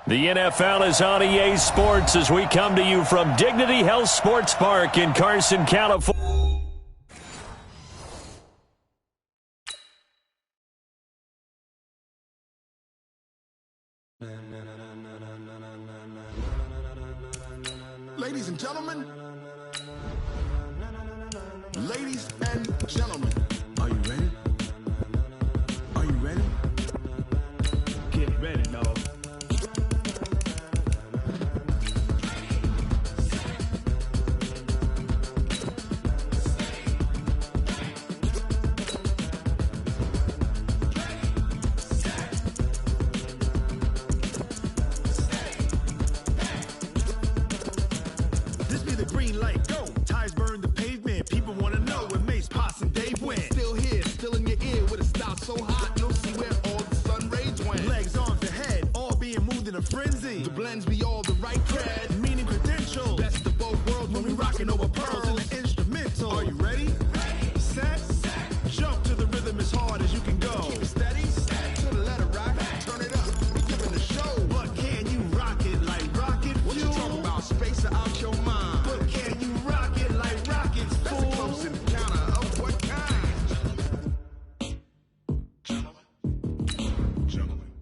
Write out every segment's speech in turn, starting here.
The NFL is on EA Sports as we come to you from Dignity Health Sports Park in Carson, California. Ladies and gentlemen, are you ready? Are you ready? Get ready, dog. This be the green light, go. Tires burn the pavement. People want to know when Mace, Potts, and Dave went. Still here, still in your ear with a style so hot, you'll see where all the sun rays went. Legs, arms, and head, all being moved in a frenzy. The blends be all the right cred, meaning credentials. Best of both worlds when we rockin' over pearls in the instrumental. Are you ready? Set, jump to the rhythm as hard as you can go. Keep it steady, to the letter rock, turn it up, be giving the show. But can you rock it like rocket fuel? What you talking about, space or out your mind? But can you rock it like rockets, fool? That's a close encounter of what kind?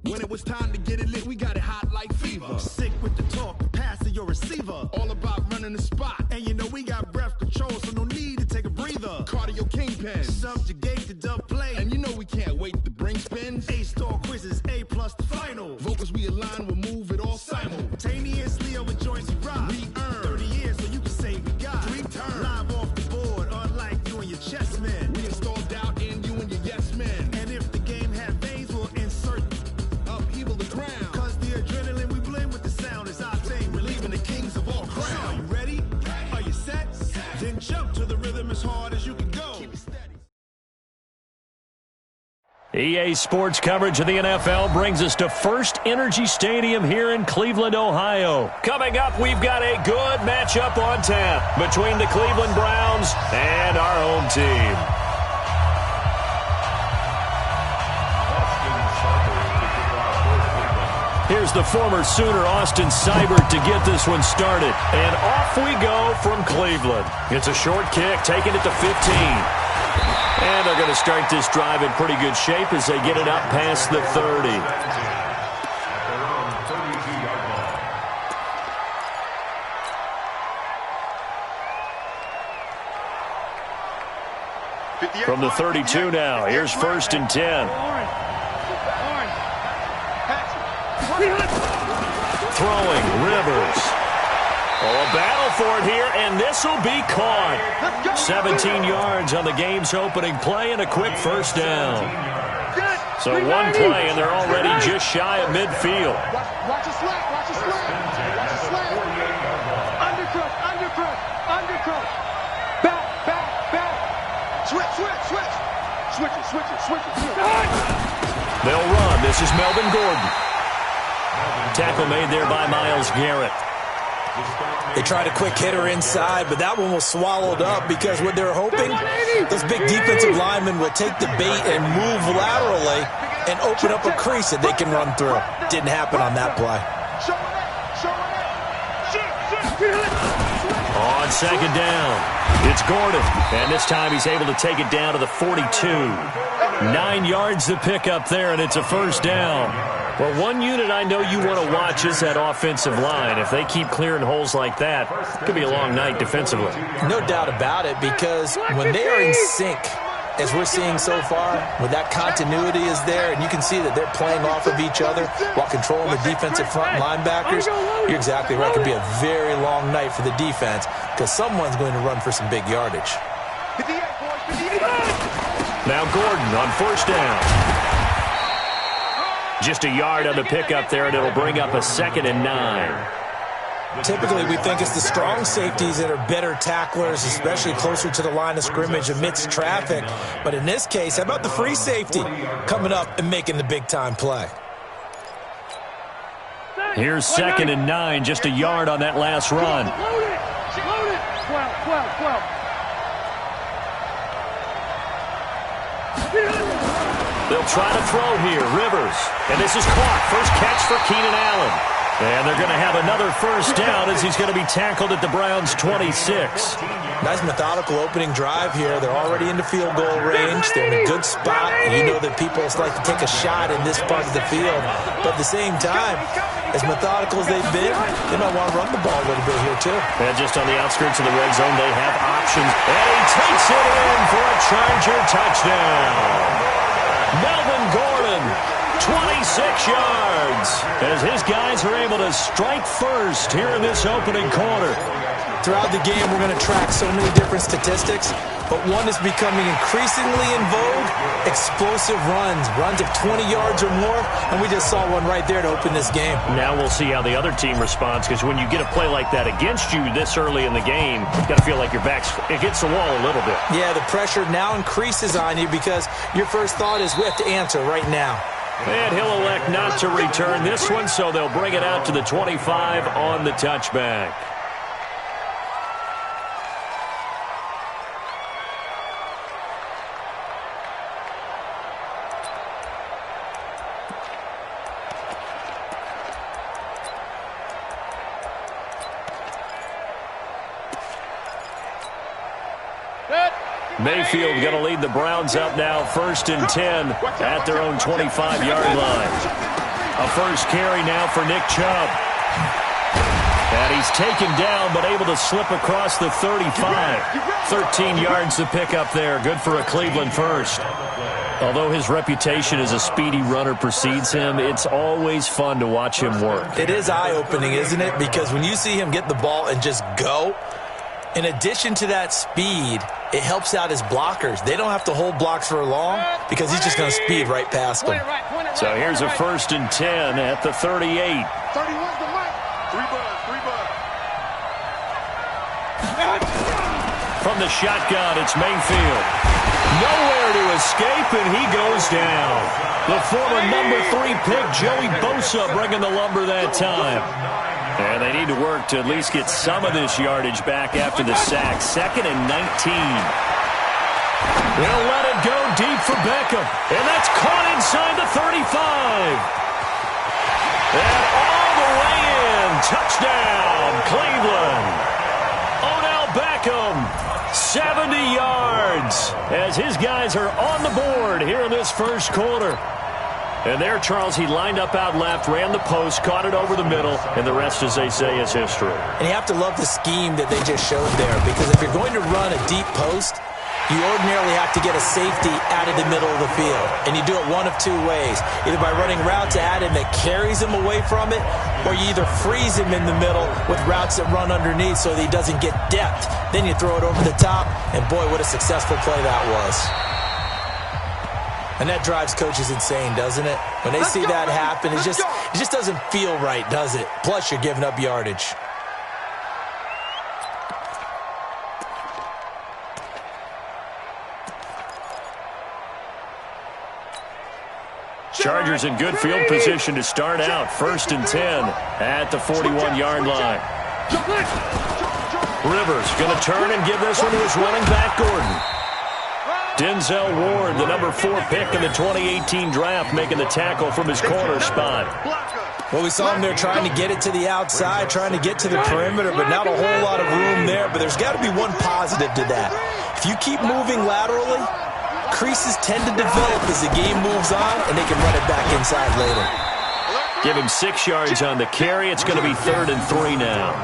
When it was time to get it lit, we got it hot like fever. Sick with the talk, pass to your receiver. All about running the spot. And you know we got breath control, so no need to take a breather. Cardio kingpin, subjugate the dub play. And you know we can't wait to bring spins. A-star quizzes, A+ the final. Vocals we align, we'll move it all simultaneously over joints we rock. We earn 30 years, so you can say we got 3 turns. Live off the board, unlike you and your chess men. We install doubt in you and your yes men. And if the game had veins, we'll insert upheaval the ground. Cause the adrenaline we blend with the sound is our thing. Relieving the kings of all crowns. So are you ready? Are you set? Then jump to the rhythm as hard as you can go. Keep it steady. EA Sports coverage of the NFL brings us to First Energy Stadium here in Cleveland, Ohio. Coming up, we've got a good matchup on tap between the Cleveland Browns and our home team. Here's the former Sooner, Austin Seibert, to get this one started. And off we go from Cleveland. It's a short kick, taking it to 15. And they're going to start this drive in pretty good shape as they get it up past the 30. From the 32 now, here's 1st and 10. Throwing, Rivers. Oh, a battle for it here, and this will be caught. 17 yards on the game's opening play and a quick first down. So one play, and they're already just shy of midfield. Watch a slant, watch a slant. Watch a slant. Undercut, undercut, undercut. Back, back, back. Switch, switch, switch. Switch it, switch it, switch it. They'll run. This is Melvin Gordon. Tackle made there by Myles Garrett. They tried a quick hitter inside, but that one was swallowed up because what they're hoping, those big defensive linemen will take the bait and move laterally and open up a crease that they can run through. Didn't happen on that play. On second down, it's Gordon, and this time he's able to take it down to the 42. 9 yards to pick up there, and it's a first down. Well, one unit I know you want to watch is that offensive line. If they keep clearing holes like that, it could be a long night defensively. No doubt about it, because when they are in sync, as we're seeing so far, when that continuity is there, and you can see that they're playing off of each other while controlling the defensive front linebackers, you're exactly right. It could be a very long night for the defense because someone's going to run for some big yardage. Now Gordon on first down. Just a yard on the pickup there, and it'll bring up a 2nd and 9. Typically, we think it's the strong safeties that are better tacklers, especially closer to the line of scrimmage amidst traffic. But in this case, how about the free safety coming up and making the big-time play? Here's 2nd and 9, just a yard on that last run. Load it. 12. They'll try to throw here. Rivers. And this is caught. First catch for Keenan Allen. And they're going to have another first down as he's going to be tackled at the Browns' 26. Nice methodical opening drive here. They're already into field goal range. They're in a good spot. You know that people like to take a shot in this part of the field. But at the same time, as methodical as they've been, they might want to run the ball a little bit here too. And just on the outskirts of the red zone, they have options. And he takes it in for a Charger touchdown. Melvin Gordon, 26 yards, as his guys are able to strike first here in this opening quarter. Throughout the game, we're going to track so many different statistics, but one is becoming increasingly in vogue: explosive runs of 20 yards or more, and we just saw one right there to open this game. Now we'll see how the other team responds, because when you get a play like that against you this early in the game, you've got to feel like your back's against the wall a little bit. Yeah, the pressure now increases on you because your first thought is we have to answer right now. And he'll elect not to return this one, so they'll bring it out to the 25 on the touchback. Mayfield going to lead the Browns up now, 1st and 10 at their own 25-yard line. A first carry now for Nick Chubb. And he's taken down but able to slip across the 35. 13 yards to pick up there. Good for a Cleveland first. Although his reputation as a speedy runner precedes him, it's always fun to watch him work. It is eye-opening, isn't it? Because when you see him get the ball and just go, in addition to that speed, it helps out his blockers. They don't have to hold blocks for long because he's just going to speed right past them. So here's a 1st and 10 at the 38. 31's the mic. 3 bud. From the shotgun, it's Mayfield. Nowhere to escape, and he goes down. The former number 3 pick, Joey Bosa, bringing the lumber that time. And they need to work to at least get some of this yardage back after the sack. 2nd and 19. They'll let it go deep for Beckham. And that's caught inside the 35. And all the way in. Touchdown, Cleveland. Odell Beckham, 70 yards. As his guys are on the board here in this first quarter. And there, Charles, he lined up out left, ran the post, caught it over the middle, and the rest, as they say, is history. And you have to love the scheme that they just showed there, because if you're going to run a deep post, you ordinarily have to get a safety out of the middle of the field. And you do it one of two ways, either by running routes at him that carries him away from it, or you either freeze him in the middle with routes that run underneath so that he doesn't get depth. Then you throw it over the top, and boy, what a successful play that was. And that drives coaches insane, doesn't it? When they see that happen, it just doesn't feel right, does it? Plus, you're giving up yardage. Chargers in good field position to start out. 1st and 10 at the 41-yard line. Rivers going to turn and give this one to his running back, Gordon. Denzel Ward, the number 4 pick in the 2018 draft, making the tackle from his corner spot. Well, we saw him there trying to get it to the outside, trying to get to the perimeter, but not a whole lot of room there. But there's got to be one positive to that. If you keep moving laterally, creases tend to develop as the game moves on, and they can run it back inside later. Give him 6 yards on the carry. It's going to be 3rd and 3 now.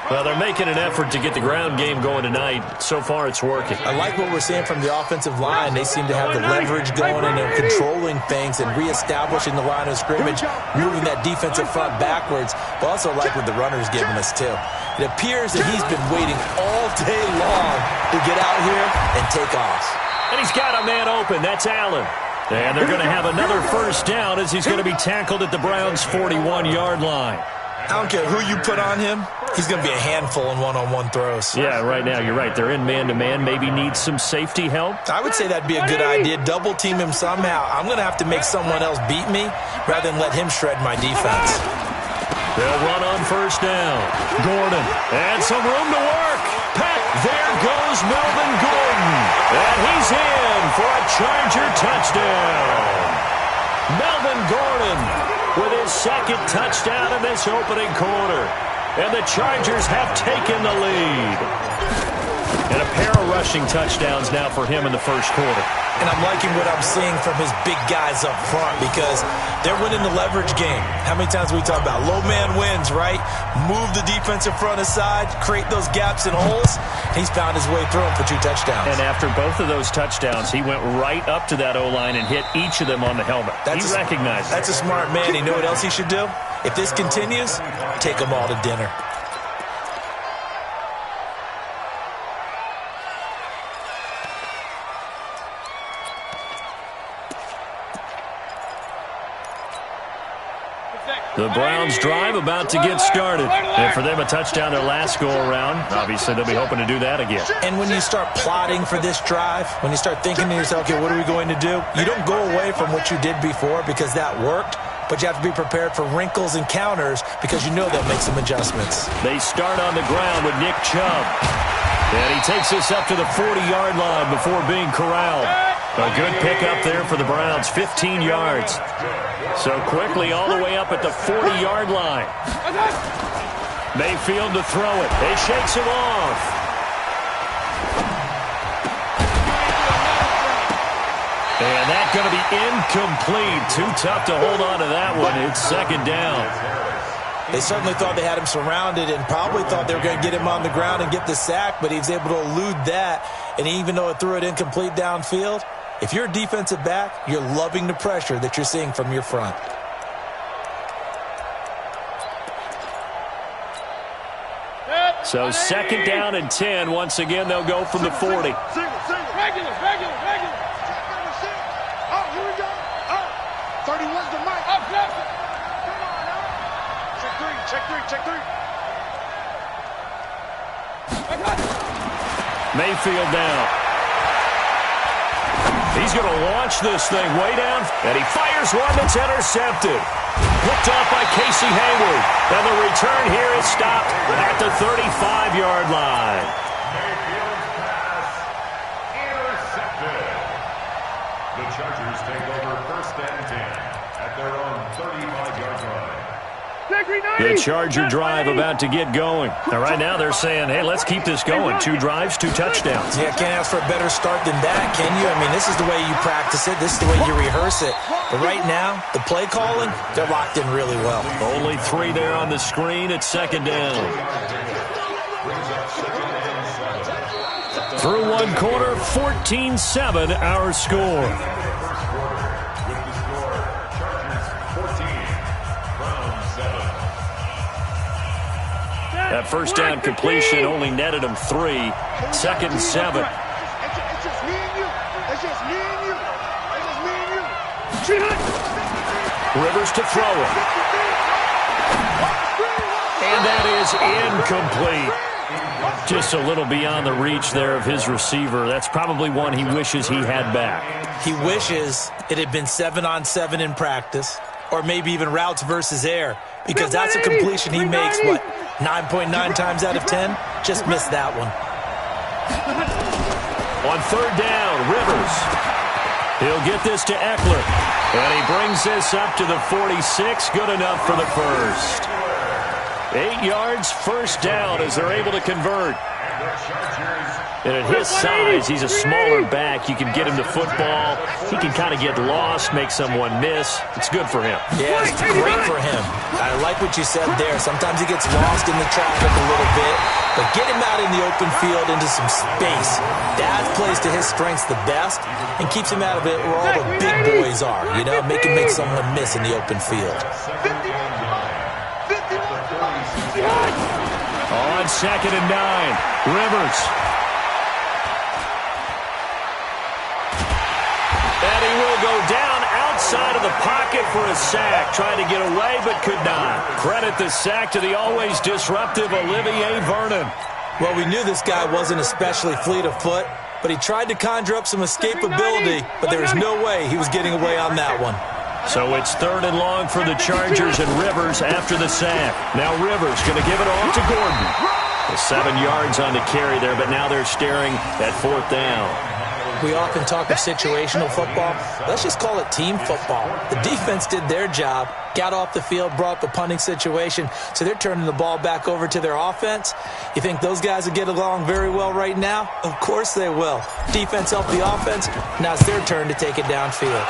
Well, they're making an effort to get the ground game going tonight. So far, it's working. I like what we're seeing from the offensive line. They seem to have the leverage going and they're controlling things and reestablishing the line of scrimmage, moving that defensive front backwards. But also like what the runner's giving us, too. It appears that he's been waiting all day long to get out here and take off. And he's got a man open. That's Allen. And they're going to have another first down as he's going to be tackled at the Browns' 41-yard line. I don't care who you put on him. He's going to be a handful in one-on-one throws. Yeah, right now, you're right. They're in man-to-man. Maybe needs some safety help. I would say that'd be a good idea. Double-team him somehow. I'm going to have to make someone else beat me rather than let him shred my defense. They'll run on first down. Gordon, and some room to work. There goes Melvin Gordon. And he's in for a Charger touchdown. Melvin Gordon with his second touchdown in this opening quarter. And the Chargers have taken the lead. And a pair of rushing touchdowns now for him in the first quarter. And I'm liking what I'm seeing from his big guys up front because they're winning the leverage game. How many times we talk about low man wins, right? Move the defensive front aside, create those gaps and holes. He's found his way through them for 2 touchdowns. And after both of those touchdowns, he went right up to that O-line and hit each of them on the helmet. He recognized it. That's a smart man. You know what else he should do? If this continues, take them all to dinner. The Browns drive about to get started. And for them, a touchdown their last go-around. Obviously, they'll be hoping to do that again. And when you start plotting for this drive, when you start thinking to yourself, okay, what are we going to do? You don't go away from what you did before because that worked, but you have to be prepared for wrinkles and counters because you know they'll make some adjustments. They start on the ground with Nick Chubb. And he takes us up to the 40-yard line before being corralled. A good pickup there for the Browns, 15 yards. So quickly all the way up at the 40-yard line. Mayfield to throw it. He shakes him off. And that's going to be incomplete. Too tough to hold on to that one. It's second down. They certainly thought they had him surrounded and probably thought they were going to get him on the ground and get the sack, but he was able to elude that. And even though it threw it incomplete downfield, if you're a defensive back, you're loving the pressure that you're seeing from your front. So second down and 10. Once again, they'll go from the 40. Regular. Oh, here we go. Oh, 31's the mic. Oh, snap it. Come on, huh? Check three. Mayfield down. He's going to launch this thing way down, and he fires one that's intercepted. Picked off by Casey Hayward. And the return here is stopped at the 35-yard line. Mayfield's pass intercepted. The Chargers take over first and 10 at their own 35-yard line. The Charger drive about to get going. And right now they're saying, hey, let's keep this going. 2 drives, 2 touchdowns. Yeah, can't ask for a better start than that, can you? I mean, this is the way you practice it. This is the way you rehearse it. But right now, the play calling, they're locked in really well. Only 3 there on the screen at second down. Through one quarter, 14-7 our score. That first down completion only netted him 3. Second and 7. It's just me and you. It's just me and you. It's just me and you. Rivers to throw it. And that is incomplete. Just a little beyond the reach there of his receiver. That's probably one he wishes he had back. He wishes it had been 7-on-7 in practice, or maybe even routes versus air, because that's a completion he makes, 9.9 times out of 10? Just missed that one. On third down, Rivers. He'll get this to Eckler. And he brings this up to the 46. Good enough for the first. 8 yards, first down as they're able to convert. And at his size, he's a smaller back. You can get him to football. He can kind of get lost, make someone miss. It's good for him. Yeah, it's great for him. I like what you said there. Sometimes he gets lost in the traffic a little bit, but get him out in the open field into some space. That plays to his strengths the best and keeps him out of it where all the big boys are, you know, make him make someone miss in the open field. On second and 9, Rivers. And he will go down outside of the pocket for a sack. Tried to get away, but could not. Credit the sack to the always disruptive Olivier Vernon. Well, we knew this guy wasn't especially fleet of foot, but he tried to conjure up some escapability, but there was no way he was getting away on that one. So it's 3rd and long for the Chargers and Rivers after the sack. Now Rivers going to give it off to Gordon. 7 yards on the carry there, but now they're staring at 4th down. We often talk of situational football. Let's just call it team football. The defense did their job, got off the field, brought the punting situation, so they're turning the ball back over to their offense. You think those guys will get along very well right now? Of course they will. Defense helped the offense. Now it's their turn to take it downfield.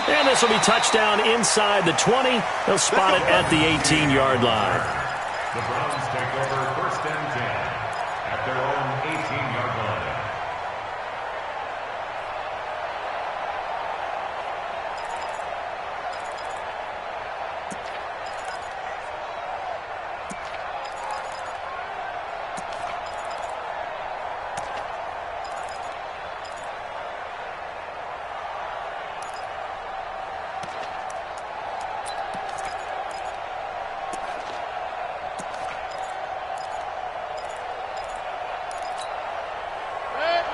And this will be touchdown inside the 20. They'll spot it at the 18-yard line. The Browns take over 1st and 10 at their own 18-yard line.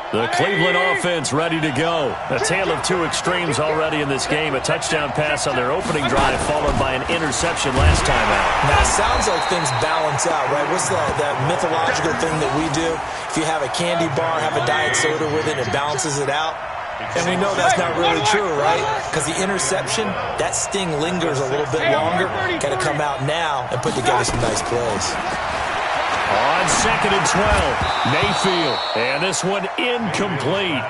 The Cleveland offense ready to go. A tale of two extremes already in this game. A touchdown pass on their opening drive followed by an interception last time out. Now, it sounds like things balance out, right? What's that mythological thing that we do? If you have a candy bar, have a diet soda with it, it balances it out. And we know that's not really true, right? Because the interception, that sting lingers a little bit longer. Got to come out now and put together some nice plays. On 2nd and 12, Mayfield. And this one incomplete.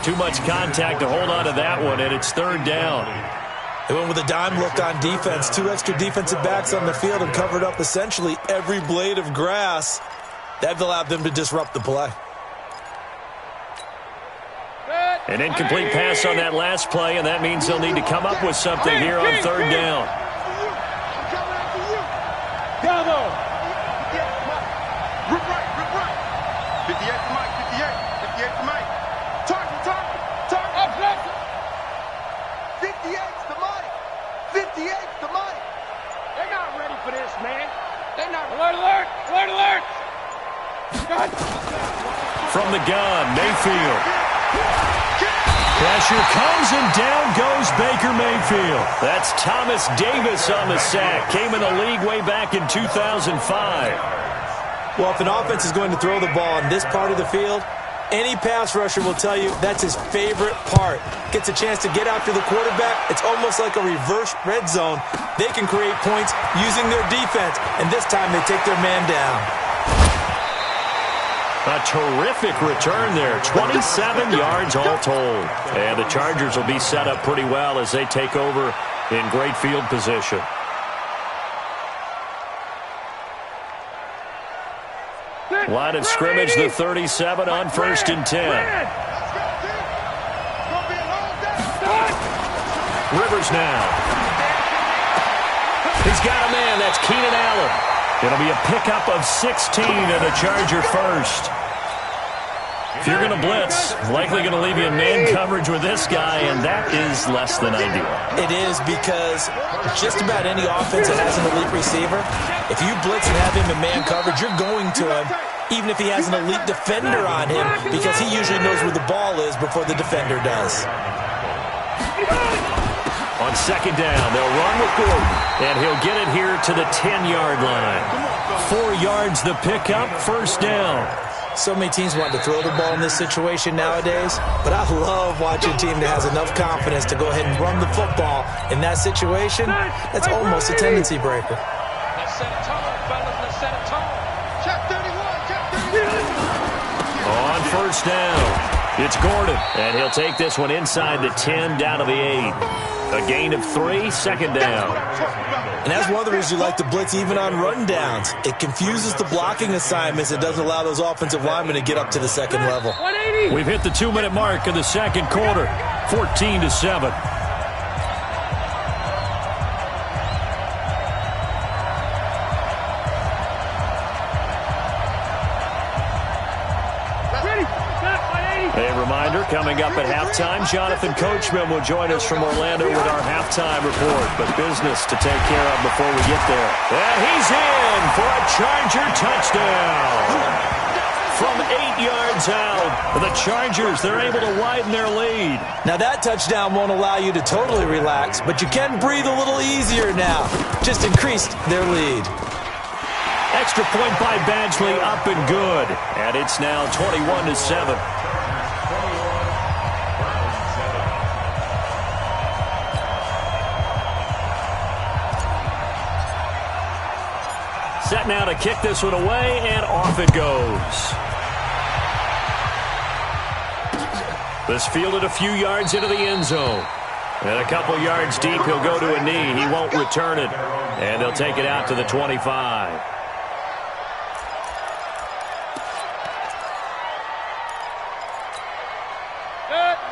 Too much contact to hold on to that one, and it's 3rd down. They went with a dime look on defense. 2 extra defensive backs on the field and covered up essentially every blade of grass. That allowed them to disrupt the play. An incomplete pass on that last play, and that means they'll need to come up with something here on 3rd down. Rip right. 58 to Mike, 58 to Mike. Target. 58 to Mike. 58 to Mike. They're not ready for this, man. They're not. Alert. From the gun, Mayfield. Pressure comes, and down goes Baker Mayfield. That's Thomas Davis on the sack. Came in the league way back in 2005. Well, if an offense is going to throw the ball in this part of the field, any pass rusher will tell you that's his favorite part. Gets a chance to get after the quarterback. It's almost like a reverse red zone. They can create points using their defense, and this time they take their man down. A terrific return there. 27 yards all told. And the Chargers will be set up pretty well as they take over in great field position. Line of scrimmage, the 37 on 1st and 10. Rivers now. He's got a man. That's Keenan Allen. It'll be a pickup of 16 and a Charger first. If you're going to blitz, likely going to leave you in man coverage with this guy, and that is less than ideal. It is, because just about any offense that has an elite receiver, if you blitz and have him in man coverage, you're going to him, even if he has an elite defender on him, because he usually knows where the ball is before the defender does. On 2nd down, they'll run with Gordon, and he'll get it here to the 10-yard line. 4 yards the pickup, 1st down. So many teams want to throw the ball in this situation nowadays, but I love watching a team that has enough confidence to go ahead and run the football. In that situation, that's almost a tendency breaker. Let's set a tone, fellas. Let's set a tone. Check 31. On 1st down, it's Gordon, and he'll take this one inside the 10 down to the 8. A gain of 3, 2nd down. And that's one of the reasons you like to blitz even on rundowns. It confuses the blocking assignments. It doesn't allow those offensive linemen to get up to the 2nd level. We've hit the 2-minute mark of the 2nd quarter, 14-7. A reminder, coming up at halftime, Jonathan Coachman will join us from Orlando with our halftime report. But business to take care of before we get there. And he's in for a Charger touchdown. from 8 yards out. The Chargers, they're able to widen their lead. Now that touchdown won't allow you to totally relax, but you can breathe a little easier now. Just increased their lead. Extra point by Badgley, up and good. And it's now 21-7. Set now to kick this one away, and off it goes. This fielded a few yards into the end zone. And a couple yards deep, he'll go to a knee. He won't return it. And they'll take it out to the 25.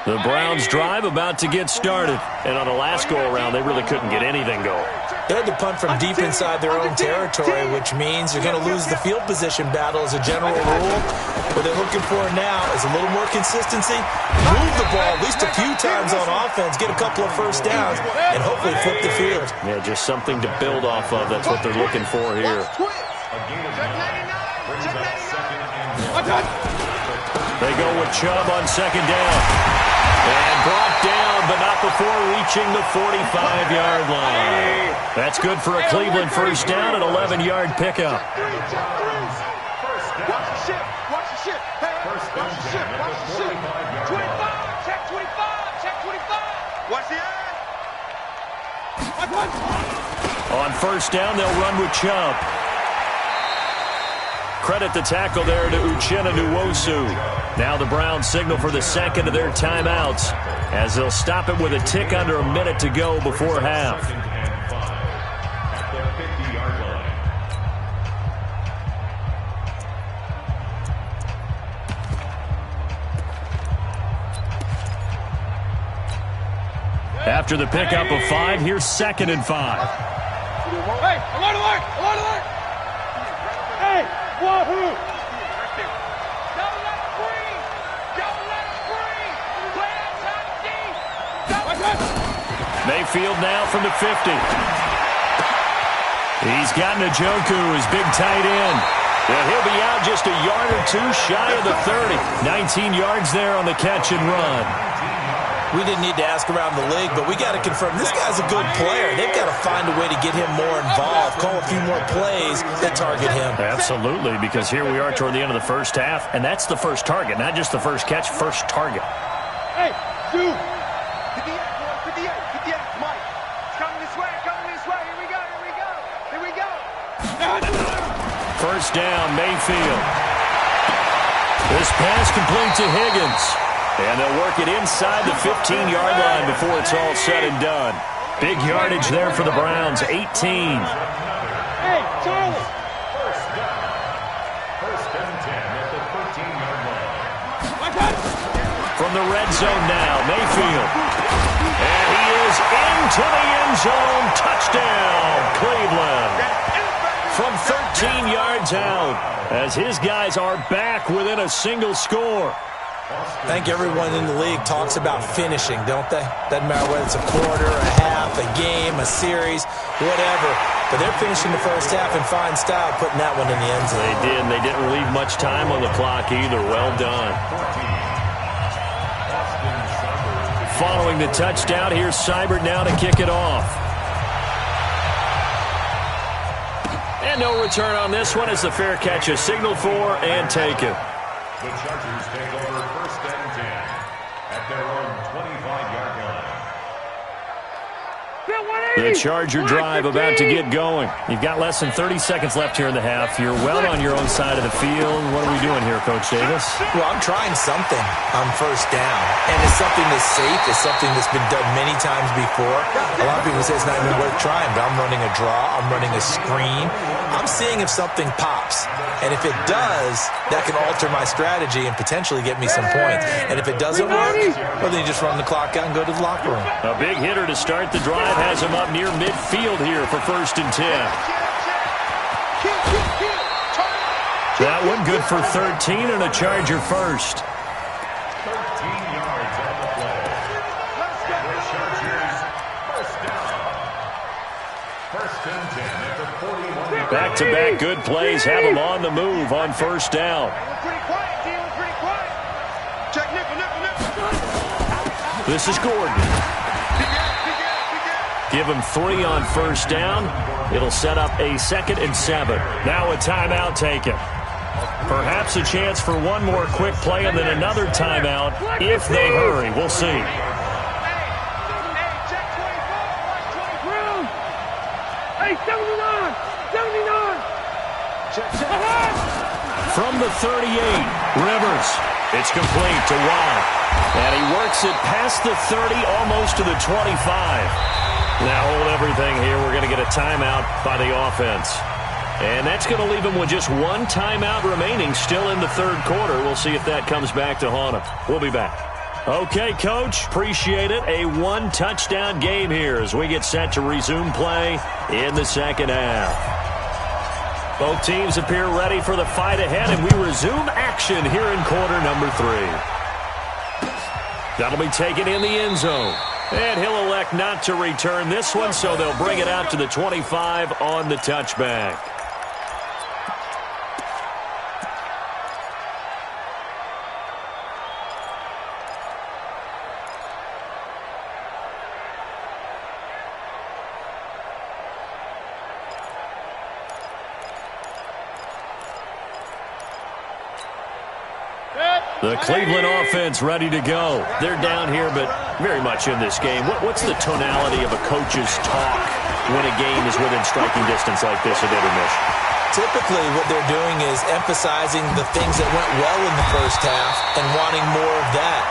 The Browns drive about to get started. And on the last go-around, they really couldn't get anything going. They had to punt from deep inside their own territory, which means you're going to lose the field position battle as a general rule. What they're looking for now is a little more consistency, move the ball at least a few times on offense, get a couple of first downs, and hopefully flip the field. Yeah, just something to build off of. That's what they're looking for here. They go with Chubb on second down. And brought down, but not before reaching the 45-yard line. That's good for a Cleveland first down, an 11-yard pickup. Watch the ship. Watch the ship. Hey, watch the ship. Watch the ship. 25. Check 25. Check 25. Watch the end. On first down, they'll run with Chubb. Credit the tackle there to Uchenna Nwosu. Now the Browns signal for the second of their timeouts as they'll stop it with a tick under a minute to go before half. After the pickup of 5, here's 2nd and 5. Hey, alert, alert, alert, alert. Hey, wahoo. Don't let it breathe. Don't let it breathe. Play outside deep. Mayfield now from the 50. He's got Njoku, his big tight end. And he'll be out just a yard or two shy of the 30. 19 yards there on the catch and run. We didn't need to ask around the league, but we got to confirm this guy's a good player. They've got to find a way to get him more involved, call a few more plays that target him. Absolutely, because here we are toward the end of the first half, and that's the first target, not just the first catch, first target. Hey, dude. 58, boy, 58, 58. Mike, it's coming this way, coming this way. Here we go, here we go, here we go. First down, Mayfield. This pass complete to Higgins. And they'll work it inside the 15-yard line before it's all said and done. Big yardage there for the Browns, 18. Hey, Charlie. First and 10 at the 13-yard line. From the red zone now, Mayfield. And he is into the end zone. Touchdown, Cleveland. From 13 yards out, as his guys are back within a single score. I think everyone in the league talks about finishing, don't they? Doesn't matter whether it's a quarter, a half, a game, a series, whatever. But they're finishing the first half in fine style, putting that one in the end zone. They did, and they didn't leave much time on the clock either. Well done. Following the touchdown, here's Seibert now to kick it off. And no return on this one as the fair catch is signaled for and taken. The Chargers take over first and 10 at their own 25-yard line. The Charger drive about to get going. You've got less than 30 seconds left here in the half. You're well on your own side of the field. What are we doing here, Coach Davis? Well, I'm trying something on first down. And it's something that's safe. It's something that's been done many times before. A lot of people say it's not even worth trying, but I'm running a draw. I'm running a screen. I'm seeing if something pops. And if it does, that can alter my strategy and potentially get me some points. And if it doesn't work, well, then you just run the clock out and go to the locker room. A big hitter to start the drive has him up near midfield here for first and 10. That one good for 13 and a Charger first. 13 yards on the play. The Chargers first down. First and 10 at the 41. Back-to-back good plays have them on the move on first down. We're pretty quiet. This is Gordon. Give him 3 on first down. It'll set up a 2nd and 7. Now a timeout taken. Perhaps a chance for one more quick play and then another timeout if they hurry. We'll see. From the 38, Rivers. It's complete to Watt. And he works it past the 30, almost to the 25. Now hold everything here. We're going to get a timeout by the offense. And that's going to leave him with just one timeout remaining still in the third quarter. We'll see if that comes back to haunt him. We'll be back. Okay, Coach, appreciate it. A 1-touchdown game here as we get set to resume play in the second half. Both teams appear ready for the fight ahead, and we resume action here in quarter number 3. That'll be taken in the end zone. And he'll elect not to return this one, so they'll bring it out to the 25 on the touchback. The Cleveland offense ready to go. They're down here, but very much in this game. What's the tonality of a coach's talk when a game is within striking distance like this at intermission? Typically, what they're doing is emphasizing the things that went well in the first half and wanting more of that.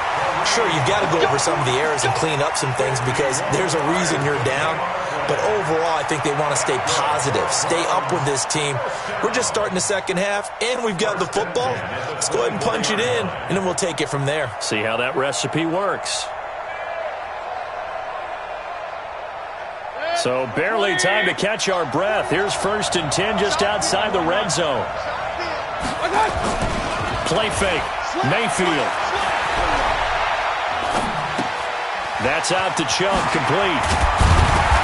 Sure, you've got to go over some of the errors and clean up some things because there's a reason you're down. But overall, I think they want to stay positive, stay up with this team. We're just starting the second half, and we've got the football. Let's go ahead and punch it in, and then we'll take it from there. See how that recipe works. So barely time to catch our breath. Here's 1st and 10 just outside the red zone. Play fake. Mayfield. That's out to Chubb, complete.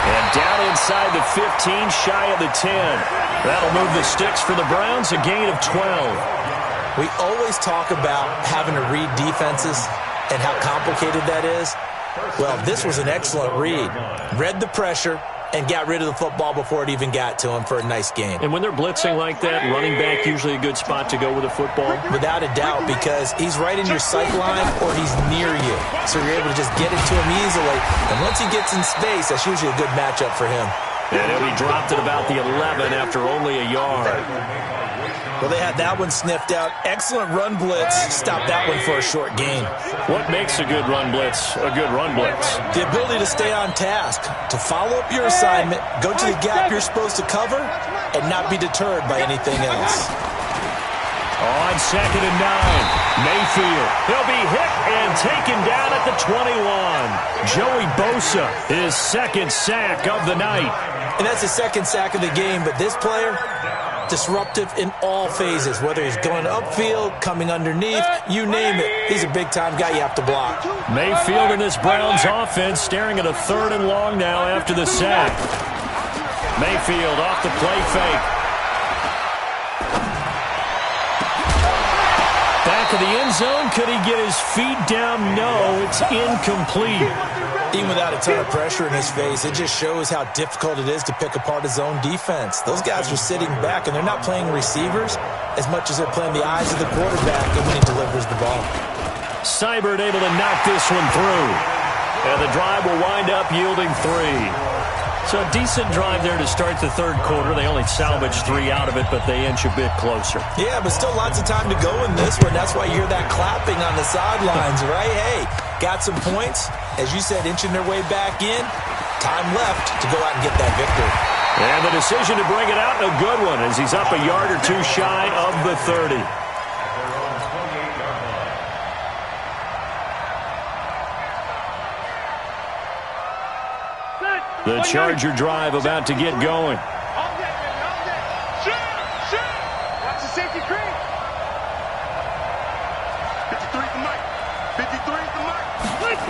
And down inside the 15, shy of the 10. That'll move the sticks for the Browns, a gain of 12. We always talk about having to read defenses and how complicated that is. Well, this was an excellent read. Read the pressure and got rid of the football before it even got to him for a nice gain. And when they're blitzing like that, running back usually a good spot to go with the football? Without a doubt, because he's right in your sight line or he's near you. So you're able to just get it to him easily. And once he gets in space, that's usually a good matchup for him. And he'll be dropped at about the 11 after only a yard. Well, they had that one sniffed out. Excellent run blitz. Stopped that one for a short gain. What makes a good run blitz a good run blitz? The ability to stay on task, to follow up your assignment, go to the gap you're supposed to cover, and not be deterred by anything else. On 2nd and 9, Mayfield. He'll be hit and taken down at the 21. Joey Bosa, his 2nd sack of the night. And that's the 2nd sack of the game, but this player, disruptive in all phases, whether he's going upfield, coming underneath, you name it. He's a big-time guy you have to block. Mayfield in this Browns offense staring at a 3rd and long now after the sack. Mayfield off the play fake. Back of the end zone. Could he get his feet down? No, it's incomplete. Even without a ton of pressure in his face, it just shows how difficult it is to pick apart his own defense. Those guys are sitting back, and they're not playing receivers as much as they're playing the eyes of the quarterback and when he delivers the ball. Seibert able to knock this one through. And the drive will wind up yielding 3. So a decent drive there to start the third quarter. They only salvaged 3 out of it, but they inch a bit closer. Yeah, but still lots of time to go in this one. That's why you hear that clapping on the sidelines, right? Hey, got some points. As you said, inching their way back in. Time left to go out and get that victory. And the decision to bring it out, a good one, as he's up a yard or 2 shy of the 30. The Charger drive about to get going. Watch the safety cream. 53 for Mike. 53 for Mike.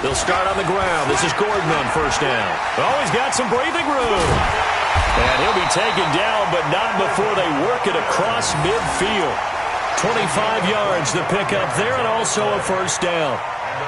They'll start on the ground. This is Gordon on first down. Oh, he's got some breathing room. And he'll be taken down, but not before they work it across midfield. 25 yards to pick up there, and also a first down.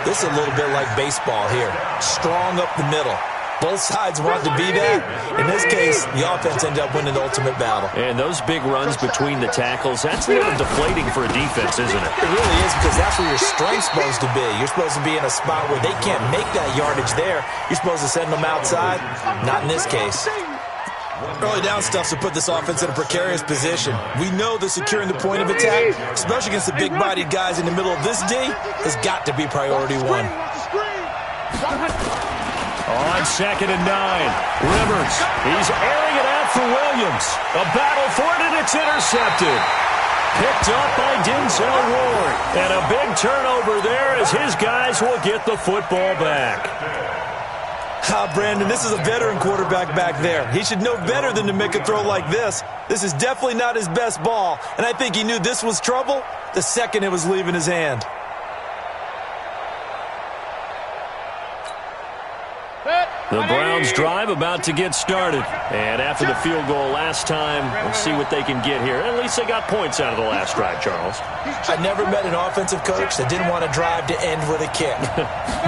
This is a little bit like baseball here. Strong up the middle. Both sides want to be that. In this case, the offense ended up winning the ultimate battle. And those big runs between the tackles, that's a little deflating for a defense, isn't it? It really is, because that's where your strength's supposed to be. You're supposed to be in a spot where they can't make that yardage there. You're supposed to send them outside. Not in this case. Early down stuffs to put this offense in a precarious position. We know that securing the point of attack, especially against the big-bodied guys in the middle of this D, has got to be priority one. On 2nd and 9, Rivers, he's airing it out for Williams. A battle for it, and it's intercepted. Picked up by Denzel Ward. And a big turnover there as his guys will get the football back. Brandon, this is a veteran quarterback back there. He should know better than to make a throw like this. This is definitely not his best ball, and I think he knew this was trouble the second it was leaving his hand. The Browns drive about to get started. And after the field goal last time, we'll see what they can get here. At least they got points out of the last drive, Charles. I never met an offensive coach that didn't want to drive to end with a kick.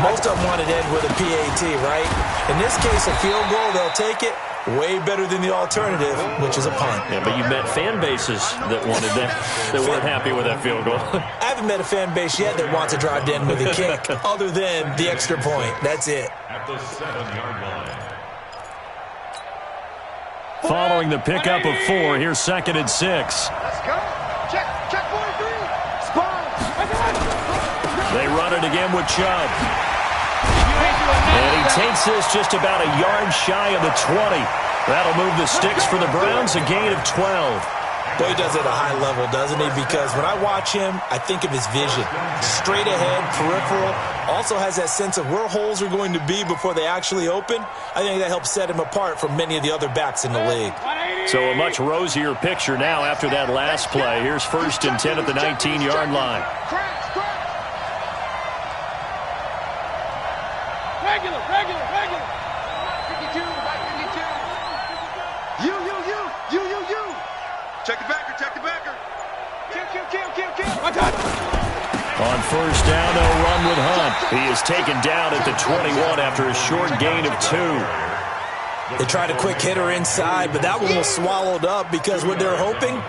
Most of them wanted to end with a PAT, right? In this case, a field goal, they'll take it. Way better than the alternative, which is a punt. Yeah, but you met fan bases that wanted that, that weren't happy with that field goal. I haven't met a fan base yet that wants to drive to end with a kick, other than the extra point. That's it. At the 7-yard line. Following the pickup of 4, here's 2nd and 6. Let's go. Check 43. Spot. They run it again with Chubb. And he takes this just about a yard shy of the 20. That'll move the sticks for the Browns, a gain of 12. Boy, he does it at a high level, doesn't he? Because when I watch him, I think of his vision. Straight ahead, peripheral. Also has that sense of where holes are going to be before they actually open. I think that helps set him apart from many of the other backs in the league. So a much rosier picture now after that last play. Here's 1st and 10 at the 19-yard line. Regular. 52. You. Check the backer. Kill. On 1st down, they'll run with Hunt. He is taken down at the 21 after a short gain of 2. They tried a quick hitter inside, but that one was swallowed up because what they're hoping,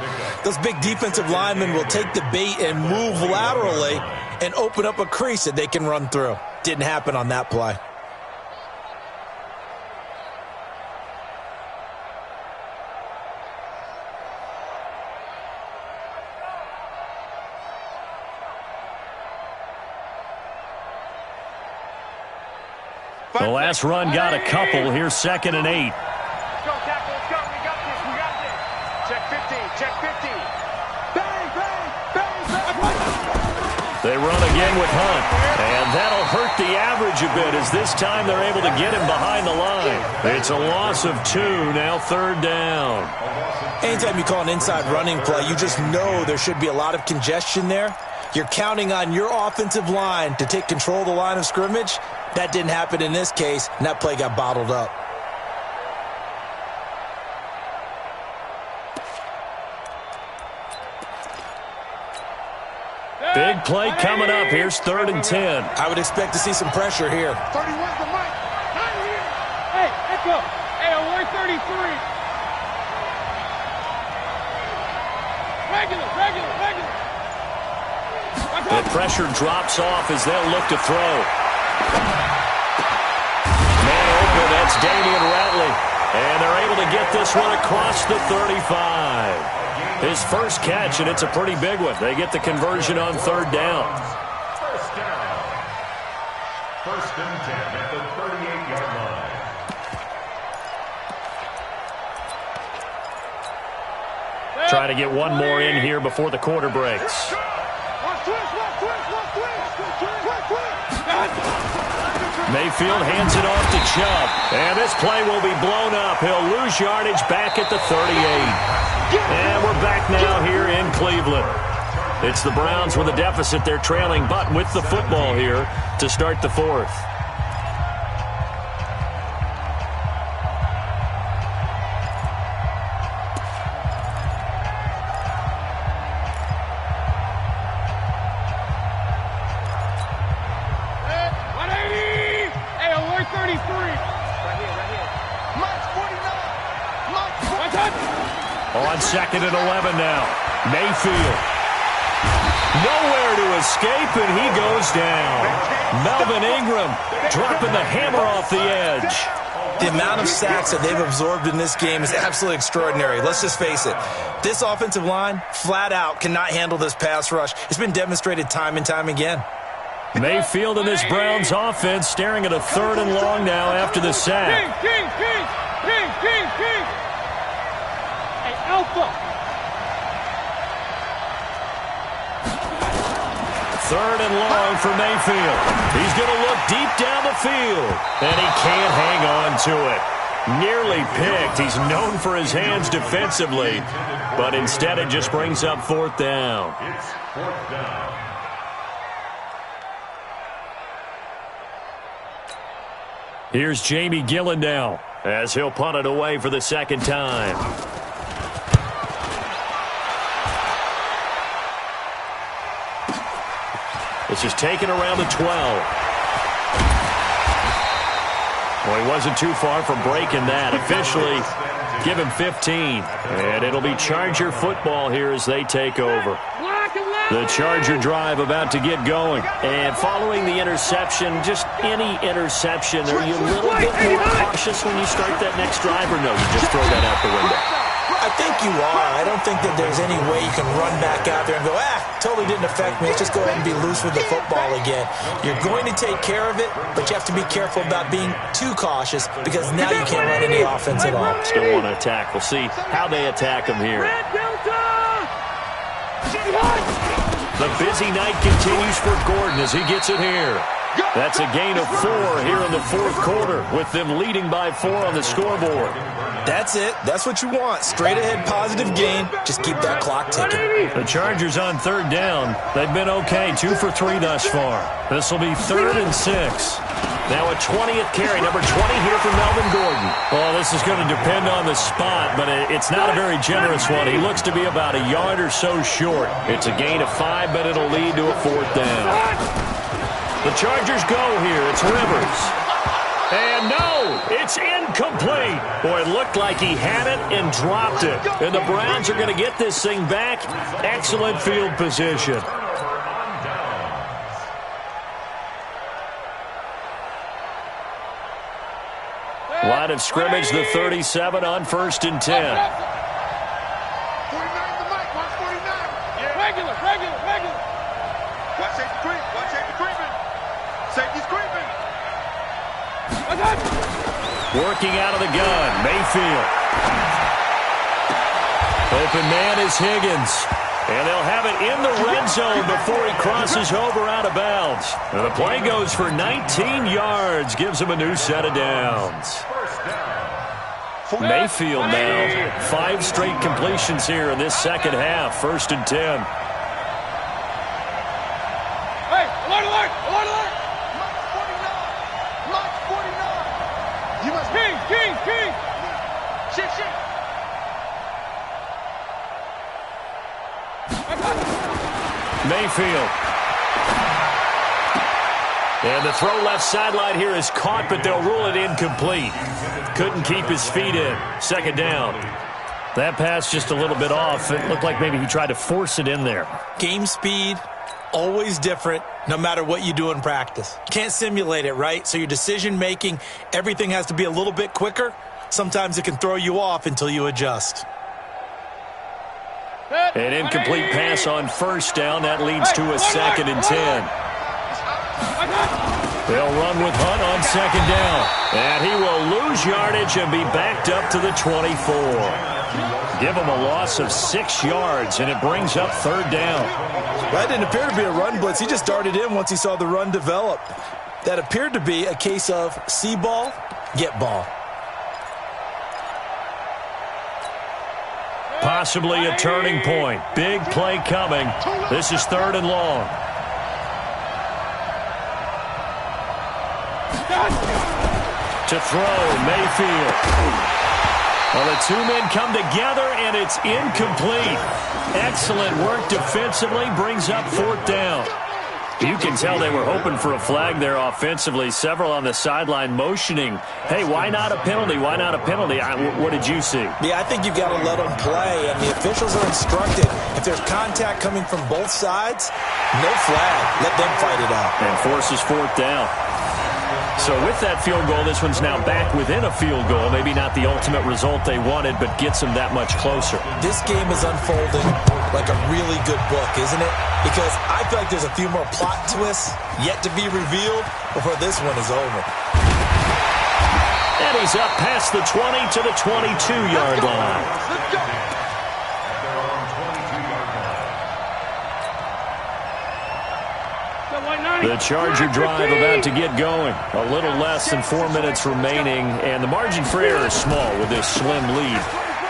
those big defensive linemen will take the bait and move laterally and open up a crease that they can run through. Didn't happen on that play. The last run got a couple. Here's 2nd and 8. Let's go, tackle. Let's go. We got this. Check 50. Bang. They run again with Hunt. And that'll hurt the average a bit as this time they're able to get him behind the line. It's a loss of 2, now 3rd down. Anytime you call an inside running play, you just know there should be a lot of congestion there. You're counting on your offensive line to take control of the line of scrimmage. That didn't happen in this case, and that play got bottled up. Big play coming up. Here's 3rd and 10. I would expect to see some pressure here. 31's the mic. Not here. Hey, let's go. Hey, we're 33. Regular. The pressure drops off as they'll look to throw. Man open, that's Damian Ratley. And they're able to get this one across the 35. His first catch, and it's a pretty big one. They get the conversion on 3rd down. First down. 1st and 10 at the 38-yard line. Try to get one more in here before the quarter breaks. Mayfield hands it off to Chubb. And this play will be blown up. He'll lose yardage back at the 38. And we're back now here in Cleveland. It's the Browns with a deficit. They're trailing, but with the football here to start the 4th. 2nd and 11 now. Mayfield. Nowhere to escape, and he goes down. Melvin Ingram dropping the hammer off the edge. The amount of sacks that they've absorbed in this game is absolutely extraordinary. Let's just face it. This offensive line, flat out, cannot handle this pass rush. It's been demonstrated time and time again. Mayfield and this Browns offense staring at a 3rd and long now after the sack. King. Hey, Alpha. 3rd and long for Mayfield. He's going to look deep down the field, and he can't hang on to it. Nearly picked. He's known for his hands defensively, but instead it just brings up 4th down. It's 4th down. Here's Jamie Gillen now, as he'll punt it away for the 2nd time. This is taken around the 12. Well, he wasn't too far from breaking that. Officially, give him 15. And it'll be Charger football here as they take over. The Charger drive about to get going. And following the interception, just any interception, are you a little bit more cautious when you start that next drive, or no, you just throw that out the window? I think you are. I don't think that there's any way you can run back out there and go, totally didn't affect me. Let's just go ahead and be loose with the football again. You're going to take care of it, but you have to be careful about being too cautious because now you can't run any offense at all. Still want to attack. We'll see how they attack him here. The busy night continues for Gordon as he gets it here. That's a gain of 4 here in the 4th quarter with them leading by 4 on the scoreboard. That's it. That's what you want. Straight ahead positive gain. Just keep that clock ticking. The Chargers on 3rd down. They've been okay. 2 for 3 thus far. This will be 3rd and 6. Now a 20th carry, number 20 here for Melvin Gordon. Well, this is going to depend on the spot, but it's not a very generous one. He looks to be about a yard or so short. It's a gain of 5, but it'll lead to a 4th down. The Chargers go here. It's Rivers. And no, it's incomplete. Boy, it looked like he had it and dropped it. And the Browns are going to get this thing back. Excellent field position. Line of scrimmage, the 37 on 1st and 10. 49 the mic, watch 49. Yeah. Regular. Watch safety creep, watch safety creeping. Safety's creeping. Working out of the gun, Mayfield. Open man is Higgins. And they'll have it in the red zone before he crosses over out of bounds. And the play goes for 19 yards, gives him a new set of downs. Mayfield now, 5 straight completions here in this 2nd half, 1st and 10. Hey, alert! Mark 49. You must King. Shit. Mayfield. And the throw left sideline here is caught, but they'll rule it incomplete. Couldn't keep his feet in. 2nd down. That pass just a little bit off. It looked like maybe he tried to force it in there. Game speed, always different, no matter what you do in practice. You can't simulate it, right? So your decision-making, everything has to be a little bit quicker. Sometimes it can throw you off until you adjust. An incomplete pass on 1st down. That leads to a 2nd and 10. They'll run with Hunt on 2nd down. And he will lose yardage and be backed up to the 24. Give him a loss of 6 yards, and it brings up 3rd down. That didn't appear to be a run blitz. He just darted in once he saw the run develop. That appeared to be a case of see ball, get ball. Possibly a turning point. Big play coming. This is 3rd and long. To throw, Mayfield. Well, the 2 men come together, and it's incomplete. Excellent work defensively, brings up 4th down. You can tell they were hoping for a flag there offensively. Several on the sideline motioning, hey, why not a penalty? Why not a penalty? What did you see? Yeah, I think you've got to let them play, and the officials are instructed. If there's contact coming from both sides, no flag. Let them fight it out. And forces fourth down. So with that field goal, this one's now back within a field goal. Maybe not the ultimate result they wanted, but gets them that much closer. This game is unfolding like a really good book, isn't it? Because I feel like there's a few more plot twists yet to be revealed before this one is over. And he's up past the 20 to the 22-yard line. Let's go. The Charger drive about to get going. A little less than 4 minutes remaining, and the margin for error is small with this slim lead.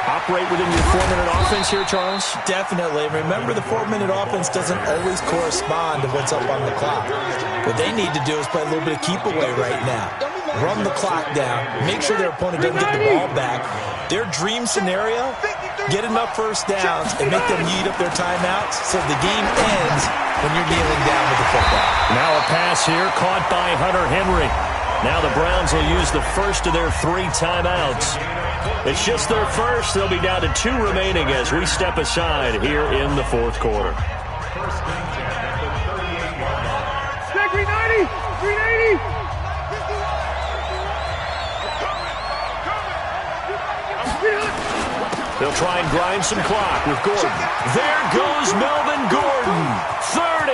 Operate within your 4-minute offense here, Charles? Definitely. Remember, the 4-minute offense doesn't always correspond to what's up on the clock. What they need to do is play a little bit of keep away right now. Run the clock down. Make sure their opponent doesn't get the ball back. Their dream scenario, get enough first downs and make them eat up their timeouts so the game ends when you're kneeling down with the football. Now a pass here caught by Hunter Henry. Now the Browns will use the first of their 3 timeouts. It's just their first. They'll be down to 2 remaining as we step aside here in the fourth quarter. First and 10 at the 38-yard line. Snag 390. 380. They'll try and grind some clock with Gordon. There goes Melvin Gordon. 30.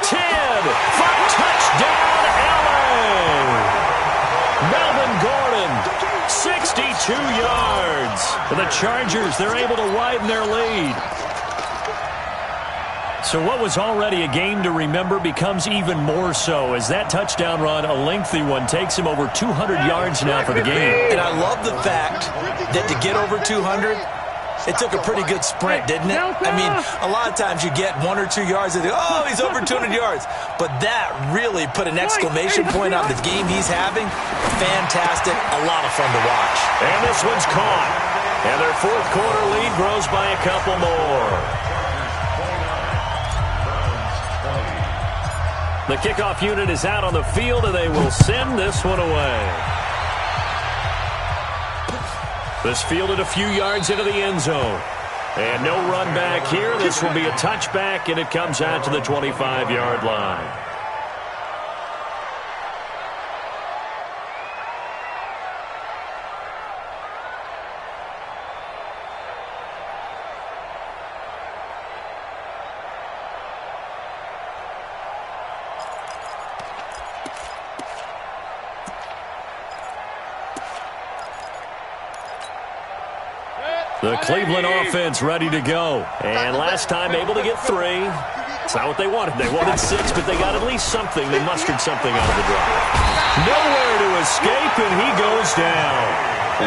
10. For touchdown, LA. Melvin Gordon, 62 yards. For the Chargers, they're able to widen their lead. So what was already a game to remember becomes even more so as that touchdown run, a lengthy one, takes him over 200 yards now for the game. And I love the fact that to get over 200, it took a pretty good sprint, didn't it? I mean, a lot of times you get 1 or 2 yards and they go, oh, he's over 200 yards. But that really put an exclamation point on the game he's having. Fantastic, a lot of fun to watch. And this one's caught. And their fourth quarter lead grows by a couple more. The kickoff unit is out on the field, and they will send this one away. This fielded a few yards into the end zone. And no run back here. This will be a touchback, and it comes out to the 25-yard line. The Cleveland offense ready to go. And last time able to get 3. It's not what they wanted. They wanted 6, but they got at least something. They mustered something out of the drive. Nowhere to escape, and he goes down.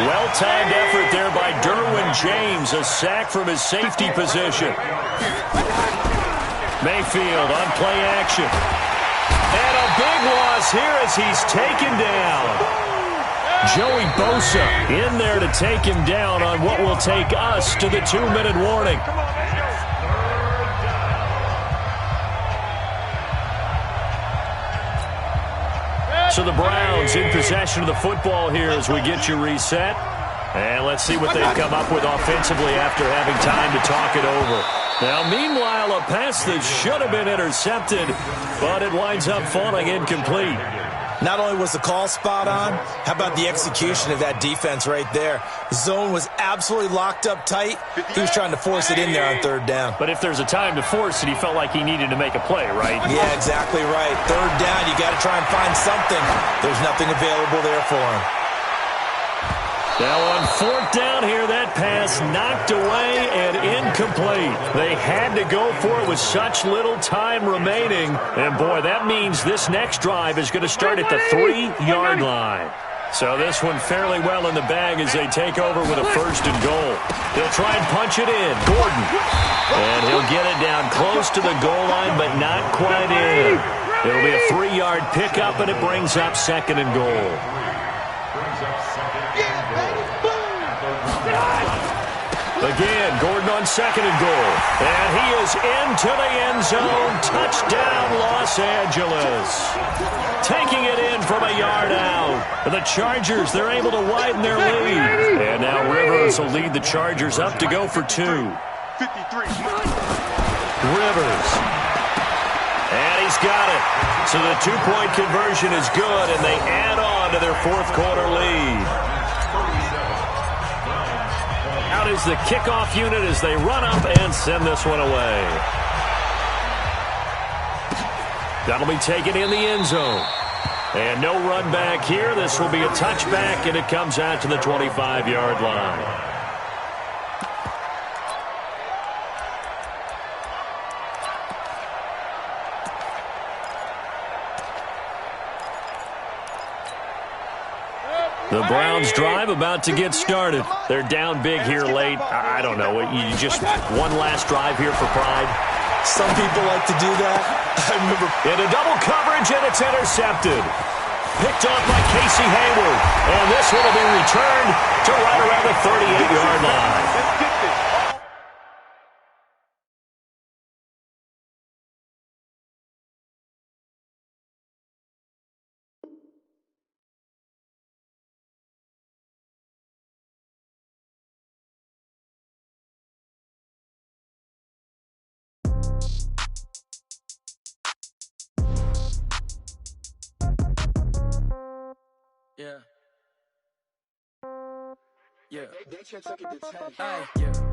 Well-timed effort there by Derwin James. A sack from his safety position. Mayfield on play action. And a big loss here as he's taken down. Joey Bosa in there to take him down on what will take us to the 2-minute warning. So the Browns in possession of the football here as we get you reset. And let's see what they've come up with offensively after having time to talk it over. Now, meanwhile, a pass that should have been intercepted, but it winds up falling incomplete. Not only was the call spot on, how about the execution of that defense right there? The zone was absolutely locked up tight. He was trying to force it in there on 3rd down. But if there's a time to force it, he felt like he needed to make a play, right? Yeah, exactly right. 3rd down, you got to try and find something. There's nothing available there for him. Now on 4th down here, that pass knocked away and incomplete. They had to go for it with such little time remaining. And boy, that means this next drive is going to start at the 3-yard line. So this one fairly well in the bag as they take over with a 1st and goal. They'll try and punch it in. Gordon. And he'll get it down close to the goal line, but not quite in. It'll be a 3-yard pickup, and it brings up 2nd and goal. Again, Gordon on second and goal. And he is into the end zone. Touchdown, Los Angeles. Taking it in from a yard out. The Chargers, they're able to widen their lead. And now Rivers will lead the Chargers up to go for 2. 53. Rivers. And he's got it. So the two-point conversion is good, and they add on to their fourth-quarter lead. Out is the kickoff unit as they run up and send this one away. That'll be taken in the end zone. And no run back here. This will be a touchback, and it comes out to the 25-yard line. The Browns drive about to get started. They're down big here late. I don't know. You just one last drive here for pride. Some people like to do that. I remember. Into double coverage, and it's intercepted. Picked off by Casey Hayward. And this one will be returned to right around the 38-yard line. Yeah. Yeah.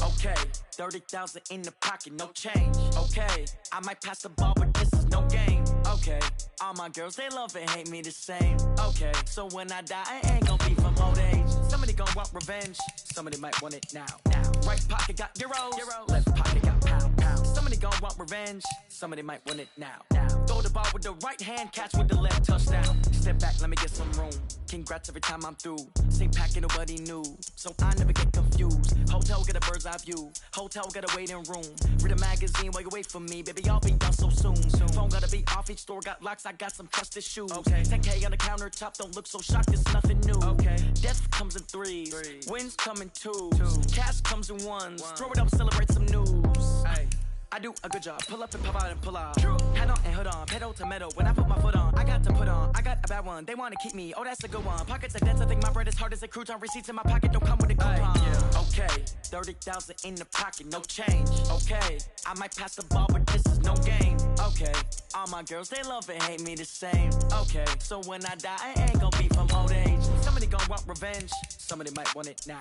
Okay. 30,000 in the pocket, no change. Okay. I might pass the ball, but this is no game. Okay. All my girls, they love and hate me the same. Okay. So when I die, I ain't gonna be from old age. Somebody gonna want revenge. Somebody might want it now. Right pocket got euros. Left pocket got pound. Somebody gonna want revenge. Somebody might want it now. Throw the ball with the right hand, catch with the left, touchdown. Step back, let me get some room. Congrats every time I'm through. Same packet, nobody knew. So I never get confused. Hotel get a bird's eye view. Hotel get a waiting room. Read a magazine while you wait for me. Baby, I'll be done so soon. Phone gotta be off, each store got locks. I got some trusted shoes. Okay. 10K on the countertop, don't look so shocked, it's nothing new. Okay. Death comes in threes. Wins come in twos. Cash comes in ones. Throw it up, celebrate some news. Ay. I do a good job. Pull up and pop out and pull out. Hat on and hood on. Pedal to metal. When I put my foot on, I got to put on. I got a bad one. They want to keep me. Oh, that's a good one. Pockets are dense. I think my bread is hard as a crouton. Receipts in my pocket don't come with a coupon. Yeah. Okay. 30,000 in the pocket. No change. Okay. I might pass the ball, but this is no game. Okay. All my girls, they love and hate me the same. Okay. So when I die, I ain't gonna be from old age. Somebody gonna want revenge. Somebody might want it now.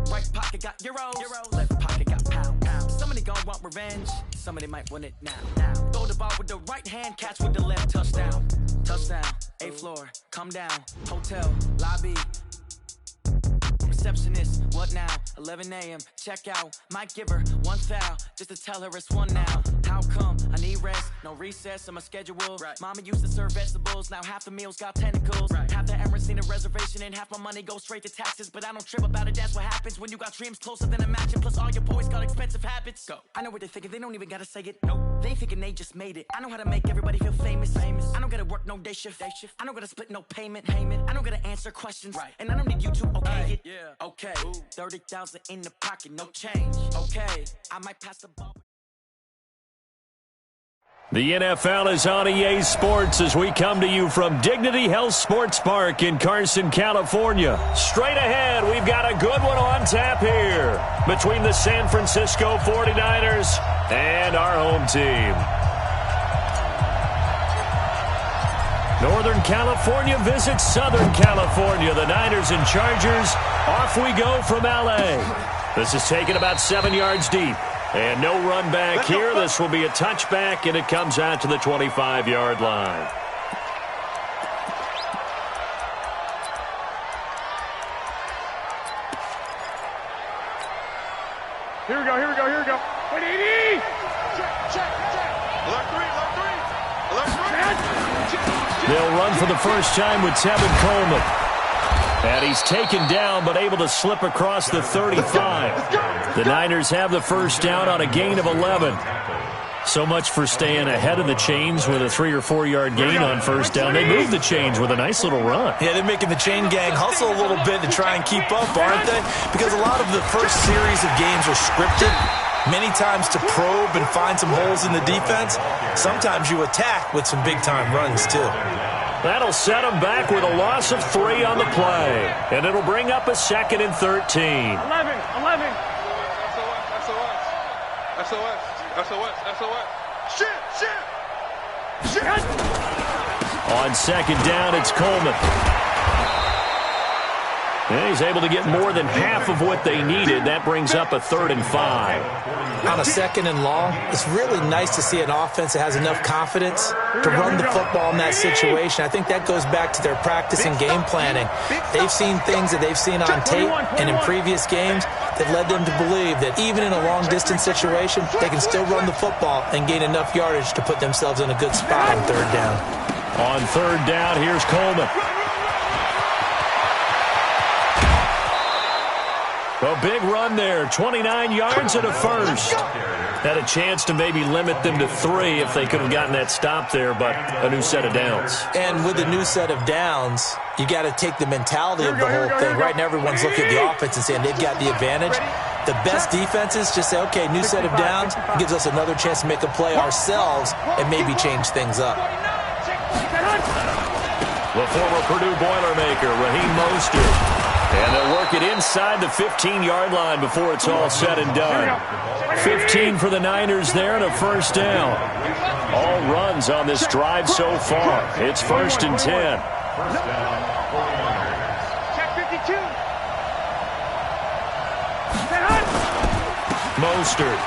Right pocket got euros. Left pocket got pound. Somebody gonna want revenge. Somebody might want it now. Throw the ball with the right hand, catch with the left, touchdown. Touchdown, 8th floor, come down. Hotel, lobby. Receptionist, what now? 11 a.m., check out. Might give her one foul, just to tell her it's one now. How come? I need rest, no recess in my schedule. Right. Mama used to serve vegetables, now half the meals got tentacles. Right. Half the Emirates need a reservation, and half my money goes straight to taxes. But I don't trip about it, that's what happens when you got dreams closer than a matching. Plus all your boys got expensive habits. Go. I know what they're thinking, they don't even gotta say it. Nope. They thinking they just made it. I know how to make everybody feel famous. I don't gotta work no day shift. I don't gotta split no payment. I don't gotta answer questions. Right. And I don't need you to okay it. Yeah. Okay. 30,000 in the pocket, no change. Okay. I might pass the ball. The NFL is on EA Sports as we come to you from Dignity Health Sports Park in Carson, California. Straight ahead, we've got a good one on tap here between the San Francisco 49ers and our home team. Northern California visits Southern California. The Niners and Chargers, off we go from L.A. This is taken about 7 yards deep. And no run back here. This will be a touchback, and it comes out to the 25-yard line. Here we go. What do you need? Check. Alert three. They'll run for the first time with Tevin Coleman. And he's taken down, but able to slip across the 35. The Niners have the first down on a gain of 11. So much for staying ahead of the chains with a 3 or 4 yard gain on first down. They moved the chains with a nice little run. Yeah, they're making the chain gang hustle a little bit to try and keep up, aren't they? Because a lot of the first series of games are scripted, many times to probe and find some holes in the defense. Sometimes you attack with some big-time runs, too. That'll set them back with a loss of 3 on the play. And it'll bring up a 2nd and 13. 11. Shit. On 2nd down, it's Coleman. And he's able to get more than half of what they needed. That brings up a 3rd and 5. On a 2nd and long, it's really nice to see an offense that has enough confidence to run the football in that situation. I think that goes back to their practice and game planning. They've seen things that they've seen on tape and in previous games that led them to believe that even in a long-distance situation, they can still run the football and gain enough yardage to put themselves in a good spot on 3rd down. On 3rd down, here's Coleman. A big run there, 29 yards and a first. Had a chance to maybe limit them to 3 if they could have gotten that stop there, but a new set of downs. And with a new set of downs, you got to take the mentality of the whole thing. Right now, everyone's looking at the offense and saying they've got the advantage. The best defenses just say, okay, new set of downs gives us another chance to make a play ourselves and maybe change things up. The former Purdue Boilermaker, Raheem Mostert. And they'll work it inside the 15-yard line before it's all said and done. 15 for the Niners there and a first down. All runs on this drive so far. It's 1st and 10. Check 52. Mostert.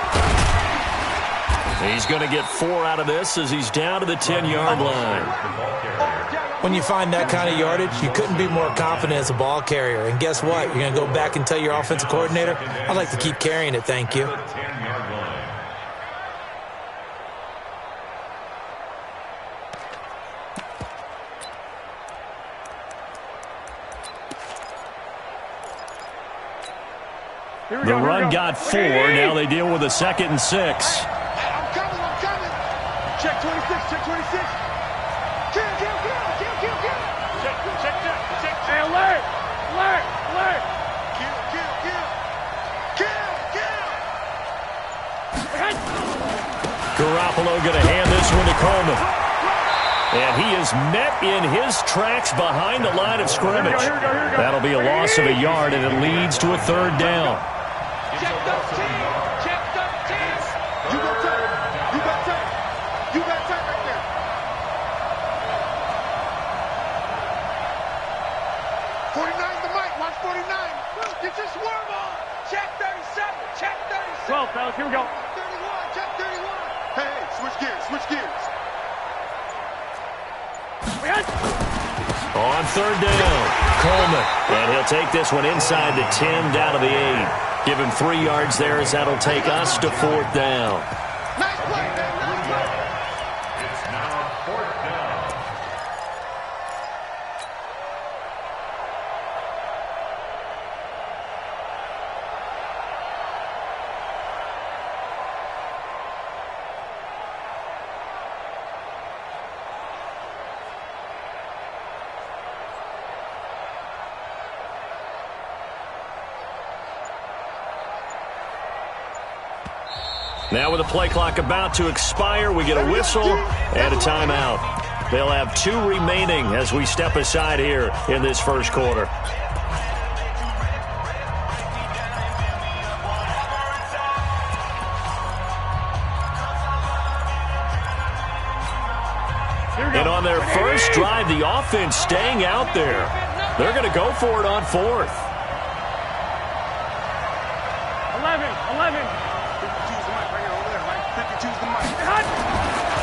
He's going to get 4 out of this as he's down to the 10-yard line. When you find that kind of yardage, you couldn't be more confident as a ball carrier. And guess what? You're going to go back and tell your offensive coordinator, I'd like to keep carrying it, thank you. The run got 4. Now they deal with a 2nd and 6. I'm coming. Check 26, check 26. Kill. Check. Hey, alert. Kill. Garoppolo going to hand this one to Coleman. And he is met in his tracks behind the line of scrimmage. That'll be a loss of a yard, and it leads to a 3rd down. Check 13. You got tight right there. The mic. Watch 49. Get your swerve on. Check 37. 12, fellas. Here we go. 31. Check 31. Hey, switch gears. On 3rd down, Coleman. And he'll take this one inside the 10, down to the 8. Give him 3 yards there as that'll take us to 4th down. Nice play, man. It's now 4th down. Now with the play clock about to expire, we get a whistle and a timeout. They'll have 2 remaining as we step aside here in this first quarter. And on their first drive, the offense staying out there. They're going to go for it on 4th. 11.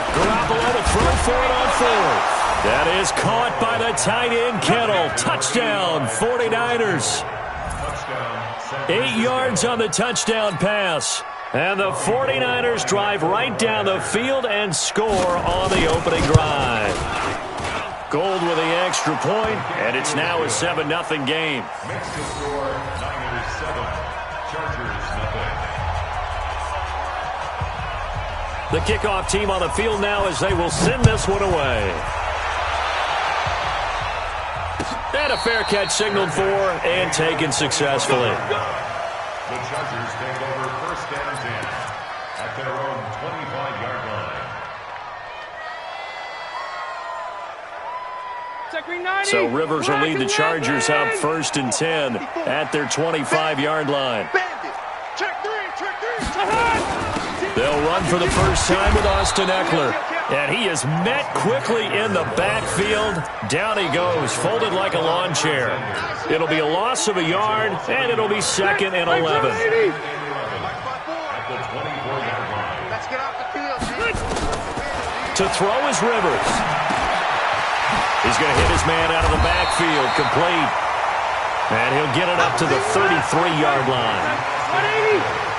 Garoppolo to throw for it on 4th. That is caught by the tight end, Kittle. Touchdown, 49ers. 8 yards on the touchdown pass. And the 49ers drive right down the field and score on the opening drive. Gold with the extra point, and it's now a 7-0 game. Makes the score Niners 7, Chargers 0. The kickoff team on the field now as they will send this one away. And a fair catch signaled for and taken successfully. The Chargers take over first and 10 at their own 25-yard line. So Rivers will lead the Chargers up first and 10 at their 25-yard line. They'll run for the first time with Austin Eckler. And he is met quickly in the backfield. Down he goes, folded like a lawn chair. It'll be a loss of a yard, and it'll be second and 11. At the 24-yard line. Let's get off the field. To throw is Rivers. He's going to hit his man out of the backfield, complete. And he'll get it up to the 33-yard line. 180.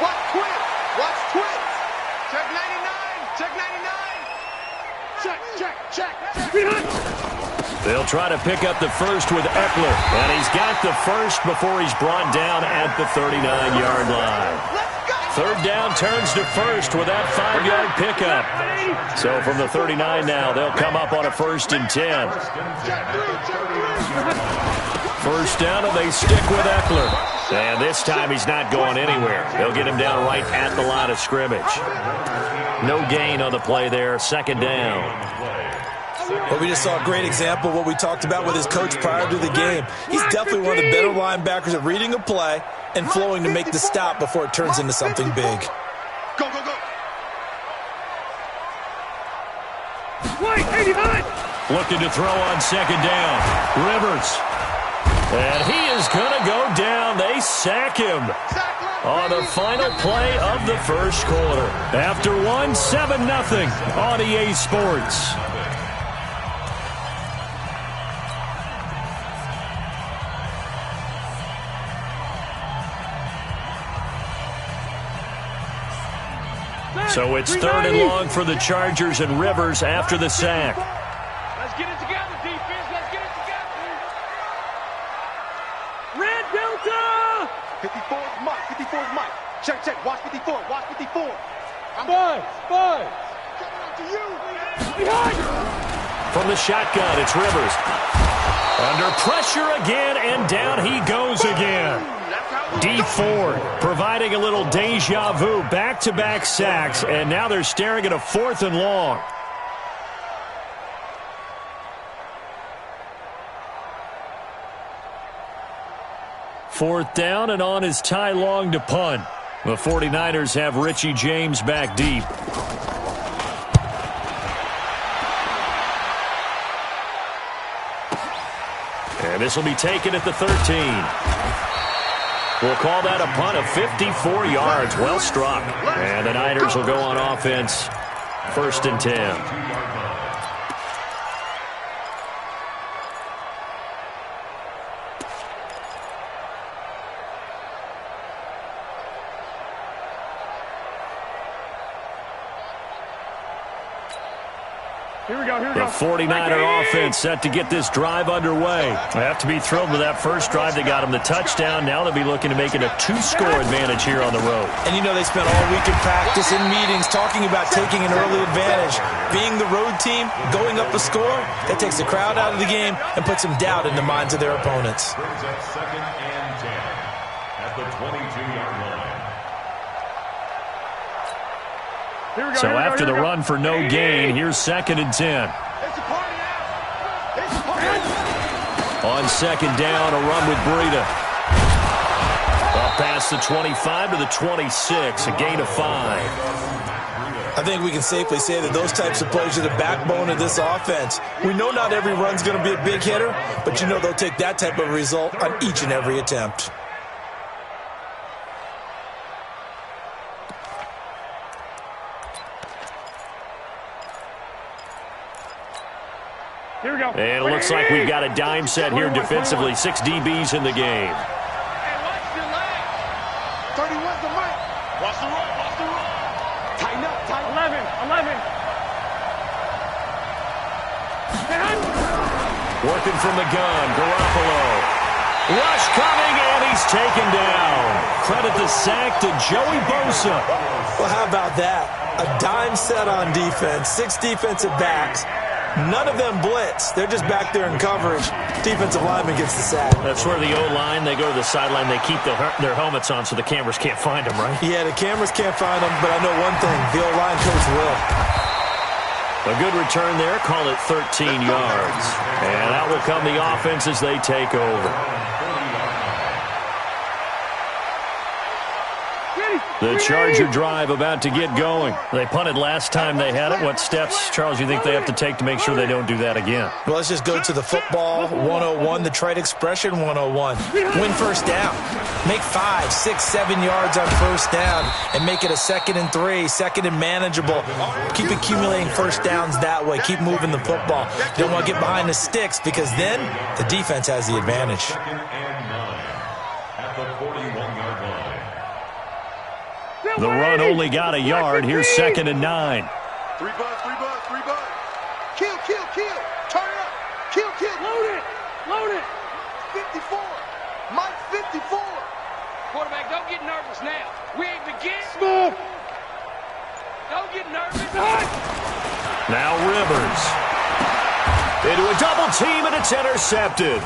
Watch twins. Watch twins. Check 99. Check 99. Check. They'll try to pick up the first with Eckler. And he's got the first before he's brought down at the 39-yard line. Third down turns to first with that 5-yard pickup. So from the 39 now, they'll come up on a first and 10. First down, and they stick with Eckler. And this time he's not going anywhere. They'll get him down right at the line of scrimmage. No gain on the play there. Second down. Well, we just saw a great example of what we talked about with his coach prior to the game. He's definitely one of the better linebackers at reading a play and flowing to make the stop before it turns into something big. Go. Looking to throw on second down. Rivers. And he is going to go down. They sack him on the final play of the first quarter. After one, 7-0 on EA Sports. So it's third and long for the Chargers and Rivers after the sack. Let's get it together, defense. Let's get it together. Red Delta. 54's Mike. 54's Mike. Check. Watch 54. Watch 54. I'm five. Coming up to you. Behind. From the shotgun, it's Rivers. Under pressure again, and down he goes again. D Ford providing a little deja vu, back-to-back sacks, and now they're staring at a fourth and long. Fourth down, and on is Ty Long to punt. The 49ers have Richie James back deep. And this will be taken at the 13. We'll call that a punt of 54 yards. Well struck. And the Niners will go on offense. First and 10. Here we go. The 49er offense set to get this drive underway. They have to be thrilled with that first drive. They got them the touchdown. Now they'll be looking to make it a 2-score advantage here on the road. And you know they spent all week in practice, in meetings, talking about taking an early advantage. Being the road team, going up a score, that takes the crowd out of the game and puts some doubt in the minds of their opponents. Brings up second and 10 at the 22-yard line. So after the run for no gain, here's second and 10. On second down, a run with Breida. Up past the 25 to the 26, a gain of 5. I think we can safely say that those types of plays are the backbone of this offense. We know not every run's going to be a big hitter, but you know they'll take that type of result on each and every attempt. Here we go. And it looks like we've got a dime set here defensively. 6 DBs in the game. Hey, watch the leg. 31's the mic. Watch the run. Tighten up. 11. Working from the gun, Garoppolo. Rush coming, and he's taken down. Credit the sack to Joey Bosa. Well, how about that? A dime set on defense, 6 defensive backs. None of them blitz. They're just back there in coverage. Defensive lineman gets the sack. That's where the O-line, they go to the sideline, they keep their helmets on so the cameras can't find them, right? Yeah, the cameras can't find them, but I know one thing. The O-line coach will. A good return there. Call it 13 yards. And out will come the offense as they take over. The Charger drive about to get going. They punted last time they had it. What steps, Charles, you think they have to take to make sure they don't do that again? Well, let's just go to the football 101, the trade expression 101. Win first down. Make 5, 6, 7 yards on first down and make it a 2nd and 3, 2nd and manageable. Keep accumulating first downs that way. Keep moving the football. You don't want to get behind the sticks because then the defense has the advantage. 2nd and 9 at the 41-yard line. The run only got a yard. Here's 2nd and 9. 3 bucks, 3 bucks, 3 bucks. Kill, kill, kill. Turn it up. Kill, kill. Load it. Load it. 54. Mike 54. Quarterback, don't get nervous now. We ain't beginning. Smooth. Don't get nervous. Now Rivers. Into a double team, and it's intercepted.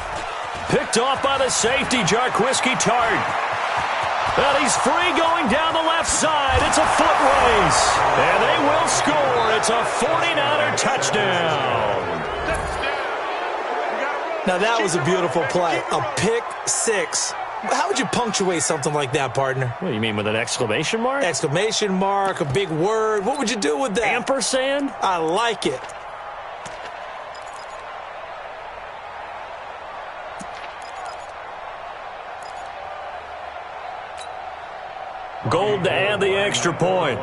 Picked off by the safety, Jray216's. And he's free going down the left side. It's a foot race. And they will score. It's a 49er touchdown. Now that was a beautiful play. A pick 6. How would you punctuate something like that, partner? What do you mean, with an exclamation mark? Exclamation mark, a big word. What would you do with that? Ampersand? I like it. Gold to add the extra point.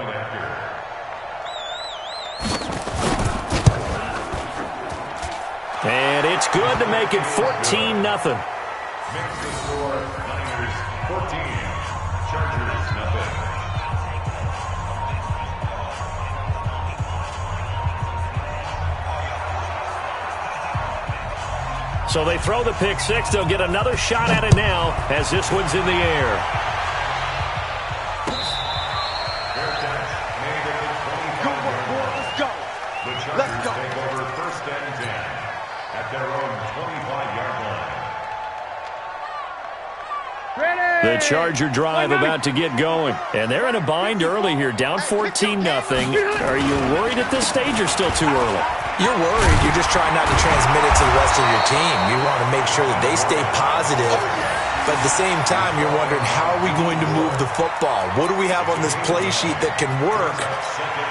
And it's good to make it 14-0. Makes the score Niners 14, Chargers nothing. So they throw the pick 6. They'll get another shot at it now as this one's in the air. Let's go. Take over 1st and 10 at their own 25-yard line. The Charger drive about to get going. And they're in a bind early here, down 14-0. Are you worried at this stage or still too early? You're worried. You're just trying not to transmit it to the rest of your team. You want to make sure that they stay positive. But at the same time, you're wondering, how are we going to move the football? What do we have on this play sheet that can work?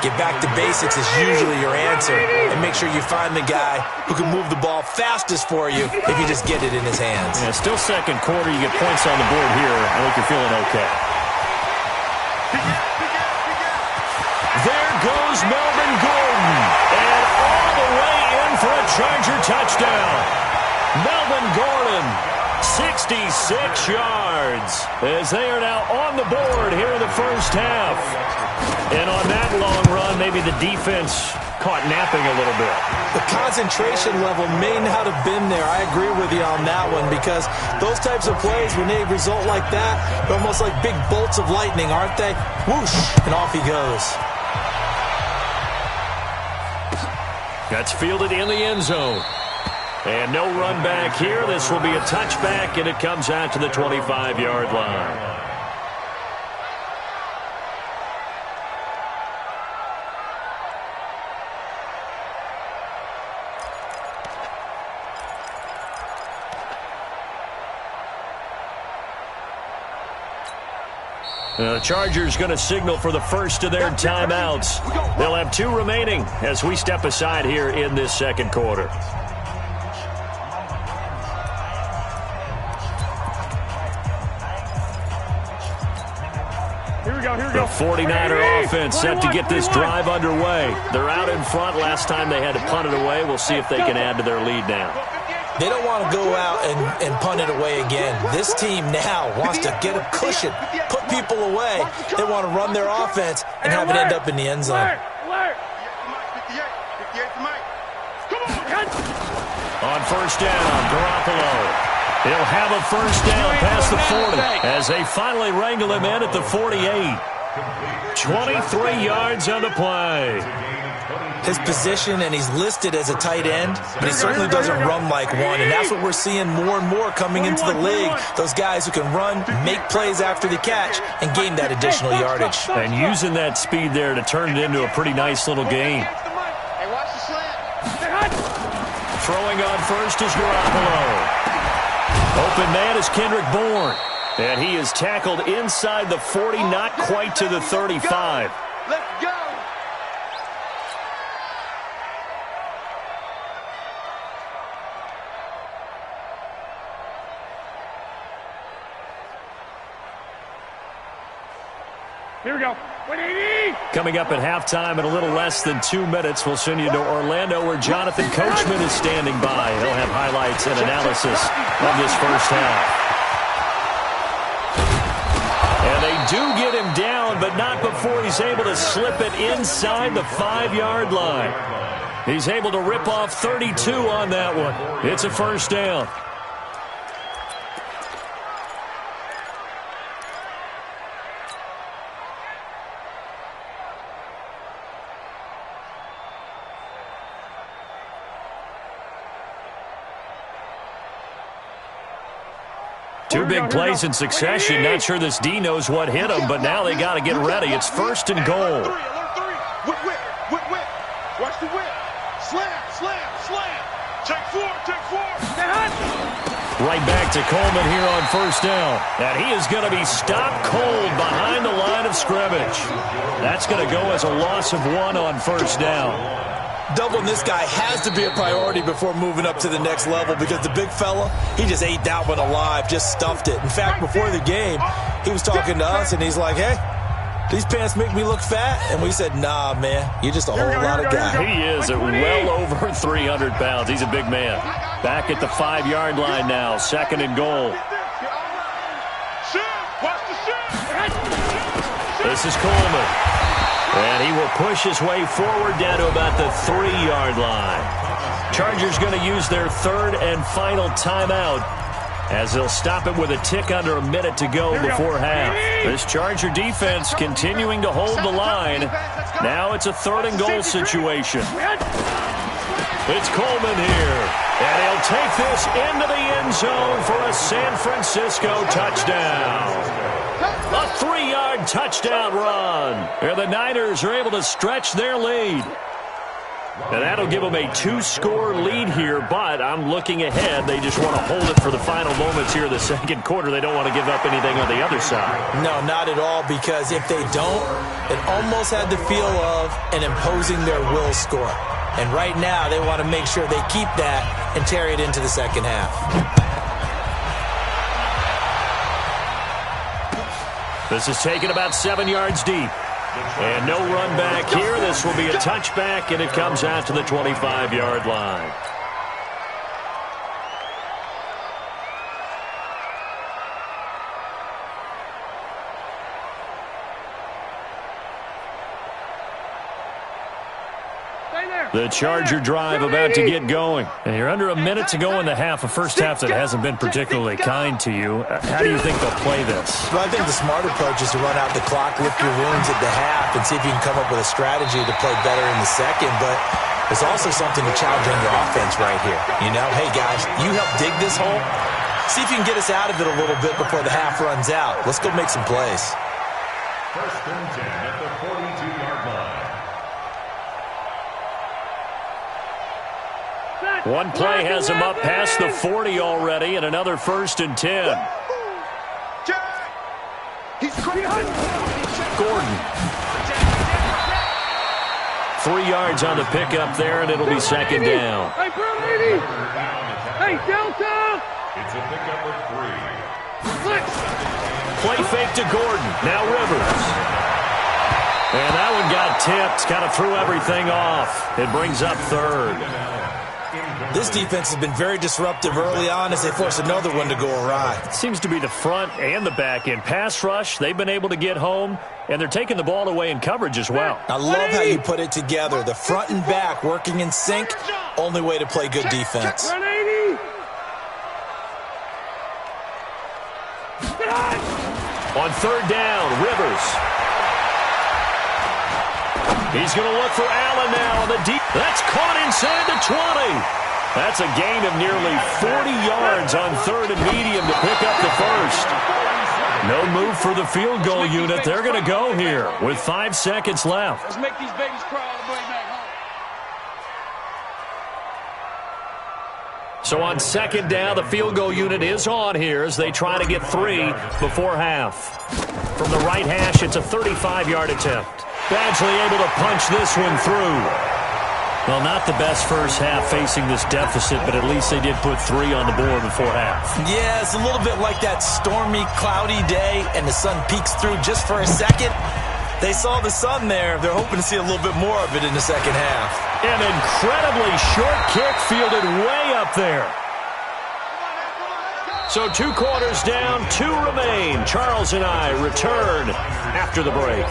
Get back to basics is usually your answer. And make sure you find the guy who can move the ball fastest for you if you just get it in his hands. Yeah, still second quarter. You get points on the board here. I think you're feeling okay. There goes Melvin Gordon. And all the way in for a Charger touchdown. Melvin Gordon. 66 yards as they are now on the board here in the first half. And on that long run, maybe the defense caught napping a little bit. The concentration level may not have been there. I agree with you on that one because those types of plays, when they result like that, they're almost like big bolts of lightning, aren't they? Whoosh, and off he goes. That's fielded in the end zone. And no run back here. This will be a touchback, and it comes out to the 25-yard line. The Chargers going to signal for the first of their timeouts. They'll have 2 remaining as we step aside here in this second quarter. The 49er offense set to get this drive underway. They're out in front. Last time they had to punt it away. We'll see if they can add to their lead now. They don't want to go out and punt it away again. This team now wants to get a cushion, put people away. They want to run their offense and have it end up in the end zone. On first down, Garoppolo. He'll have a first down past the 40 as they finally wrangle him in at the 48. 23 yards on the play. His position, and he's listed as a tight end, but he certainly doesn't run like one, and that's what we're seeing more and more coming into the league. Those guys who can run, make plays after the catch, and gain that additional yardage. And using that speed there to turn it into a pretty nice little game. Hey, watch the slant. Throwing on first is Garoppolo. Open man is Kendrick Bourne. And he is tackled inside the 40, not quite to the 35. Let's go. Here we go. 180. Coming up at halftime in a little less than 2 minutes, we'll send you to Orlando where Jonathan Coachman is standing by. He'll have highlights and analysis of this first half. And they do get him down, but not before he's able to slip it inside the 5-yard line. He's able to rip off 32 on that one. It's a first down. Two big plays in succession. Not sure this D knows what hit him, but now they got to get ready. It's first and goal. Whip. Watch the whip. Slam. Take four. Right back to Coleman here on first down. And he is going to be stopped cold behind the line of scrimmage. That's going to go as a loss of 1 on first down. Doubling this guy has to be a priority before moving up to the next level because the big fella, he just ate that one alive, just stuffed it. In fact, before the game, he was talking to us, and he's like, hey, these pants make me look fat. And we said, nah, man, you're just a whole lot of guy. He is at well over 300 pounds. He's a big man. Back at the 5-yard line now, second and goal. This is Coleman. And he will push his way forward down to about the 3-yard line. Chargers going to use their third and final timeout as they'll stop it with a tick under a minute to go before half. This Charger defense continuing to hold the line. Now it's a third and goal situation. It's Coleman here. And he'll take this into the end zone for a San Francisco touchdown. A 3-yard touchdown run. And the Niners are able to stretch their lead. And that'll give them a 2-score lead here, but I'm looking ahead. They just want to hold it for the final moments here in the second quarter. They don't want to give up anything on the other side. No, not at all, because if they don't, it almost had the feel of an imposing their will score. And right now, they want to make sure they keep that and carry it into the second half. This is taken about 7 yards deep. And no run back here. This will be a touchback, and it comes out to the 25-yard line. The Charger drive about to get going. And you're under a minute to go in the half, a first half that hasn't been particularly kind to you. How do you think they'll play this? Well, I think the smart approach is to run out the clock, lick your wounds at the half, and see if you can come up with a strategy to play better in the second. But there's also something to challenge on your offense right here. You know, hey, guys, you help dig this hole. See if you can get us out of it a little bit before the half runs out. Let's go make some plays. First and 10 at the 42-yard line. One play has him up past the 40 already, and another first and 10. Gordon. 3 yards on the pickup there, and it'll be second down. Hey, Delta! It's a pickup of 3. Play fake to Gordon. Now Rivers. And that one got tipped. Kind of threw everything off. It brings up third. This defense has been very disruptive early on as they force another one to go awry. It seems to be the front and the back end. Pass rush, they've been able to get home, and they're taking the ball away in coverage as well. I love how you put it together. The front and back working in sync, only way to play good defense. On third down, Rivers. He's going to look for Allen now on the deep. That's caught inside the 20. That's a gain of nearly 40 yards on third and medium to pick up the first. No move for the field goal unit. They're going to go here with 5 seconds left. Let's make these babies cry on the way back home. So on second down, the field goal unit is on here as they try to get 3 before half. From the right hash, it's a 35-yard attempt. Badgley able to punch this one through. Well, not the best first half facing this deficit, but at least they did put 3 on the board before half. Yeah, it's a little bit like that stormy, cloudy day, and the sun peeks through just for a second. They saw the sun there. They're hoping to see a little bit more of it in the second half. An incredibly short kick fielded way up there. So 2 quarters down, 2 remain. Charles and I return after the break.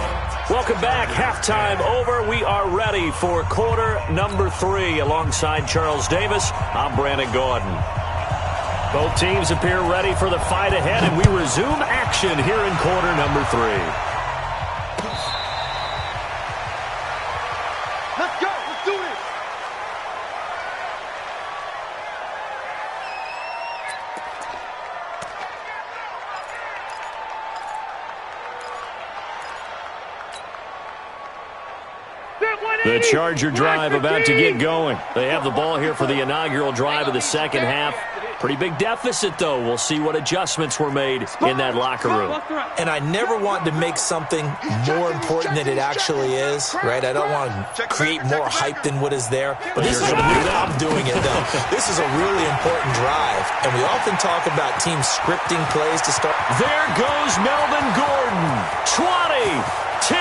Welcome back. Halftime over. We are ready for quarter number 3. Alongside Charles Davis, I'm Brandon Gordon. Both teams appear ready for the fight ahead, and we resume action here in quarter number 3. Let's go. Let's do this. The Charger drive about to get going. They have the ball here for the inaugural drive of the second half. Pretty big deficit, though. We'll see what adjustments were made in that locker room. And I never want to make something more important than it actually is, right? I don't want to create more hype than what is there. But this is I'm doing it, though. This is a really important drive. And we often talk about teams scripting plays to start. There goes Melvin Gordon. 20, 10,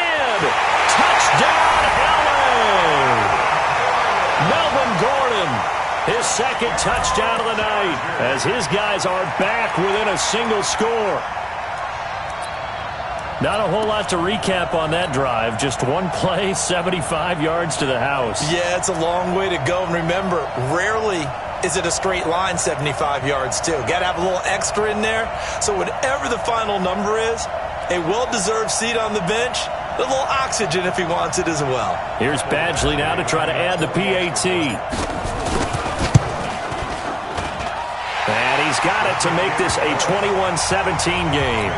touchdown, LA! Melvin Gordon, his second touchdown of the night, as his guys are back within a single score. Not a whole lot to recap on that drive. Just one play, 75 yards to the house. Yeah, it's a long way to go. And remember, rarely is it a straight line 75 yards, too. Got to have a little extra in there. So whatever the final number is, a well-deserved seat on the bench, a little oxygen if he wants it as well. Here's Badgley now to try to add the PAT. And he's got it to make this a 21-17 game.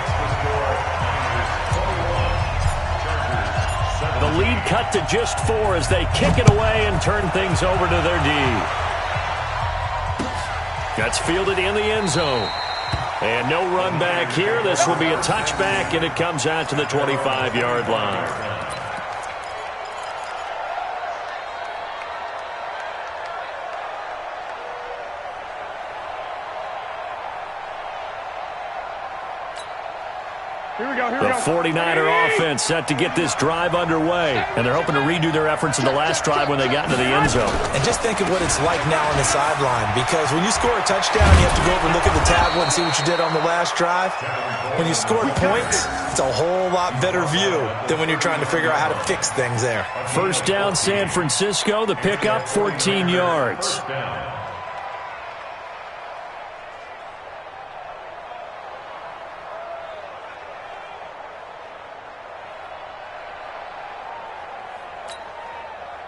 The lead cut to just 4 as they kick it away and turn things over to their D. That's fielded in the end zone. And no run back here. This will be a touchback, and it comes out to the 25-yard line. The 49er offense set to get this drive underway, and they're hoping to redo their efforts in the last drive when they got into the end zone. And just think of what it's like now on the sideline, because when you score a touchdown, you have to go over and look at the tablet and see what you did on the last drive. When you scored points, it's a whole lot better view than when you're trying to figure out how to fix things there. First down, San Francisco. The pickup, 14 yards.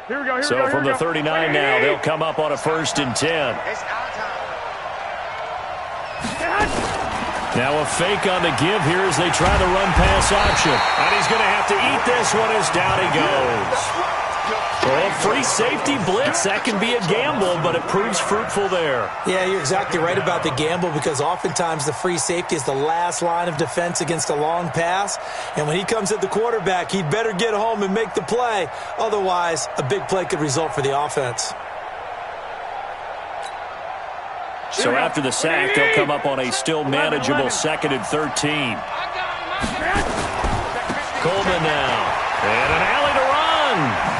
Here we go, So from the 39 now, they'll come up on a 1st and 10. Now a fake on the give here as they try the run-pass option. And he's going to have to eat this one as down he goes. Well, free safety blitz, that can be a gamble, but it proves fruitful there. Yeah, you're exactly right about the gamble, because oftentimes the free safety is the last line of defense against a long pass. And when he comes at the quarterback, he'd better get home and make the play. Otherwise, a big play could result for the offense. So after the sack, they'll come up on a still manageable 2nd and 13. Coleman now. And an alley to run.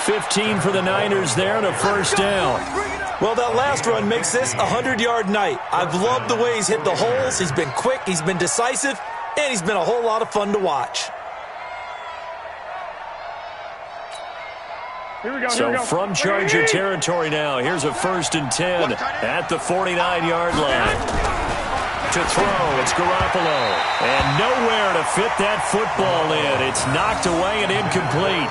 15 for the Niners there and a first down. Well, that last run makes this a 100-yard night. I've loved the way he's hit the holes. He's been quick, he's been decisive, and he's been a whole lot of fun to watch. So from Charger territory now, here's a 1st and 10 at the 49-yard line. to throw. It's Garoppolo. And nowhere to fit that football in. It's knocked away and incomplete.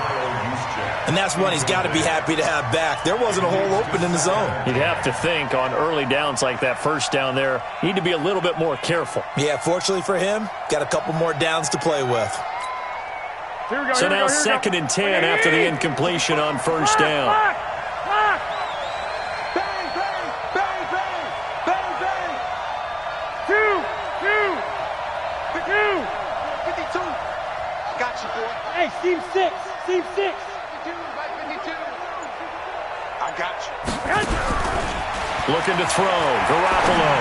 And that's one he's got to be happy to have back. There wasn't a hole open in the zone. You'd have to think on early downs like that first down there, you need to be a little bit more careful. Yeah, fortunately for him, got a couple more downs to play with. So now 2nd and 10 after the incompletion on first down. Bang, bang, bang, bang, bang, bang. 52. Got you, boy. Hey, Team 6. Team 6. 52. I got you. Looking to throw. Garoppolo.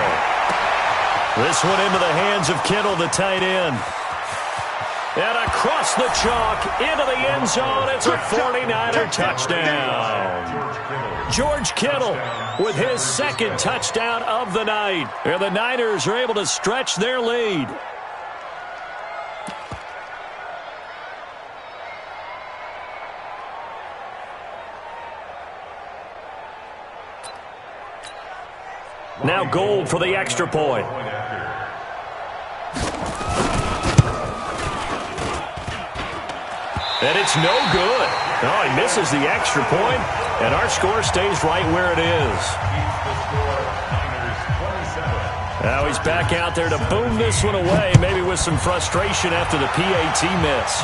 This one into the hands of Kittle, the tight end. And across the chalk, into the end zone. It's a 49er touchdown. George Kittle with his 2nd touchdown of the night. And the Niners are able to stretch their lead. Now Gold for the extra point. And it's no good. Oh, he misses the extra point, and our score stays right where it is. Now he's back out there to boom this one away, maybe with some frustration after the PAT miss.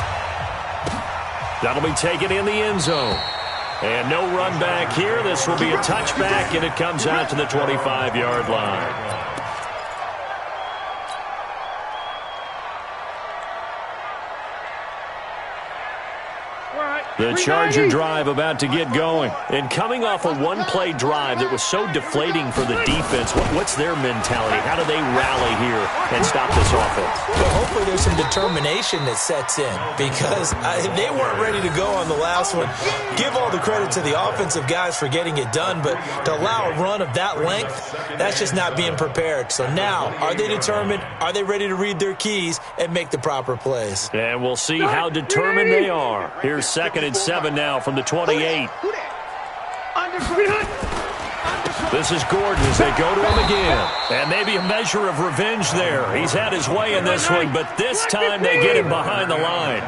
That'll be taken in the end zone. And no run back here. This will be a touchback, and it comes out to the 25-yard line. The Charger drive about to get going. And coming off a one-play drive that was so deflating for the defense, what's their mentality? How do they rally here and stop this offense? Well, hopefully there's some determination that sets in, because they weren't ready to go on the last one. Give all the credit to the offensive guys for getting it done, but to allow a run of that length, that's just not being prepared. So now, are they determined? Are they ready to read their keys and make the proper plays? And we'll see how determined they are. Here's 2nd and 7 now from the 28. This is Gordon as they go to him again. And maybe a measure of revenge there. He's had his way in this one, but this time they get him behind the line.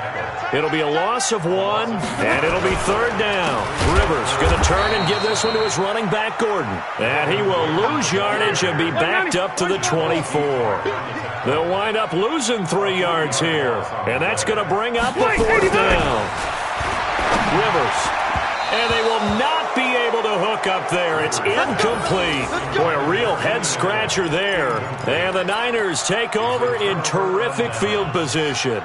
It'll be a loss of 1, and it'll be 3rd down. Rivers going to turn and give this one to his running back, Gordon. And he will lose yardage and be backed up to the 24. They'll wind up losing 3 yards here. And that's going to bring up a 4th down. Rivers. And they will not be able to hook up there. It's incomplete. Boy, a real head-scratcher there. And the Niners take over in terrific field position.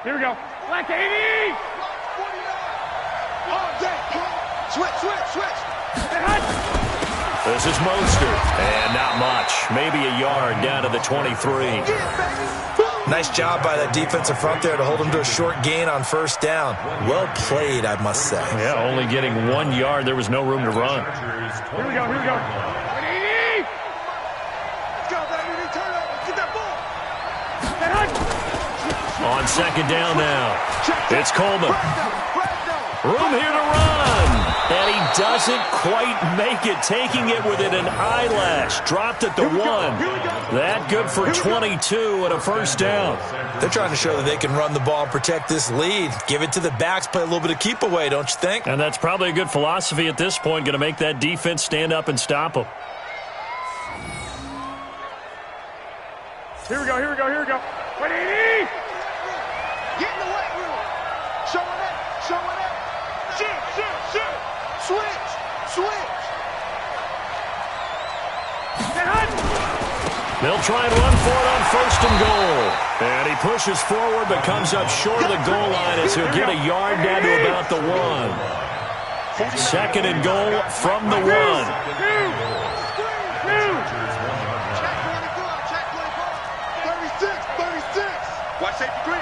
Here we go. Black 80! Switch. This is Mostert. And not much. Maybe a yard down to the 23. Nice job by that defensive front there to hold them to a short gain on 1st down. Well played, I must say. Yeah, only getting 1 yard. There was no room to run. Here we go. 180! Let's go, baby. Turn over. Get that ball. On 2nd down now. It's Coleman. Room here to run. And he doesn't quite make it, taking it within an eyelash. Dropped at the 1. That good for 22 and a 1st down. They're trying to show that they can run the ball and protect this lead. Give it to the backs, play a little bit of keep away, don't you think? And that's probably a good philosophy at this point, going to make that defense stand up and stop them. Here we go. 180! Get in the weight room. Showing it. Shit. Switch. They'll try and run for it on 1st and goal. And he pushes forward but comes up short of the goal line as he'll get a yard down to about the 1. 2nd and goal from the 1. Check 36. Watch safety green.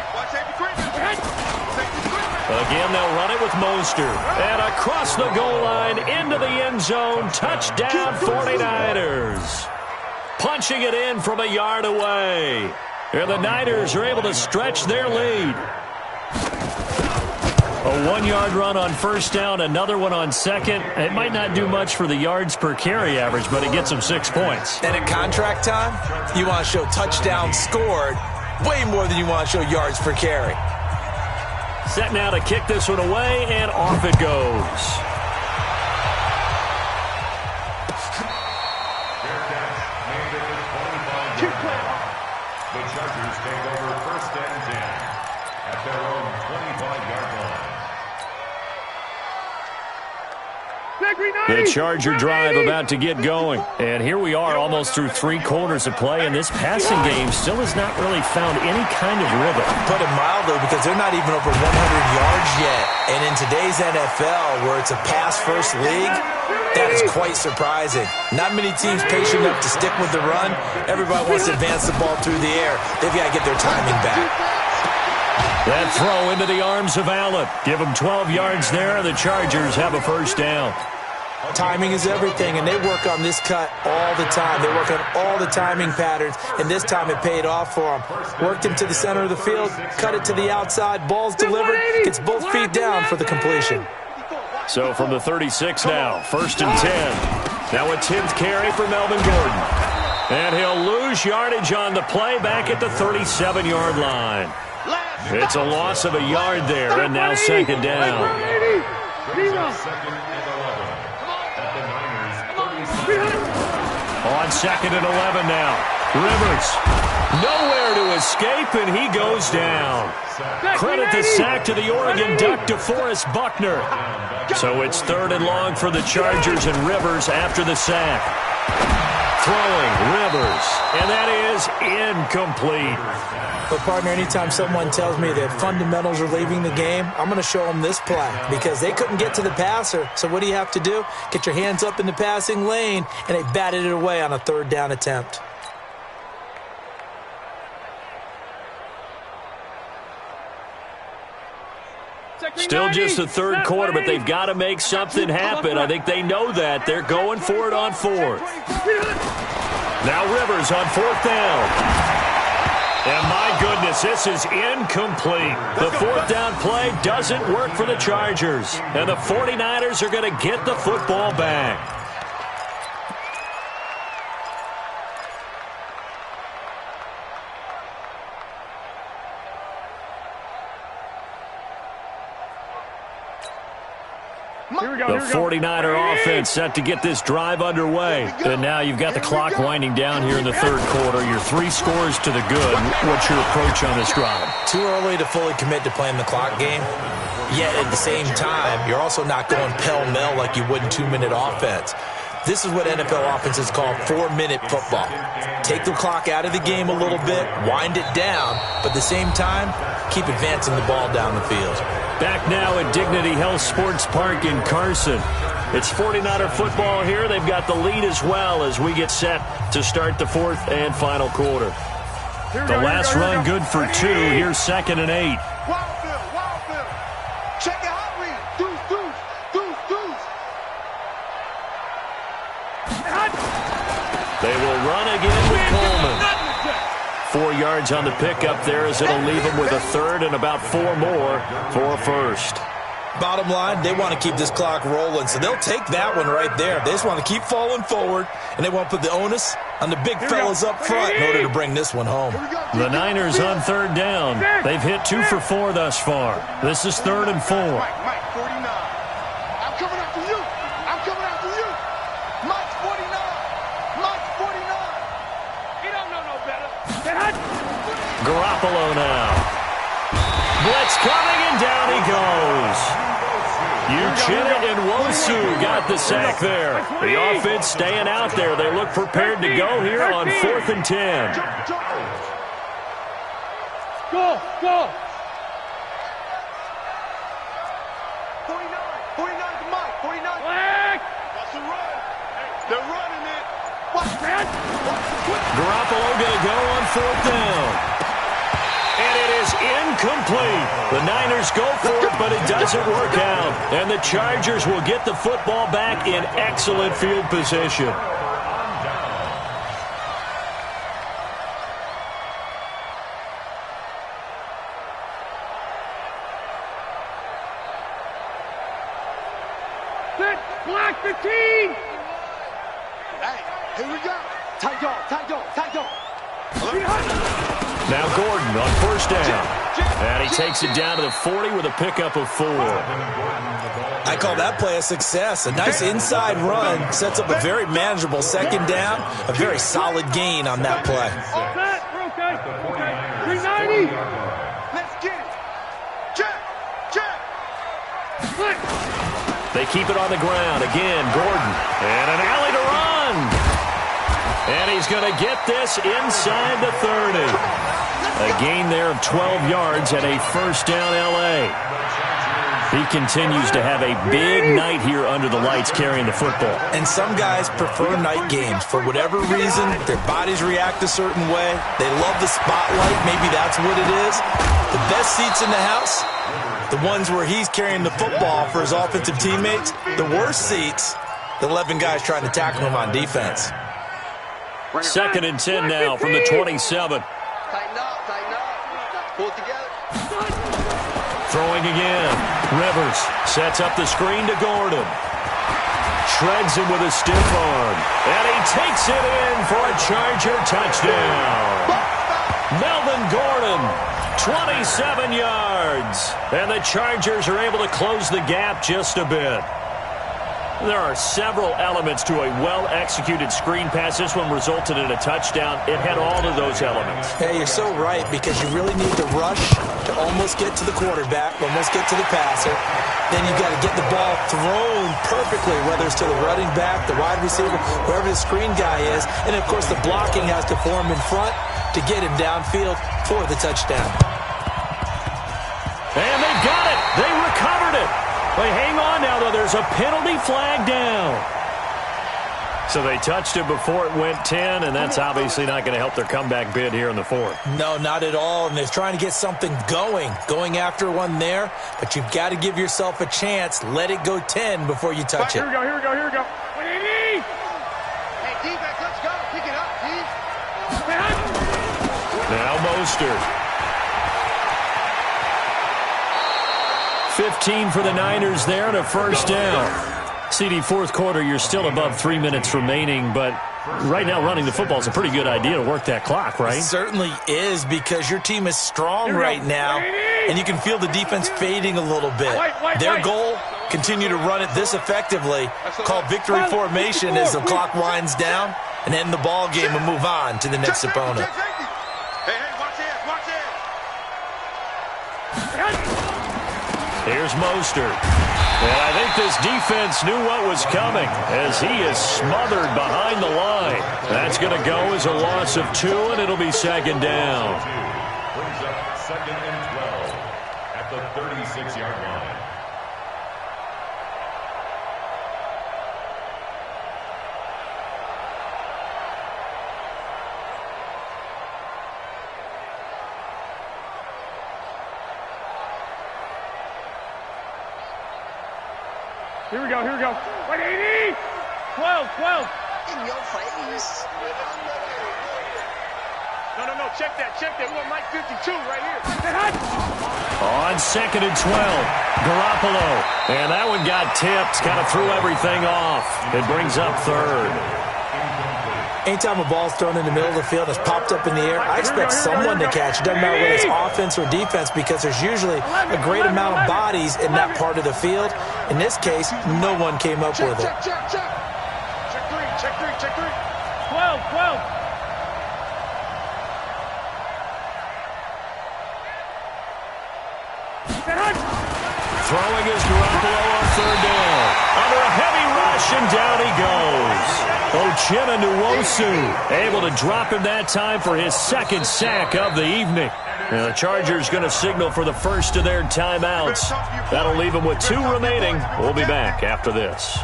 Again, they'll run it with Mostert. And across the goal line, into the end zone. Touchdown, 49ers. Punching it in from a yard away. And the Niners are able to stretch their lead. A 1-yard run on first down, another one on second. It might not do much for the yards per carry average, but it gets them 6 points. And at contract time, you want to show touchdowns scored way more than you want to show yards per carry. Set now to kick this one away, and off it goes. The Chargers take over first and 10 at their own 25-yard line. The Charger drive about to get going. And here we are almost through 3 quarters of play, and this passing game still has not really found any kind of rhythm. Put it mildly, because they're not even over 100 yards yet. And in today's NFL, where it's a pass-first league, that is quite surprising. Not many teams patient enough to stick with the run. Everybody wants to advance the ball through the air. They've got to get their timing back. That throw into the arms of Allen. Give them 12 yards there. The Chargers have a first down. Timing is everything, and they work on this cut all the time. They work on all the timing patterns, and this time it paid off for them. Worked him to the center of the field, cut it to the outside, ball's delivered, gets both feet down for the completion. So from the 36 now, first and 10. Now a 10th carry for Melvin Gordon. And he'll lose yardage on the play back at the 37-yard line. It's a loss of a yard there, and now second down. On second and 11 now. Rivers, nowhere to escape, and he goes down. Credit the sack to the Oregon Duck, DeForest Buckner. So it's third and long for the Chargers, and Rivers after the sack. Throwing, Rivers, and that is incomplete. But, partner, anytime someone tells me that fundamentals are leaving the game, I'm going to show them this play, because they couldn't get to the passer. So what do you have to do? Get your hands up in the passing lane, and they batted it away on a third down attempt. Still just the third quarter, but they've got to make something happen. I think they know that. They're going for it on fourth. Now Rivers on fourth down. And my goodness, this is incomplete. The fourth down play doesn't work for the Chargers. And the 49ers are going to get the football back. The 49er offense set to get this drive underway. And now you've got the clock winding down here in the third quarter. You're 3 scores to the good. What's your approach on this drive? Too early to fully commit to playing the clock game. Yet at the same time, you're also not going pell-mell like you would in 2-minute offense. This is what NFL offenses call 4-minute football. Take the clock out of the game a little bit, wind it down, but at the same time, keep advancing the ball down the field. Back now at Dignity Health Sports Park in Carson. It's 49er football here. They've got the lead as well as we get set to start the fourth and final quarter. The last run good for 2. Here's second and 8. Check it out, read. Deuce. They will run again with Coleman. 4 yards on the pickup there as it'll leave them with a third and about 4 more for a first. Bottom line, they want to keep this clock rolling, so they'll take that one right there. They just want to keep falling forward, and they want to put the onus on the big fellas up front in order to bring this one home. The Niners on third down. They've hit 2 for 4 thus far. This is third and 4. Mike, 49. I'm coming after you. Mike's 49. He don't know no better. Garoppolo now. Blitz coming, and down he goes. Uchenna and Wosu got the sack there. The offense staying out there. They look prepared to go here on 4th and 10. Go! 49 to Mike. 49. Black! That's a run. They're running it. Garoppolo going to go on 4th down. And it is incomplete. The Niners go for it, but it doesn't work out. And the Chargers will get the football back in excellent field position. Black 15. Hey, here we go. Tight dog, tight dog, tight dog. Now Gordon on first down. And he takes it down to the 40 with a pickup of 4. I call that play a success. A nice inside run sets up a very manageable second down. A very solid gain on that play. All set. We're okay. Okay. 390. Let's get it. Check, check. They keep it on the ground. Again, Gordon. And an alley to run. And he's going to get this inside the 30. A gain there of 12 yards and a first down L.A. He continues to have a big night here under the lights carrying the football. And some guys prefer night games. For whatever reason, their bodies react a certain way. They love the spotlight. Maybe that's what it is. The best seats in the house, the ones where he's carrying the football for his offensive teammates. The worst seats, the 11 guys trying to tackle him on defense. Second and 10 now from the 27. Tighten up, tighten up. Pull it together. Throwing again. Rivers sets up the screen to Gordon. Shreds him with a stiff arm. And he takes it in for a Charger touchdown. Melvin Gordon, 27 yards. And the Chargers are able to close the gap just a bit. There are several elements to a well-executed screen pass. This one resulted in a touchdown. It had all of those elements. Hey, you're so right, because you really need to rush to almost get to the quarterback, almost get to the passer. Then you've got to get the ball thrown perfectly, whether it's to the running back, the wide receiver, wherever the screen guy is. And, of course, the blocking has to form in front to get him downfield for the touchdown. And they got it. They recovered it. Wait, hang on now, though. There's a penalty flag down. So they touched it before it went 10, and that's obviously not going to help their comeback bid here in the 4th. No, not at all. And they're trying to get something going after one there. But you've got to give yourself a chance. Let it go 10 before you touch it. Here we go, here we go, here we go. Hey, defense, let's go. Pick it up, D. Now Mostert. 15 for the Niners there and a first down. CD, fourth quarter, you're still above 3 minutes remaining, but right now running the football is a pretty good idea to work that clock, right? It certainly is, because your team is strong right now, and you can feel the defense fading a little bit. Their goal, continue to run it this effectively, called victory formation as the clock winds down, and end the ball game and move on to the next opponent. Hey, watch it, watch it. Here's Mostert. And I think this defense knew what was coming as he is smothered behind the line. That's going to go as a loss of 2, and it'll be second down. Brings up second and 12 at the 36-yard line. Here we go, here we go. 180. 12, 12. In your face. No, check that. We want Mike 52 right here. On second and 12, Garoppolo. And that one got tipped, kind of threw everything off. It brings up third. Anytime a ball's thrown in the middle of the field that's popped up in the air, I expect someone to catch it. Doesn't matter whether it's offense or defense, because there's usually a great amount of bodies in that part of the field. In this case, no one came up with it. Check three. 12, 12. Throwing is Garoppolo on third down. Under a heavy rush, and down he goes. Uchenna Nwosu able to drop him that time for his second sack of the evening. Now the Chargers going to signal for the first of their timeouts. That'll leave them with 2 remaining. We'll be back after this.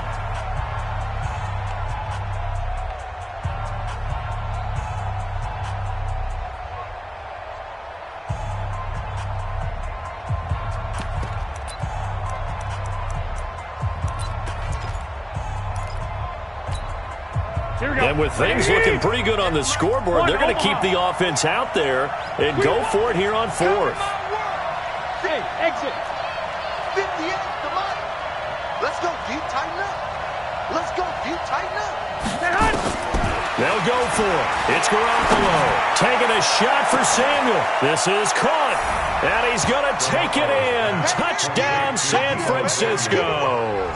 And with things looking pretty good on the scoreboard, they're going to keep the offense out there and go for it here on 4th. Hey, exit. 58, come on. Let's go, D. Tighten up. Let's go, you tighten up. They'll go for it. It's Garoppolo taking a shot for Samuel. This is caught, and he's going to take it in. Touchdown, San Francisco.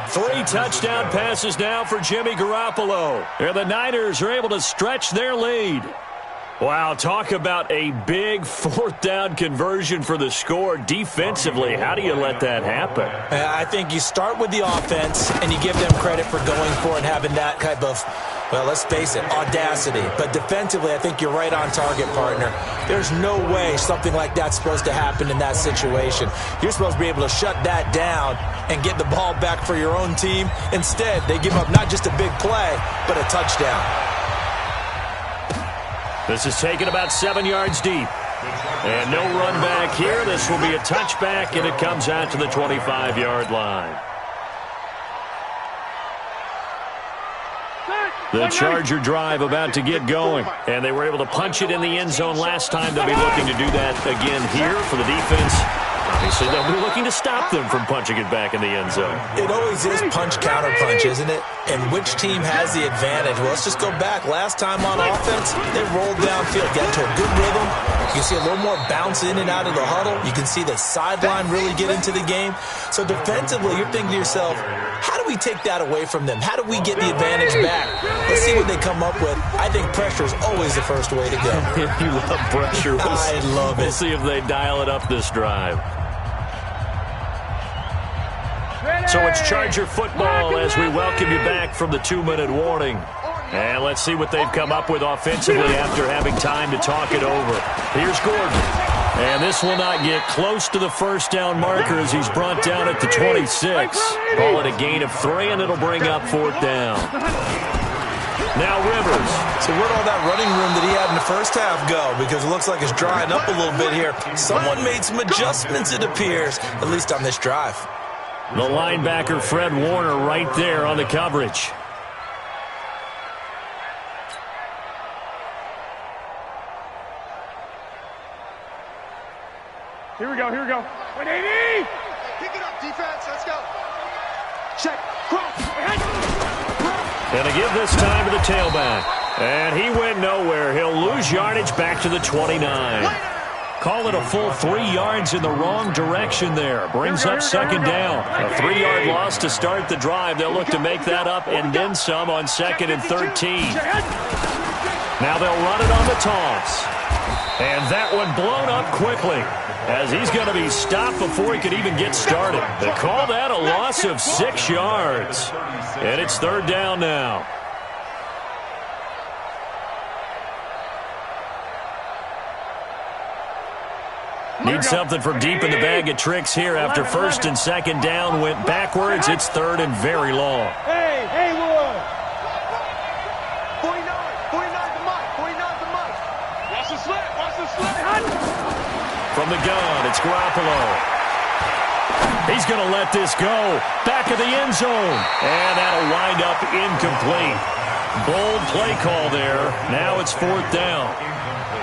3 touchdown passes now for Jimmy Garoppolo. And the Niners are able to stretch their lead. Wow, talk about a big 4th down conversion for the score. Defensively, how do you let that happen? I think you start with the offense, and you give them credit for going for it and having that type of, well, let's face it, audacity. But defensively, I think you're right on target, partner. There's no way something like that's supposed to happen in that situation. You're supposed to be able to shut that down and get the ball back for your own team. Instead, they give up not just a big play, but a touchdown. This is taken about 7 yards deep. And no run back here. This will be a touchback, and it comes out to the 25-yard line. The Charger drive about to get going. And they were able to punch it in the end zone last time. They'll be looking to do that again here for the defense. Obviously, they'll be looking to stop them from punching it back in the end zone. It always is punch-counter-punch, isn't it? And which team has the advantage? Well, let's just go back. Last time on offense, they rolled downfield, got to a good rhythm. You can see a little more bounce in and out of the huddle. You can see the sideline really get into the game. So defensively, you're thinking to yourself, how do we take that away from them? How do we get the advantage back? Let's see what they come up with. I think pressure is always the first way to go. You love pressure. I love it. We'll see if they dial it up this drive. So it's Charger football as we welcome you back from the 2-minute warning. And let's see what they've come up with offensively after having time to talk it over. Here's Gordon. And this will not get close to the first down marker as he's brought down at the 26. Call it a gain of 3, and it'll bring up 4th down. Now Rivers. So where'd all that running room that he had in the first half go? Because it looks like it's drying up a little bit here. Someone made some adjustments, it appears, at least on this drive. The linebacker, Fred Warner, right there on the coverage. Here we go, here we go. 180! Pick it up, defense. Let's go. Check. Cross. And to give this time to the tailback. And he went nowhere. He'll lose yardage back to the 29. Call it a full 3 yards in the wrong direction there. Brings up 2nd down. A 3-yard loss to start the drive. They'll look to make that up and then some on 2nd and 13. Now they'll run it on the toss. And that one blown up quickly as he's going to be stopped before he could even get started. They call that a loss of 6 yards. And it's 3rd down now. Need something from deep in the bag of tricks here after 1st and 2nd down went backwards. It's 3rd and very long. Hey, Haywood! 49 to Mike. 49 to Mike. Watch the slip, watch the slip. From the gun, it's Garoppolo. He's going to let this go. Back of the end zone. And that'll wind up incomplete. Bold play call there. Now it's 4th down.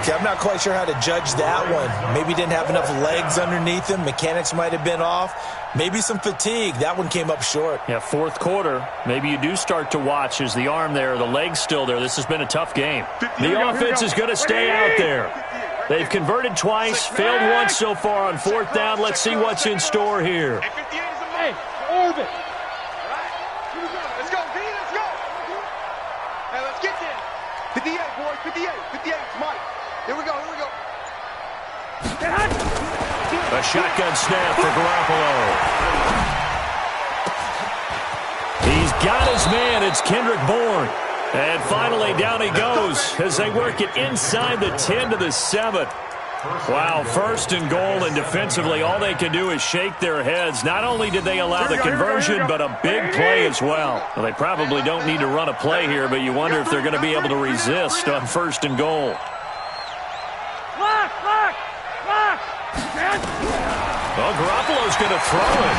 Okay, I'm not quite sure how to judge that one. Maybe didn't have enough legs underneath him. Mechanics might have been off. Maybe some fatigue. That one came up short. Yeah, 4th quarter. Maybe you do start to watch as the arm there, the leg's still there. This has been a tough game. The offense is going to stay out there. They've converted twice, failed once so far on 4th down. Let's see what's in store here. Hey, orbit. Let's go, D. Let's go. Hey, let's get there. 58, boys. 58. 58. It's Mike. Here we go. Here we go. A shotgun snap for Garoppolo. He's got his man. It's Kendrick Bourne. And finally, down he goes as they work it inside the 10 to the 7. Wow, 1st and goal, and defensively, all they can do is shake their heads. Not only did they allow the conversion, but a big play as well. Well, they probably don't need to run a play here, but you wonder if they're going to be able to resist on 1st and goal. Well, Garoppolo's going to throw it.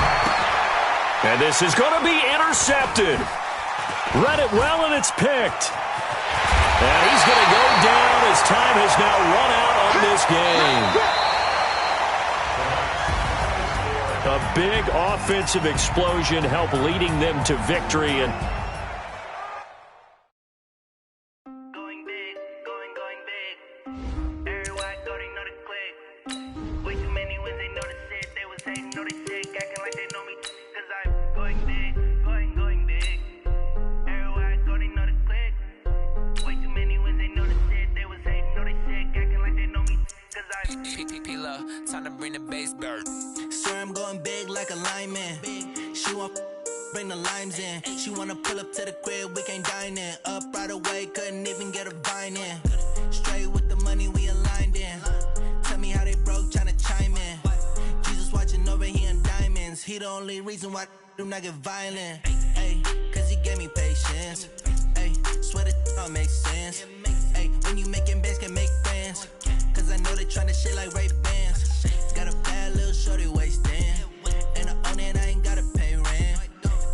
And this is going to be intercepted. Read it well, and it's picked. And he's going to go down as time has now run out on this game. A big offensive explosion helped leading them to victory. And going big, going big. Everybody thought they know the click. Way too many wins, they know the shit. They was hating, know they sick, acting like they know me. Cause I'm going big, going big. Everybody thought they know the click. Way too many wins, they know the shit. They was hating, know they sick, acting like they know me. Cause I'm P-P-P-Love, time to bring the bass bird. Swear I'm going big like a lineman. She want bring the limes in. She wanna pull up to the crib, we can't dine in. Up right away, couldn't even get a vine in. Straight with the money we aligned in. Tell me how they broke, tryna chime in. Jesus watching over here in diamonds. He the only reason why I do not get violent. Ay, cause he gave me patience. Ay, swear that all makes sense. Ay, when you making bands, can make friends. Cause I know they tryna shit like Ray-Bans. Got a bad little shorty wasting. And I own it, I ain't gotta pay rent.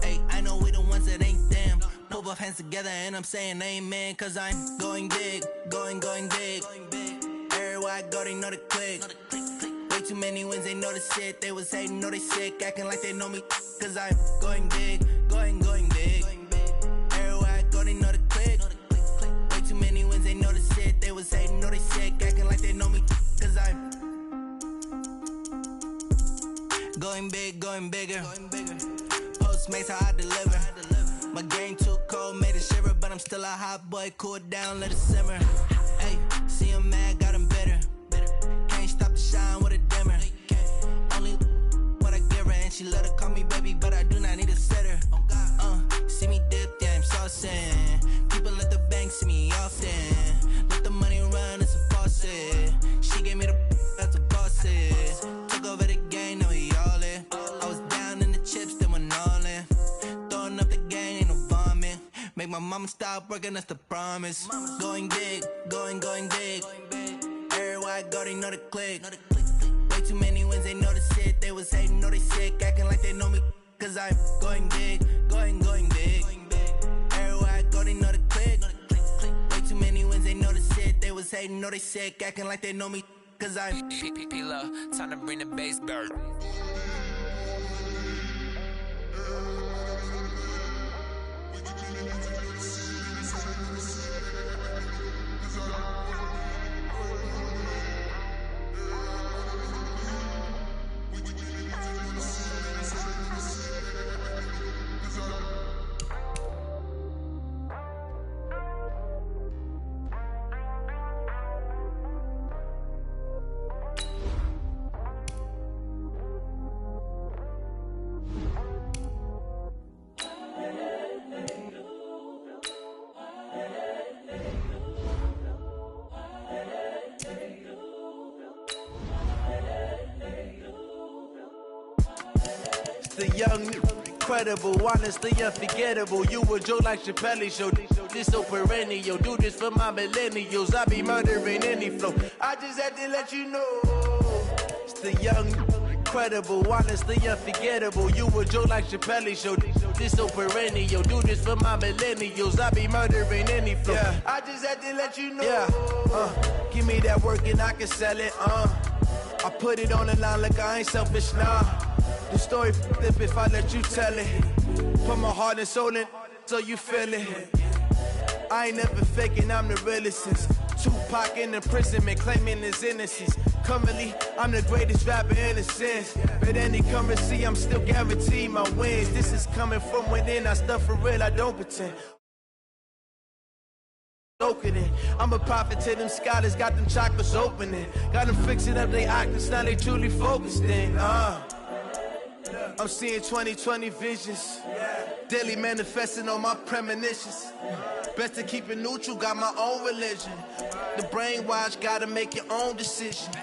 Ay, I know we the ones that ain't them. Pull both hands together and I'm saying amen. Cause I'm going big, going big. Everywhere I go, they know the click. Way too many wins, they know the shit. They was hating, know they sick, acting like they know me. Cause I'm going big, going big. Everywhere I go, they know the click. Way too many wins, they know the shit. They was hating, know they sick, acting like they know me. Cause I'm going big, going bigger. Postmates how I deliver. My game too cold, made it shiver, but I'm still a hot boy. Cool down, let it simmer. Hey, see him mad, got him bitter. Can't stop the shine with a dimmer. Only what I give her, and she let her call me baby, but I do not need a sitter. See me dip, yeah, I'm saucing. People at the bank see me often. Let the money run, it's a faucet. She gave me the that's a bosses. Took over the game, now we all in. I was down in the chips, then went all in. Throwing up the gang, ain't no vomit. Make my mama stop working, that's the promise. Going big, going big. Everywhere I go, they know the click. Way too many wins, they know the shit. They was hating, know they sick, acting like they know me. Cause I'm going big, going big. Everywhere I go, they know the click. Way too many wins, they know the shit. They was hating, know they sick, acting like they know me. Cause I'm P-P-P-Love, time to bring the bass bird. The young, incredible, honestly unforgettable. You a joke like Chappelle Show. This so perennial. Do this for my millennials. I be murdering any flow. I just had to let you know. It's the young, incredible, honestly unforgettable. You a joke like Chappelle Show. This so perennial. Do this for my millennials. I be murdering any flow. Yeah. I just had to let you know. Yeah. Give me that work and I can sell it. I put it on the line like I ain't selfish, nah. The story flip if I let you tell it. Put my heart and soul in so you feel it. I ain't never faking, I'm the realest since Tupac in imprisonment, claiming his innocence. Currently, I'm the greatest rapper in a sense. But any currency, I'm still guaranteed my wins. This is coming from within, I stuff for real, I don't pretend. I'm a prophet to them scholars, got them chakras opening. Got them fixing up they octaves, now they truly focused in. I'm seeing 2020 visions, daily manifesting on my premonitions. Best to keep it neutral, got my own religion. The brainwash, gotta make your own decision.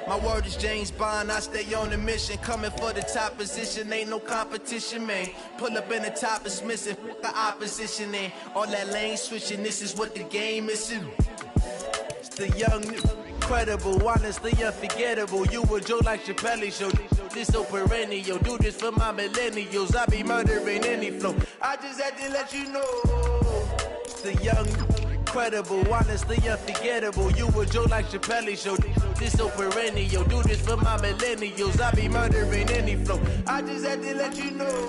My word is James Bond, I stay on the mission. Coming for the top position, ain't no competition, man. Pull up in the top is missing, the opposition in. All that lane switching, this is what the game is. It's the young, incredible, honestly unforgettable. You a joke like Chappelle Show. This so perennial. Do this for my millennials. I be murdering any flow. I just had to let you know. It's the young, incredible, honestly unforgettable. You a joke like Chappelle show. This so perennial. Do this for my millennials. I be murdering any flow. I just had to let you know.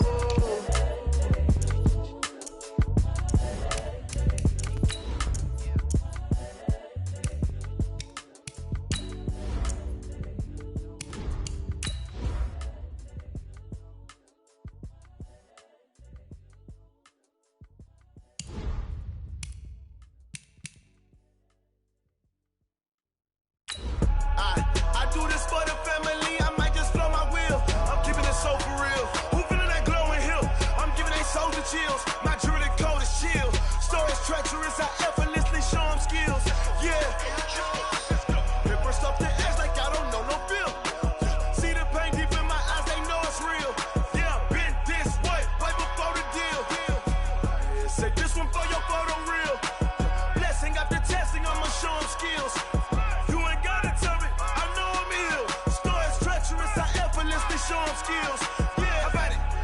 I do this for the family, I might just flow my wheel. I'm keeping it so for real. Who feeling that glowing hill? I'm giving they soldier chills. My jewelry code is chill. Stories treacherous, I effortlessly show them skills. Yeah. It burst up the edge like I don't know no feel. See the pain deep in my eyes, they know it's real. Yeah, been this way before the deal. Say this one for your photo real. Blessing after testing, I'ma show them skills. Show them skills. Yeah,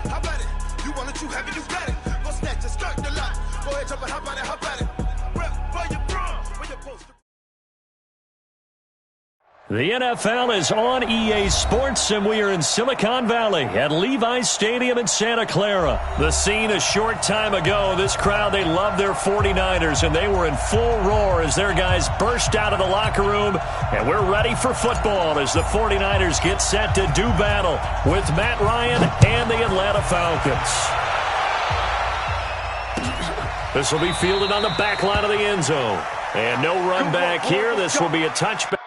how about it? You want it, you have it, you got it. Go snatch it, start the lot. Go ahead, jump it, how about it? Rep for your bro, where you supposed to. The NFL is on EA Sports, and we are in Silicon Valley at Levi's Stadium in Santa Clara. The scene a short time ago, this crowd, they love their 49ers, and they were in full roar as their guys burst out of the locker room, and we're ready for football as the 49ers get set to do battle with Matt Ryan and the Atlanta Falcons. This will be fielded on the back line of the end zone, and no run back here. This will be a touchback.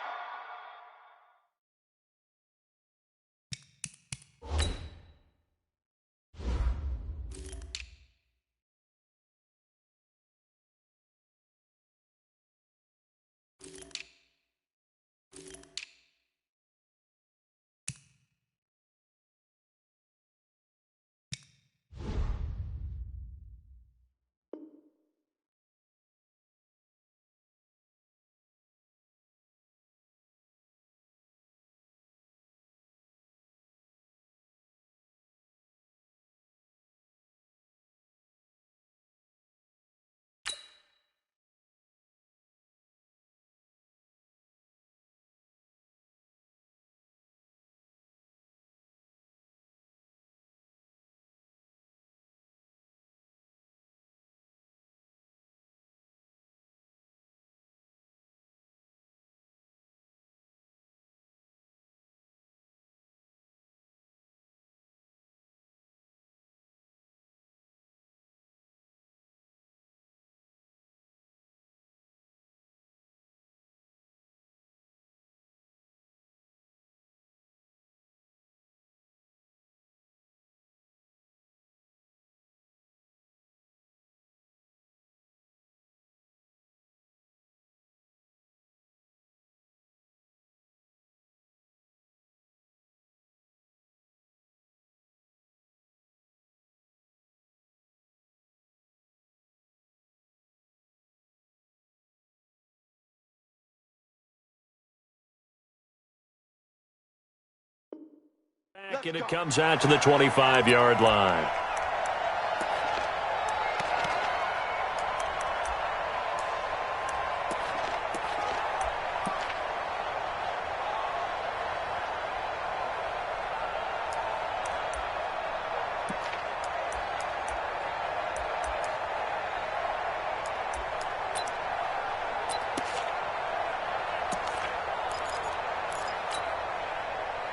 And it comes out to the 25-yard line.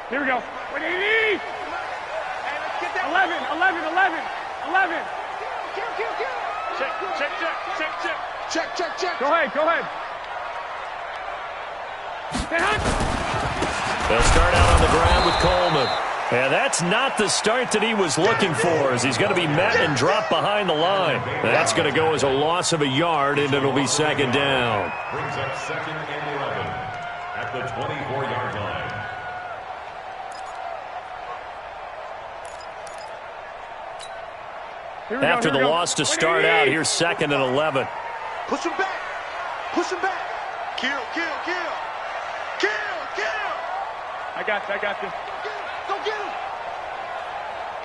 Here we go. 180! 11. Check. Go ahead. They'll start out on the ground with Coleman. And that's not the start that he was looking for, as he's going to be met and dropped behind the line. That's going to go as a loss of a yard, and it'll be second down. Brings up second and 11 at the 24-yard line. After the loss to start out, here's second and 11. Push him back. Kill. I got this. Go get him.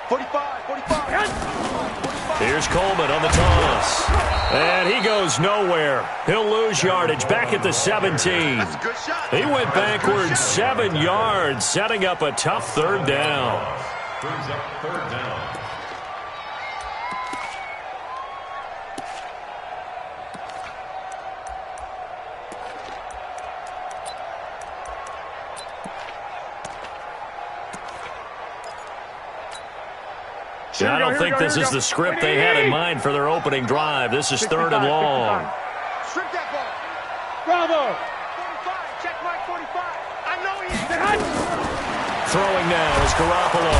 45. Here's Coleman on the toss. And he goes nowhere. He'll lose yardage back at the 17. He went backwards 7 yards, setting up a tough third down. Brings up third down. I don't think this is the script they had in mind for their opening drive. This is 3rd and long. Strip that ball. Bravo. 45. Check Mike 45. I know he is. Throwing now is Garoppolo.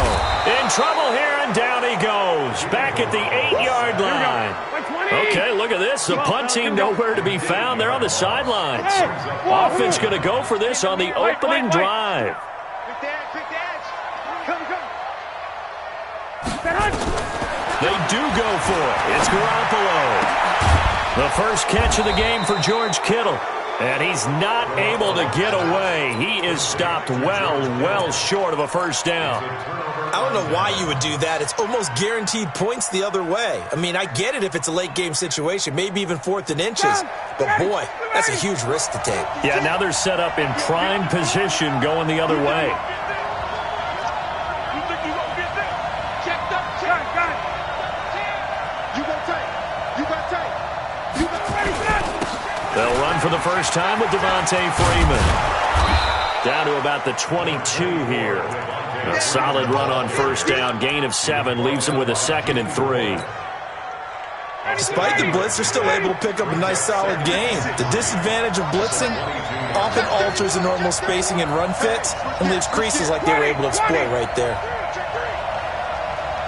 In trouble here, and down he goes. Back at the 8-yard line. Okay, look at this. The punt team nowhere to be found. They're on the sidelines. Offense going to go for this on the opening drive. Pick the edge. Pick the edge. Come. They do go for it. It's Garoppolo. The first catch of the game for George Kittle. And he's not able to get away. He is stopped well short of a first down. I don't know why you would do that. It's almost guaranteed points the other way. I mean, I get it if it's a late game situation, maybe even 4th and inches. But, boy, that's a huge risk to take. Yeah, now they're set up in prime position going the other way. They'll run for the first time with Devontae Freeman. Down to about the 22 here. A solid run on first down. Gain of 7 leaves them with a 2nd and 3. Despite the blitz, they're still able to pick up a nice solid gain. The disadvantage of blitzing often alters the normal spacing and run fits and leaves creases like they were able to exploit right there.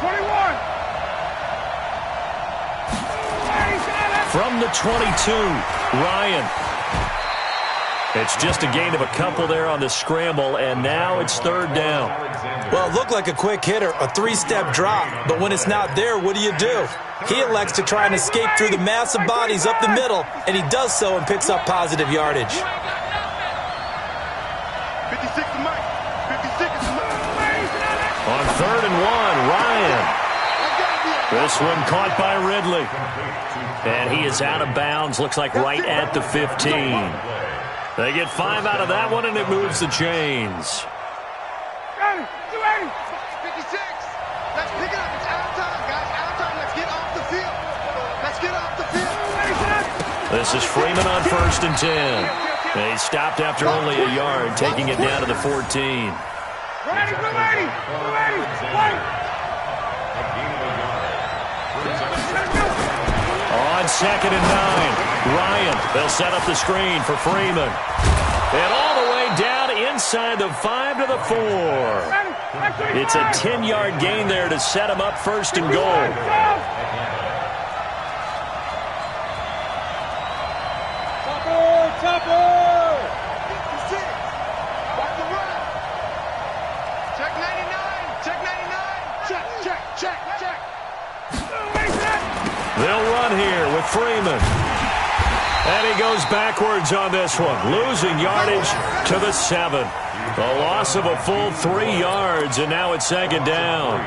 21. From the 22, Ryan. It's just a gain of a couple there on the scramble, and now it's 3rd down. Well, it looked like a quick hitter, a 3-step drop, but when it's not there, what do? He elects to try and escape through the massive bodies up the middle, and he does so and picks up positive yardage. 56 to Mike. 56 to Mike. On 3rd and 1, Ryan. This one caught by Ridley. And he is out of bounds, looks like right at the 15. They get 5 out of that one, and it moves the chains. 56. Let's pick it up. It's out of time, guys. Out of time. Let's get off the field. Let's get off the field. This is Freeman on 1st and 10. He stopped after only a yard, taking it down to the 14. Ready. On 2nd and 9, Ryan. They'll set up the screen for Freeman. And all the way down inside the 5 to the 4. It's a 10-yard gain there to set him up 1st and goal. Topper. 56. Watch the run. Check 99. Check 99. Check. They'll run here with Freeman. And he goes backwards on this one, losing yardage to the 7. A loss of a full 3 yards, and now it's 2nd down.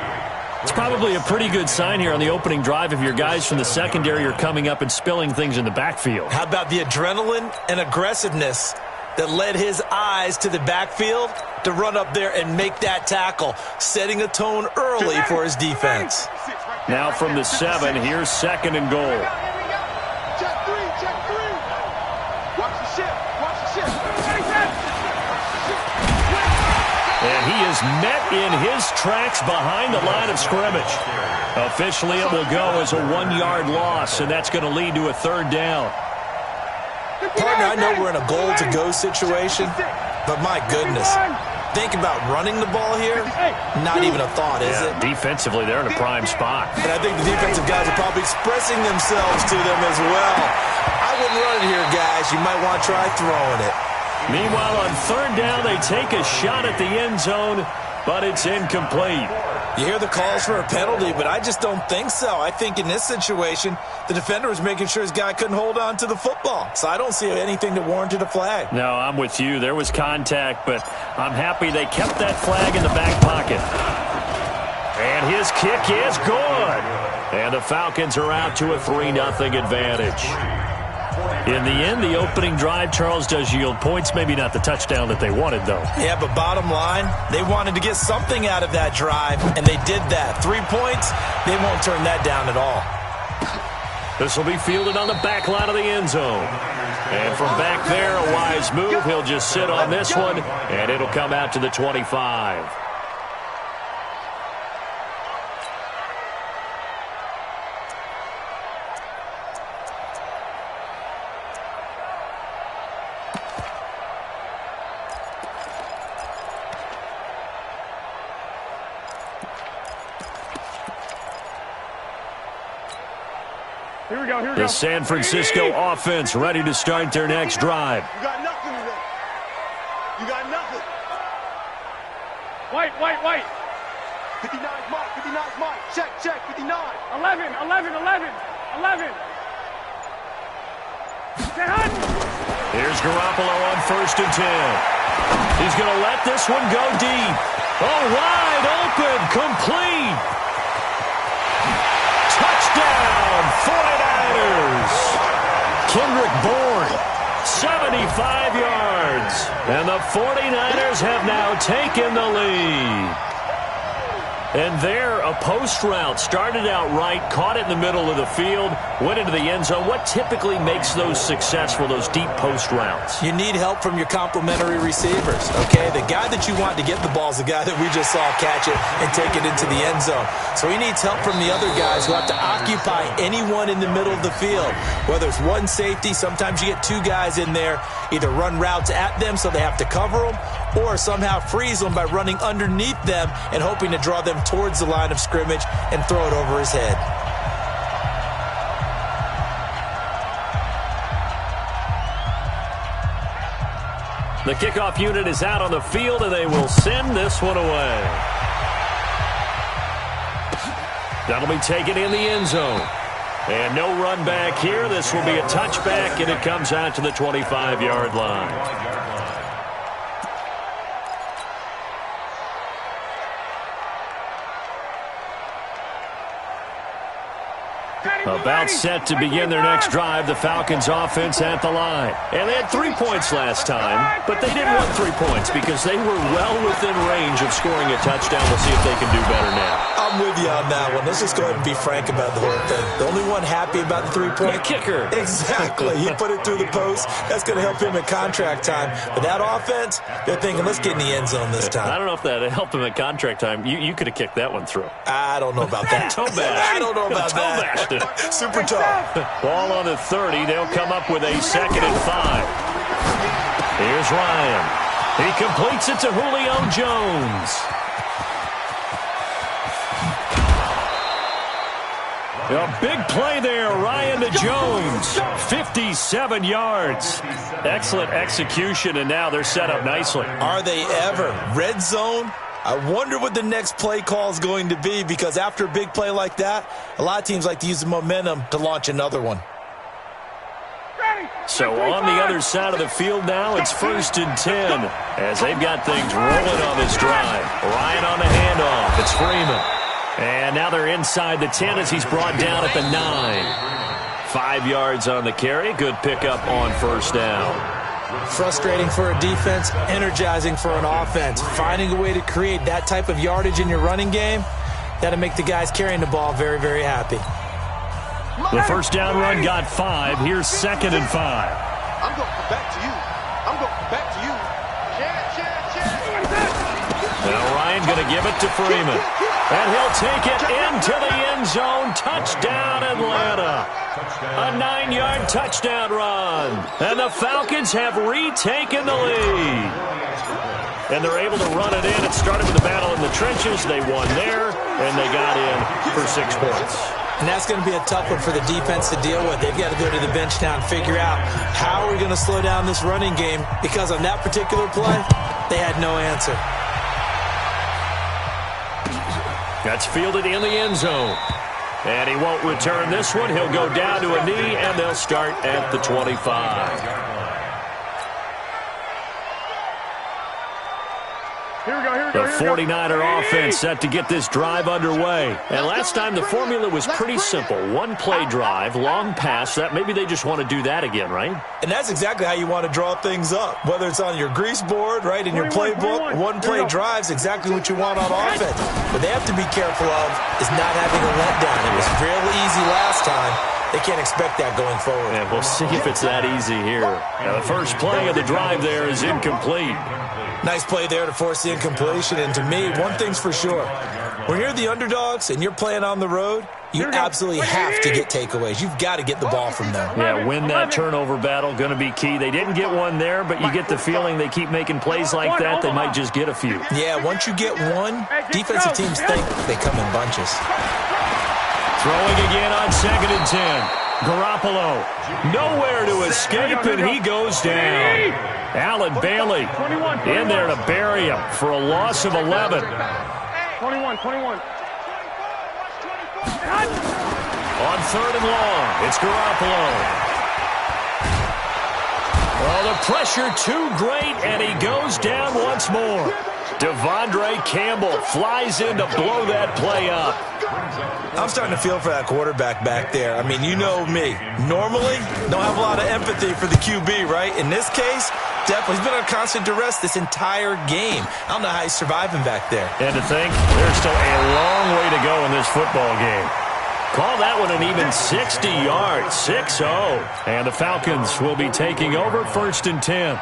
It's probably a pretty good sign here on the opening drive if your guys from the secondary are coming up and spilling things in the backfield. How about the adrenaline and aggressiveness that led his eyes to the backfield to run up there and make that tackle, setting a tone early for his defense. Now from the 7, here's 2nd and goal. Check 3. Watch the ship. And he is met in his tracks behind the line of scrimmage. Officially, it will go as a 1-yard loss, and that's going to lead to a 3rd down. Partner, I know we're in a goal-to-go situation, but my goodness, think about running the ball here, not even a thought, is it? Defensively, they're in a prime spot. And I think the defensive guys are probably expressing themselves to them as well. I wouldn't run it here, guys. You might want to try throwing it. Meanwhile, on 3rd down, they take a shot at the end zone, but it's incomplete. You hear the calls for a penalty, but I just don't think so. I think in this situation, the defender was making sure his guy couldn't hold on to the football. So I don't see anything that warranted a flag. No, I'm with you. There was contact, but I'm happy they kept that flag in the back pocket. And his kick is good. And the Falcons are out to a 3-0 advantage. In the end, the opening drive, Charles, does yield points. Maybe not the touchdown that they wanted, though. Yeah, but bottom line, they wanted to get something out of that drive, and they did that. 3 points, they won't turn that down at all. This will be fielded on the back line of the end zone. And from back there, a wise move. He'll just sit on this one, and it'll come out to the 25. The San Francisco offense ready to start their next drive. You got nothing today. You got nothing. White. 59's Mike. 59's Mike. Check. 59. 11. Here's Garoppolo on 1st and 10. He's going to let this one go deep. Oh, wide open, complete. Touchdown, 49ers. Kendrick Bourne, 75 yards. And the 49ers have now taken the lead. And there, a post route started out right, caught it in the middle of the field, went into the end zone. What typically makes those successful, those deep post routes? You need help from your complementary receivers, okay? The guy that you want to get the ball is the guy that we just saw catch it and take it into the end zone. So he needs help from the other guys who have to occupy anyone in the middle of the field. Whether it's one safety, sometimes you get 2 guys in there, either run routes at them so they have to cover them, or somehow freeze them by running underneath them and hoping to draw them towards the line of scrimmage and throw it over his head. The kickoff unit is out on the field, and they will send this one away. That'll be taken in the end zone. And no run back here. This will be a touchback, and it comes out to the 25-yard line. About set to begin their next drive, the Falcons offense at the line. And they had 3 points last time, but they didn't want 3 points because they were well within range of scoring a touchdown. We'll see if they can do better now. I'm with you on that one. Let's just go ahead and be frank about the whole thing. The only one happy about the 3-point? The kicker. Exactly. He put it through the post. That's going to help him at contract time. But that offense, they're thinking, let's get in the end zone this time. I don't know if that helped him at contract time. You could have kicked that one through. I don't know about that. Toe bash. I don't know about that. Super tough. Ball on the 30. They'll come up with a 2nd and 5. Here's Ryan. He completes it to Julio Jones. A big play there, Ryan to Jones. 57 yards. Excellent execution, and now they're set up nicely. Are they ever? Red zone? I wonder what the next play call is going to be, because after a big play like that, a lot of teams like to use the momentum to launch another one. So on the other side of the field now, it's 1st and 10 as they've got things rolling on this drive. Ryan on the handoff. It's Freeman. And now they're inside the 10 as he's brought down at the 9. 5 yards on the carry. Good pickup on 1st down. Frustrating for a defense, energizing for an offense. Finding a way to create that type of yardage in your running game, that'll make the guys carrying the ball very, very happy. The 1st down run got 5. Here's 2nd and 5. I'm going back to you. I'm going back to you. Now Ryan going to give it to Freeman. And he'll take it into the end zone. Touchdown, Atlanta. A 9-yard touchdown run. And the Falcons have retaken the lead. And they're able to run it in. It started with the battle in the trenches. They won there, and they got in for 6 points. And that's going to be a tough one for the defense to deal with. They've got to go to the bench now and figure out how are we going to slow down this running game, because on that particular play, they had no answer. That's fielded in the end zone. And he won't return this one. He'll go down to a knee, and they'll start at the 25. The 49er offense set to get this drive underway. And last time the formula was pretty simple. One-play drive, long pass. That maybe they just want to do that again, right? And that's exactly how you want to draw things up. Whether it's on your grease board, right, in your playbook, one-play drives exactly what you want on offense. What they have to be careful of is not having a letdown. It was real easy last time. They can't expect that going forward. And we'll see if it's that easy here. Now, the first play of the drive there is incomplete. Nice play there to force the incompletion. And to me, one thing's for sure. When you're the underdogs and you're playing on the road, you absolutely have to get takeaways. You've got to get the ball from them. Yeah, win that turnover battle, going to be key. They didn't get one there, but you get the feeling they keep making plays like that, they might just get a few. Yeah, once you get one, defensive teams think they come in bunches. Throwing again on 2nd and 10. Garoppolo, nowhere to escape, and he goes down. Allen Bailey in there to bury him for a loss of 11. 21. On 3rd and long, it's Garoppolo. Oh, the pressure too great, and he goes down once more. Devondre Campbell flies in to blow that play up. I'm starting to feel for that quarterback back there. I mean, you know me. Normally, don't have a lot of empathy for the QB, right? In this case, definitely. He's been on constant duress this entire game. I don't know how he's surviving back there. And to think, there's still a long way to go in this football game. Call that one an even 60 yards, 6-0. And the Falcons will be taking over 1st and 10.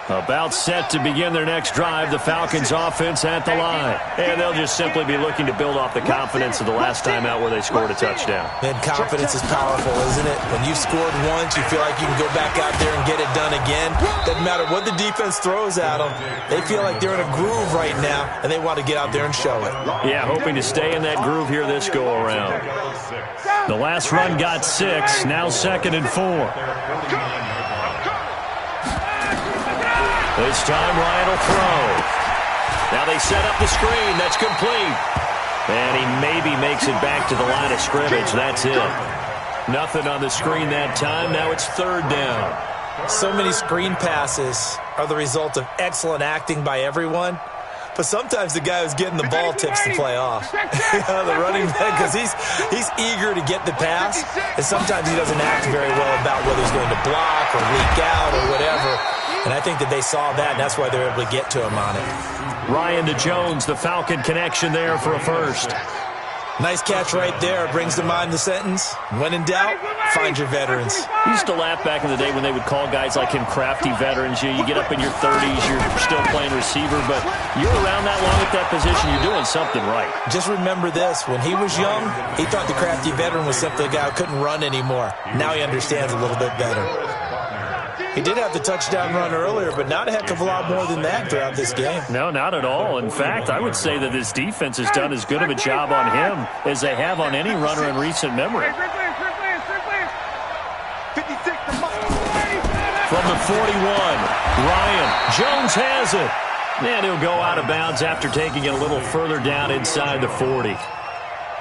About set to begin their next drive, the Falcons offense at the line. And they'll just simply be looking to build off the confidence of the last time out where they scored a touchdown. And confidence is powerful, isn't it? When you've scored once, you feel like you can go back out there and get it done again. Doesn't matter what the defense throws at them. They feel like they're in a groove right now, and they want to get out there and show it. Yeah, hoping to stay in that groove here this go-around. The last run got 6, now 2nd and 4. This time, Ryan will throw. Now they set up the screen. That's complete. And he maybe makes it back to the line of scrimmage. That's it. Nothing on the screen that time. Now it's 3rd down. So many screen passes are the result of excellent acting by everyone. But sometimes the guy who's getting the ball tips the play off. The running back, because he's eager to get the pass. And sometimes he doesn't act very well about whether he's going to block or leak out or whatever. And I think that they saw that, and that's why they're able to get to him on it. Ryan to Jones, the Falcon connection there for a first. Nice catch right there. Brings to mind the sentence, when in doubt, find your veterans. I used to laugh back in the day when they would call guys like him crafty veterans. You get up in your 30s, you're still playing receiver, but you're around that long at that position, you're doing something right. Just remember this. When he was young, he thought the crafty veteran was simply a guy who couldn't run anymore. Now he understands a little bit better. He did have the touchdown run earlier, but not a heck of a lot more than that throughout this game. No, not at all. In fact, I would say that this defense has done as good of a job on him as they have on any runner in recent memory. From the 41, Ryan. Jones has it. And he'll go out of bounds after taking it a little further down inside the 40.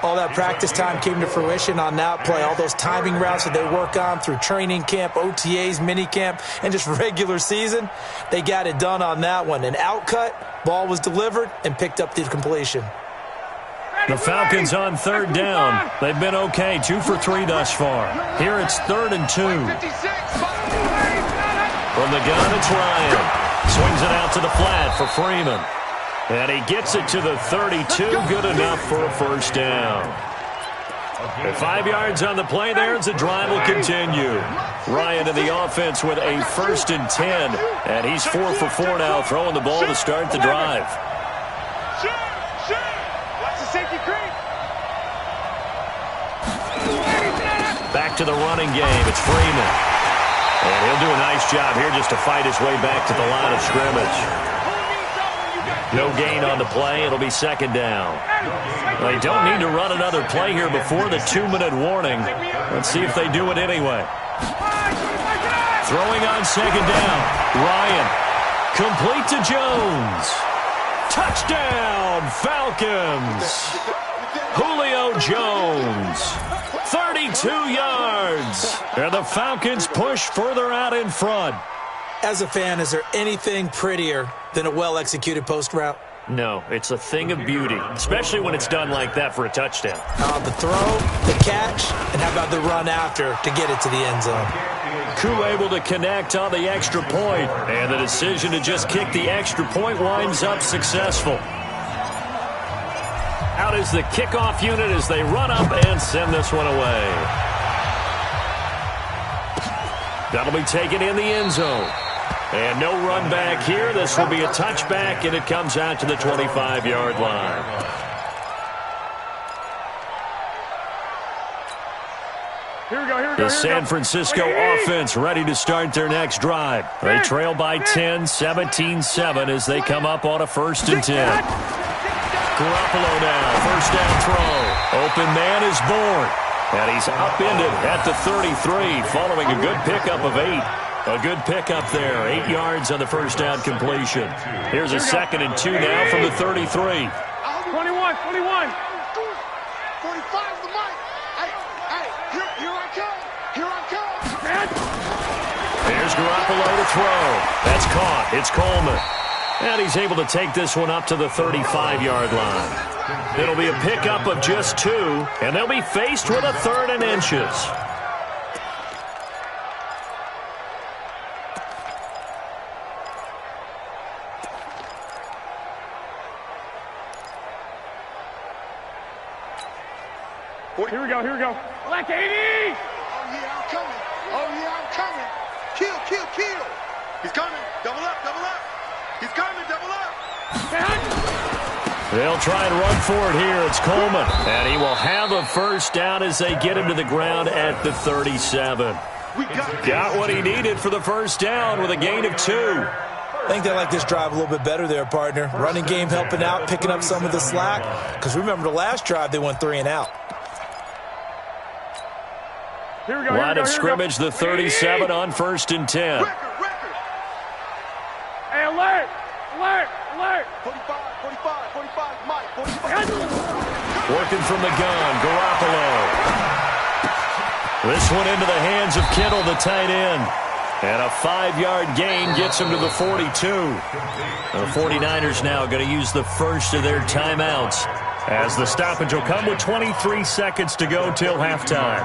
All that practice time came to fruition on that play. All those timing routes that they work on through training camp, OTAs, minicamp, and just regular season, they got it done on that one. An outcut, ball was delivered, and picked up the completion. The Falcons on 3rd down. They've been okay, 2 for 3 thus far. Here it's 3rd and 2. From the gun, it's Ryan. Swings it out to the flat for Freeman. And he gets it to the 32, good enough for a first down. 5 yards on the play there as the drive will continue. Ryan in the offense with a 1st and 10. And he's 4 for 4 now, throwing the ball to start the drive. Watch the safety creep. Back to the running game, it's Freeman. And he'll do a nice job here just to fight his way back to the line of scrimmage. No gain on the play. It'll be 2nd down. They don't need to run another play here before the 2-minute warning. Let's see if they do it anyway. Throwing on 2nd down. Ryan. Complete to Jones. Touchdown, Falcons. Julio Jones. 32 yards. And the Falcons push further out in front. As a fan, is there anything prettier than a well-executed post route? No, it's a thing of beauty, especially when it's done like that for a touchdown. The throw, the catch, and how about the run after to get it to the end zone? Koo able to connect on the extra point, and the decision to just kick the extra point winds up successful. Out is the kickoff unit as they run up and send this one away. That'll be taken in the end zone. And no run back here. This will be a touchback, and it comes out to the 25-yard line. The San Francisco offense ready to start their next drive. They trail by 10, 17-7 as they come up on a 1st and 10. Garoppolo now, first down throw. Open man is born. And he's upended at the 33 following a good pickup of 8. A good pickup there, 8 yards on the first down completion. Here's a 2nd and 2 now from the 33. 21. 45 the mic. Hey, here I come. Here I come. Here's Garoppolo to throw. That's caught. It's Coleman. And he's able to take this one up to the 35-yard line. It'll be a pickup of just 2, and they'll be faced with a 3rd and inches. Here we go. Black 80! Oh, yeah, I'm coming. Kill. He's coming. Double up. He's coming, double up. They'll try and run for it here. It's Coleman. And he will have a first down as they get him to the ground at the 37. Got what he needed for the first down with a gain of 2. I think they like this drive a little bit better there, partner. Running game helping out, picking up some of the slack. Because remember the last drive, they went 3 and out. Line of scrimmage, the 37 on 1st and 10. Hey, alert! 45, Mike, 45. Working from the gun, Garoppolo. This one into the hands of Kittle, the tight end. And a 5-yard gain gets him to the 42. The 49ers now going to use the first of their timeouts, as the stoppage will come with 23 seconds to go till halftime.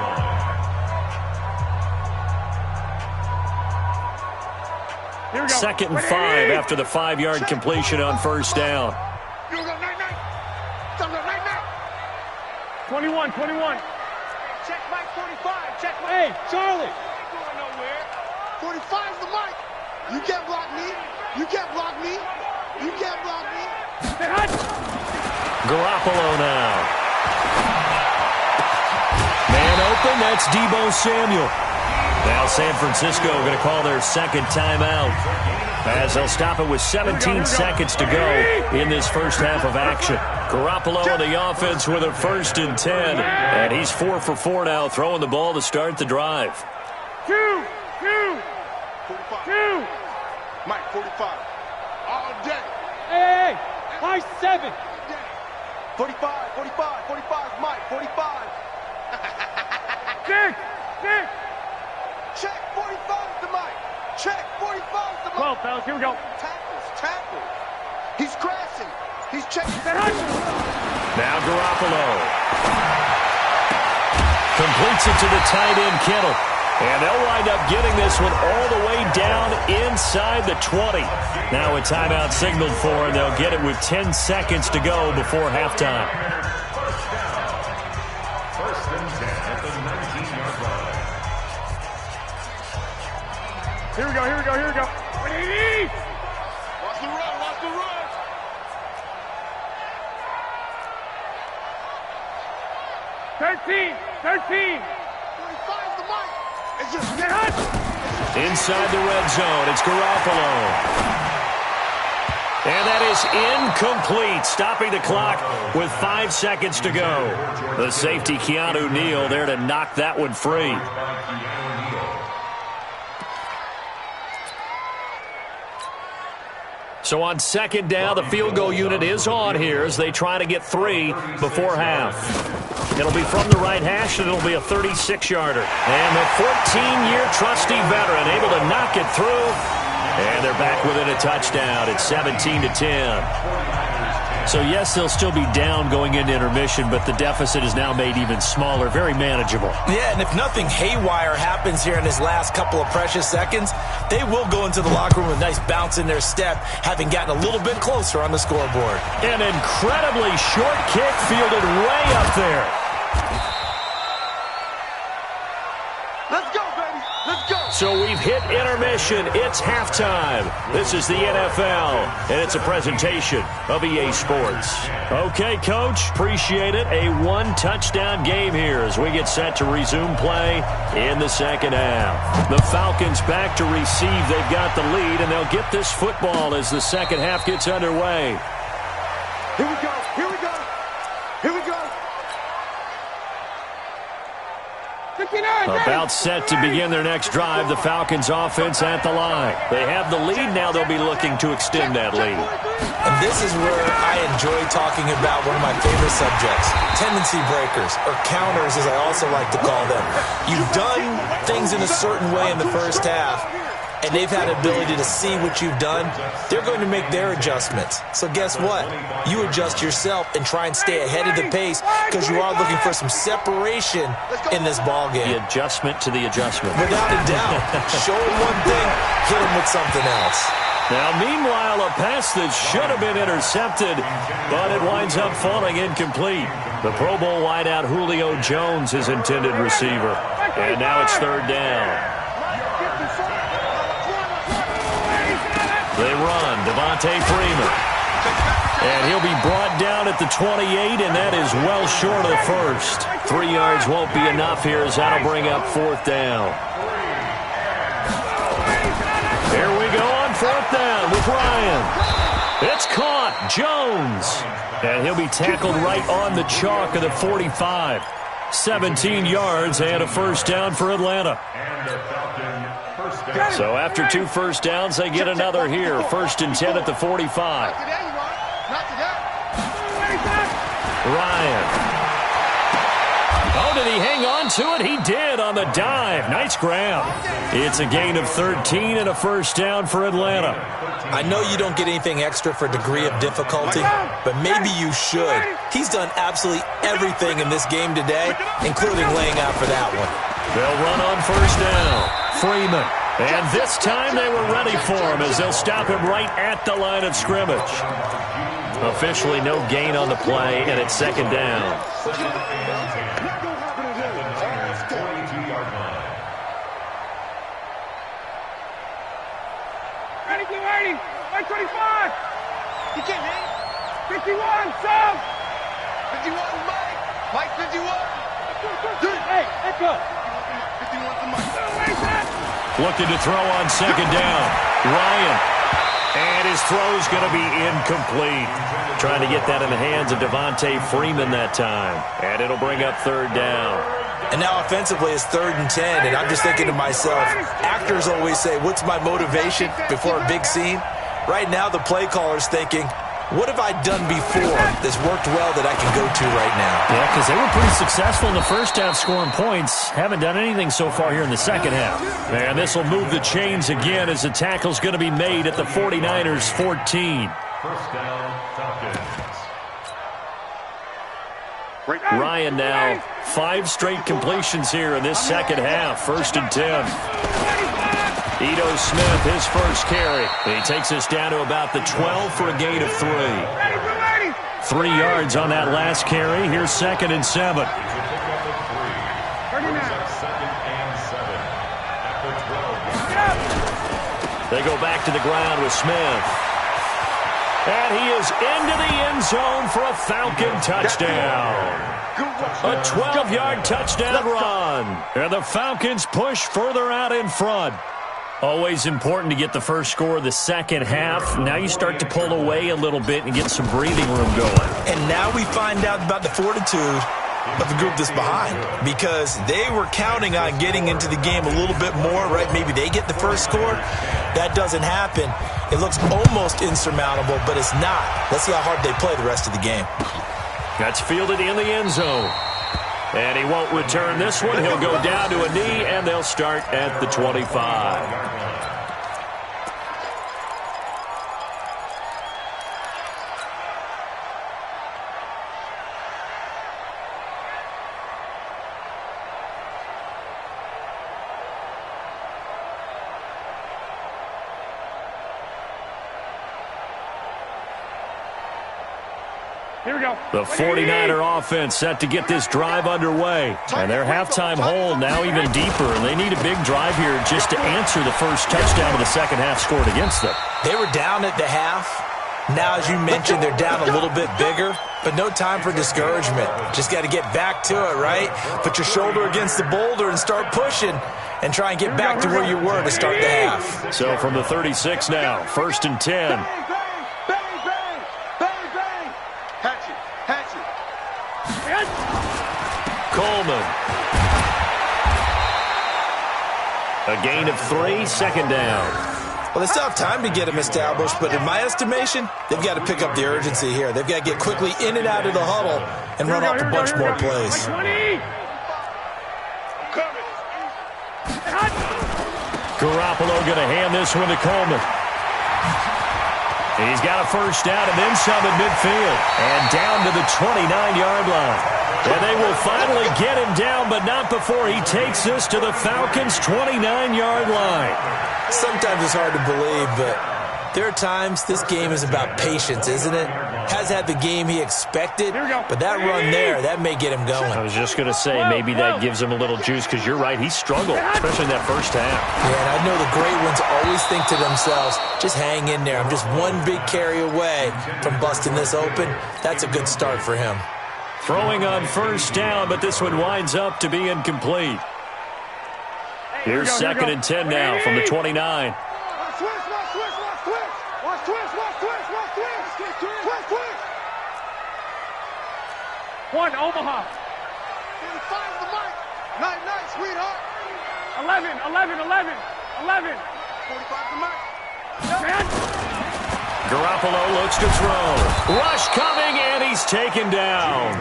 Second and 5 after the 5-yard completion on first down. 21. Check Mike 45. Check Mike. Hey, Charlie. Ain't going nowhere. 45's the mic. You can't block me. Garoppolo now. Man open, that's Deebo Samuel. Now San Francisco going to call their second timeout, as they'll stop it with 17 seconds to go in this first half of action. Garoppolo on the offense with a 1st and 10, and he's 4 for 4 now, throwing the ball to start the drive. 2. 45. Mike, 45. All day. Hey, high 7. 45, Mike, 45. 6. Check 45's the mic. Check 45's the mic. 12, fellas, here we go. Tackle. He's crashing. He's checking. Now Garoppolo completes it to the tight end, Kittle. And they'll wind up getting this one all the way down inside the 20. Now a timeout signaled for, and they'll get it with 10 seconds to go before halftime. First and 10 at the 19-yard line. Here we go. 180! Watch the run. 13. 45's the mic. It's just Inside the red zone, it's Garoppolo. And that is incomplete, stopping the clock with 5 seconds to go. The safety, Keanu Neal, there to knock that one free. So on second down, the field goal unit is on here as they try to get 3 before half. It'll be from the right hash, and it'll be a 36-yarder. And the 14-year trusty veteran able to knock it through. And they're back within a touchdown. It's 17-10. So, yes, they'll still be down going into intermission, but the deficit is now made even smaller, very manageable. Yeah, and if nothing haywire happens here in his last couple of precious seconds, they will go into the locker room with a nice bounce in their step, having gotten a little bit closer on the scoreboard. An incredibly short kick fielded way up there. Let's go, baby. Let's go. So we've hit intermission. It's halftime. This is the NFL, and it's a presentation of EA Sports. Okay, Coach, appreciate it. A one-touchdown game here as we get set to resume play in the second half. The Falcons back to receive. They've got the lead, and they'll get this football as the second half gets underway. Here we go. Here we go. Here we go. About set to begin their next drive, the Falcons offense at the line. They have the lead. Now they'll be looking to extend that lead. And this is where I enjoy talking about one of my favorite subjects, tendency breakers, or counters as I also like to call them. You've done things in a certain way in the first half, and they've had the ability to see what you've done. They're going to make their adjustments. So guess what? You adjust yourself and try and stay ahead of the pace because you are looking for some separation in this ball game. The adjustment to the adjustment. Without a doubt. Show them one thing, hit them with something else. Now, meanwhile, a pass that should have been intercepted, but it winds up falling incomplete. The Pro Bowl wideout Julio Jones is intended receiver. And now it's third down. They run, Devontae Freeman. And he'll be brought down at the 28, and that is well short of the first. 3 yards won't be enough here as that'll bring up fourth down. Here we go on fourth down with Ryan. It's caught, Jones. And he'll be tackled right on the chalk of the 45. 17 yards and a first down for Atlanta. So after 2 first downs, they get another here. 1st and 10 at the 45. Ryan. Oh, did he hang on to it? He did on the dive. Nice grab. It's a gain of 13 and a first down for Atlanta. I know you don't get anything extra for degree of difficulty, but maybe you should. He's done absolutely everything in this game today, including laying out for that one. They'll run on first down. Freeman. And this time they were ready for him as they'll stop him right at the line of scrimmage. Officially no gain on the play, and it's second down. Ready, get ready. 125. You can't hit. 51, Sam. 51, Mike. Mike, 51. Hey, let's go. 51 to Mike. Looking to throw on second down. Ryan. And his throw's going to be incomplete. Trying to get that in the hands of Devontae Freeman that time. And it'll bring up third down. And now offensively it's 3rd and 10, and I'm just thinking to myself, actors always say, what's my motivation before a big scene? Right now the play caller's thinking, what have I done before that's worked well that I can go to right now? Yeah, because they were pretty successful in the first half scoring points. Haven't done anything so far here in the second half. And this will move the chains again as the tackle's going to be made at the 49ers' 14. First down, Falcons. Ryan now 5 straight completions here in this second half. 1st and 10. Ito Smith, his first carry. He takes us down to about the 12 for a gain of 3. 3 yards on that last carry. Here's 2nd and 7. They go back to the ground with Smith. And he is into the end zone for a Falcon touchdown. A 12-yard touchdown run. And the Falcons push further out in front. Always important to get the first score of the second half. Now you start to pull away a little bit and get some breathing room going. And now we find out about the fortitude of the group that's behind, because they were counting on getting into the game a little bit more, right? Maybe they get the first score. That doesn't happen. It looks almost insurmountable, but it's not. Let's see how hard they play the rest of the game. That's fielded in the end zone. And he won't return this one. He'll go down to a knee, and they'll start at the 25. Here we go. The 49er offense set to get this drive underway. And their halftime hole now even deeper. And they need a big drive here just to answer the first touchdown of the second half scored against them. They were down at the half. Now, as you mentioned, they're down a little bit bigger. But no time for discouragement. Just got to get back to it, right? Put your shoulder against the boulder and start pushing. And try and get back to where you were to start the half. So from the 36 now, 1st and 10. Coleman. A gain of 3, second down. Well, they still have time to get him established, but in my estimation, they've got to pick up the urgency here. They've got to get quickly in and out of the huddle and run off a bunch more plays. Garoppolo going to hand this one to Coleman. He's got a first down and then some at midfield. And down to the 29-yard line. And they will finally get him down, but not before he takes this to the Falcons' 29-yard line. Sometimes it's hard to believe, but there are times this game is about patience, isn't it? Has had the game he expected, but that run there, that may get him going. I was just going to say, maybe that gives him a little juice, because you're right, he struggled, especially in that first half. Yeah, and I know the great ones always think to themselves, just hang in there. I'm just one big carry away from busting this open. That's a good start for him. Throwing on first down, but this one winds up to be incomplete. Here's 2nd and 10 now from the 29. Watch twist. One, Omaha. 55 to the mic. Night, sweetheart. 11. 45 to the mic. Man. Garoppolo looks to throw. Rush coming, and he's taken down.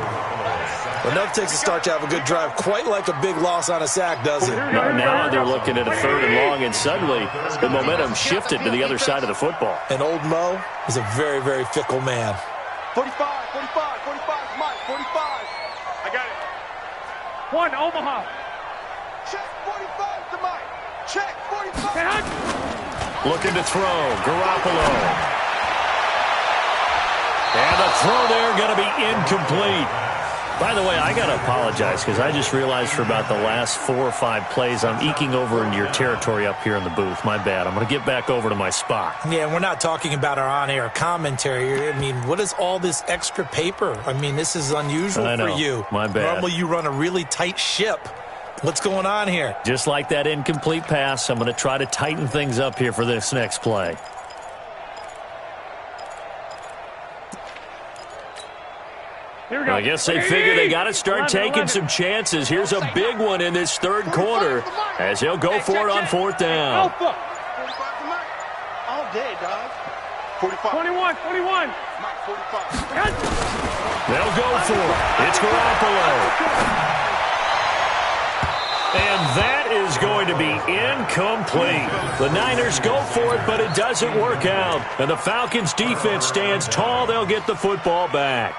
Enough takes a start to have a good drive. Quite like a big loss on a sack, does it? No, now they're looking at a 3rd and long, and suddenly the momentum shifted to the other side of the football. And old Mo is a very, very fickle man. 45, Mike, 45. I got it. One, Omaha. Check 45 to Mike. Check 45. Looking to throw. Garoppolo. And the throw there going to be incomplete. By the way, I got to apologize because I just realized for about the last 4 or 5 plays, I'm eking over into your territory up here in the booth. My bad. I'm going to get back over to my spot. Yeah, we're not talking about our on-air commentary. I mean, what is all this extra paper? I mean, this is unusual for you. My bad. Normally you run a really tight ship. What's going on here? Just like that incomplete pass, I'm going to try to tighten things up here for this next play. Here we go. I guess they figure they got to start taking some chances. Here's a big one in this 3rd quarter as he'll go for it on 4th down. 45 to Mike. All day, dog. 45. 21. Mike, 45. They'll go for it. It's Garoppolo. And that is going to be incomplete. The Niners go for it, but it doesn't work out. And the Falcons defense stands tall. They'll get the football back.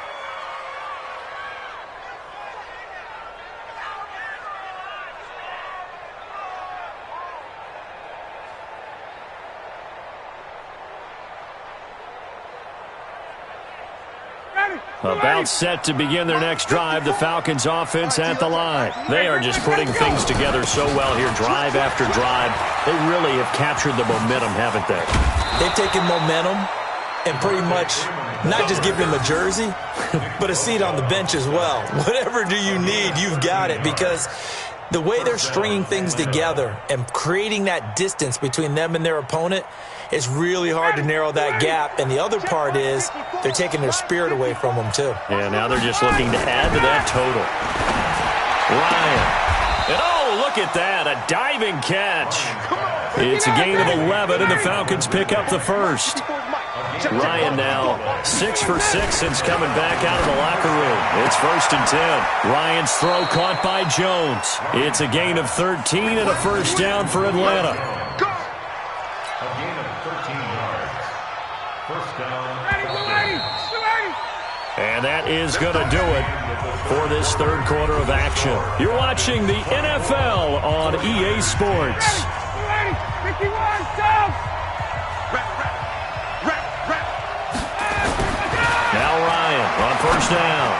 About set to begin their next drive, the Falcons offense at the line. They are just putting things together so well here, drive after drive. They really have captured the momentum, haven't they? They've taken momentum and pretty much not just given him a jersey, but a seat on the bench as well. Whatever do you need, you've got it, because The way they're stringing things together and creating that distance between them and their opponent, it's really hard to narrow that gap. And the other part is they're taking their spirit away from them, too. Yeah, now they're just looking to add to that total. Ryan. And oh, look at that, a diving catch. It's a gain of 11, and the Falcons pick up the first. Ryan now 6 for 6 since coming back out of the locker room. It's 1st and 10. Ryan's throw caught by Jones. It's a gain of 13 and a first down for Atlanta. A gain of 13 yards. First down. And that is going to do it for this third quarter of action. You're watching the NFL on EA Sports. 51, stop! Now Ryan on first down.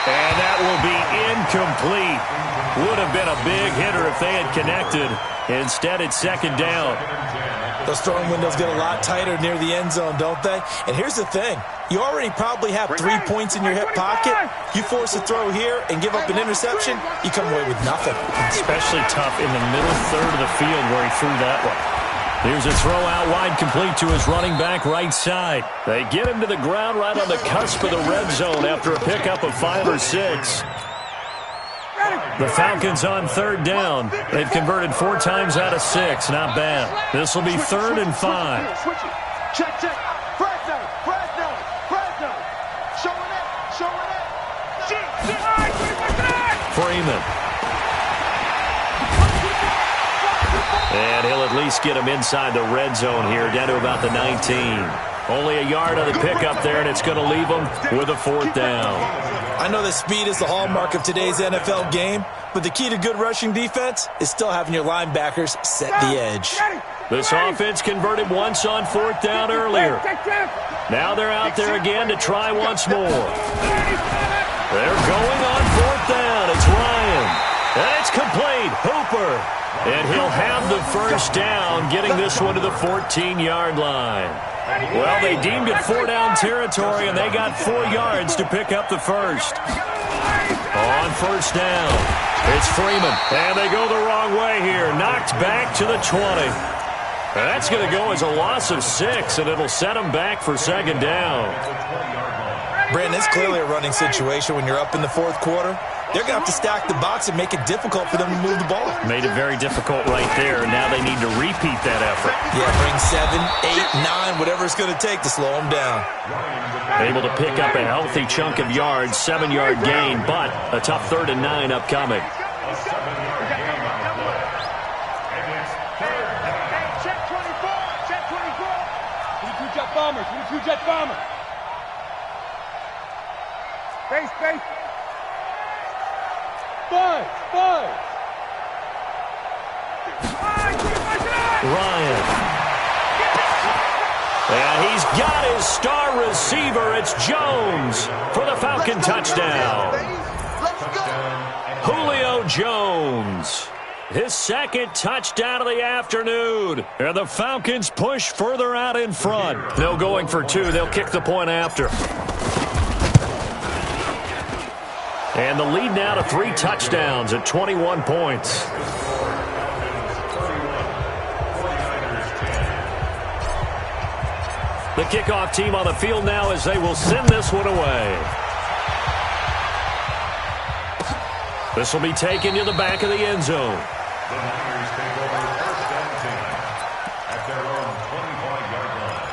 And that will be incomplete. Would have been a big hitter if they had connected. Instead, it's second down. Those throwing windows get a lot tighter near the end zone, don't they? And here's the thing. You already probably have 3 points in your hip pocket. You force a throw here and give up an interception, you come away with nothing. Especially tough in the middle third of the field where he threw that one. Here's a throw out wide, complete to his running back right side. They get him to the ground right on the cusp of the red zone after a pickup of 5 or 6. The Falcons on third down. They've converted 4 times out of 6. Not bad. This will be 3rd and 5. Check, check. Fresno. Showing it. Freeman. And he'll at least get him inside the red zone here, down to about the 19. Only a yard on the pickup there, and it's going to leave him with a 4th down. I know that speed is the hallmark of today's NFL game, but the key to good rushing defense is still having your linebackers set the edge. This offense converted once on 4th down earlier. Now they're out there again to try once more. They're going on 4th down. It's Ryan. And it's complete. Hooper. And he'll have the first down, getting this one to the 14-yard line. Well, they deemed it 4-down territory, and they got 4 yards to pick up the first. On first down, it's Freeman. And they go the wrong way here. Knocked back to the 20. That's going to go as a loss of 6, and it'll set them back for second down. Brandon, it's clearly a running situation when you're up in the 4th quarter. They're going to have to stack the box and make it difficult for them to move the ball. Made it very difficult right there. Now they need to repeat that effort. Yeah, bring 7, 8, 9, whatever it's going to take to slow them down. Able to pick up a healthy chunk of yards, 7-yard gain, but a tough 3rd and 9 upcoming. Check 24. 22 jet bomber. Face. Five. Ryan. And he's got his star receiver. It's Jones for the Falcon touchdown. Julio Jones. His 2nd touchdown of the afternoon. And the Falcons push further out in front. They're going for 2. They'll kick the point after. And the lead now to 3 touchdowns at 21 points. The kickoff team on the field now as they will send this one away. This will be taken to the back of the end zone. The Niners take over 1st and 10 at their own 25-yard line.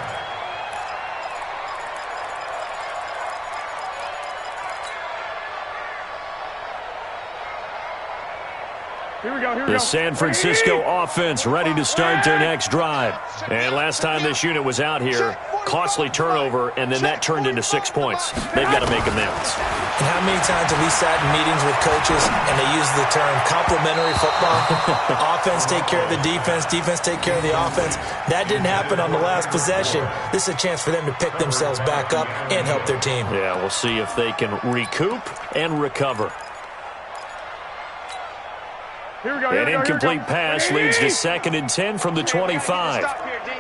Here we go. The San Francisco offense ready to start their next drive. And last time this unit was out here, costly turnover, and then that turned into 6 points. They've got to make amends. And how many times have we sat in meetings with coaches and they use the term complementary football? Offense take care of the defense, defense take care of the offense. That didn't happen on the last possession. This is a chance for them to pick themselves back up and help their team. Yeah, we'll see if they can recoup and recover. Here we go. An incomplete pass leads to 2nd and 10 from the 25. Stop here, D.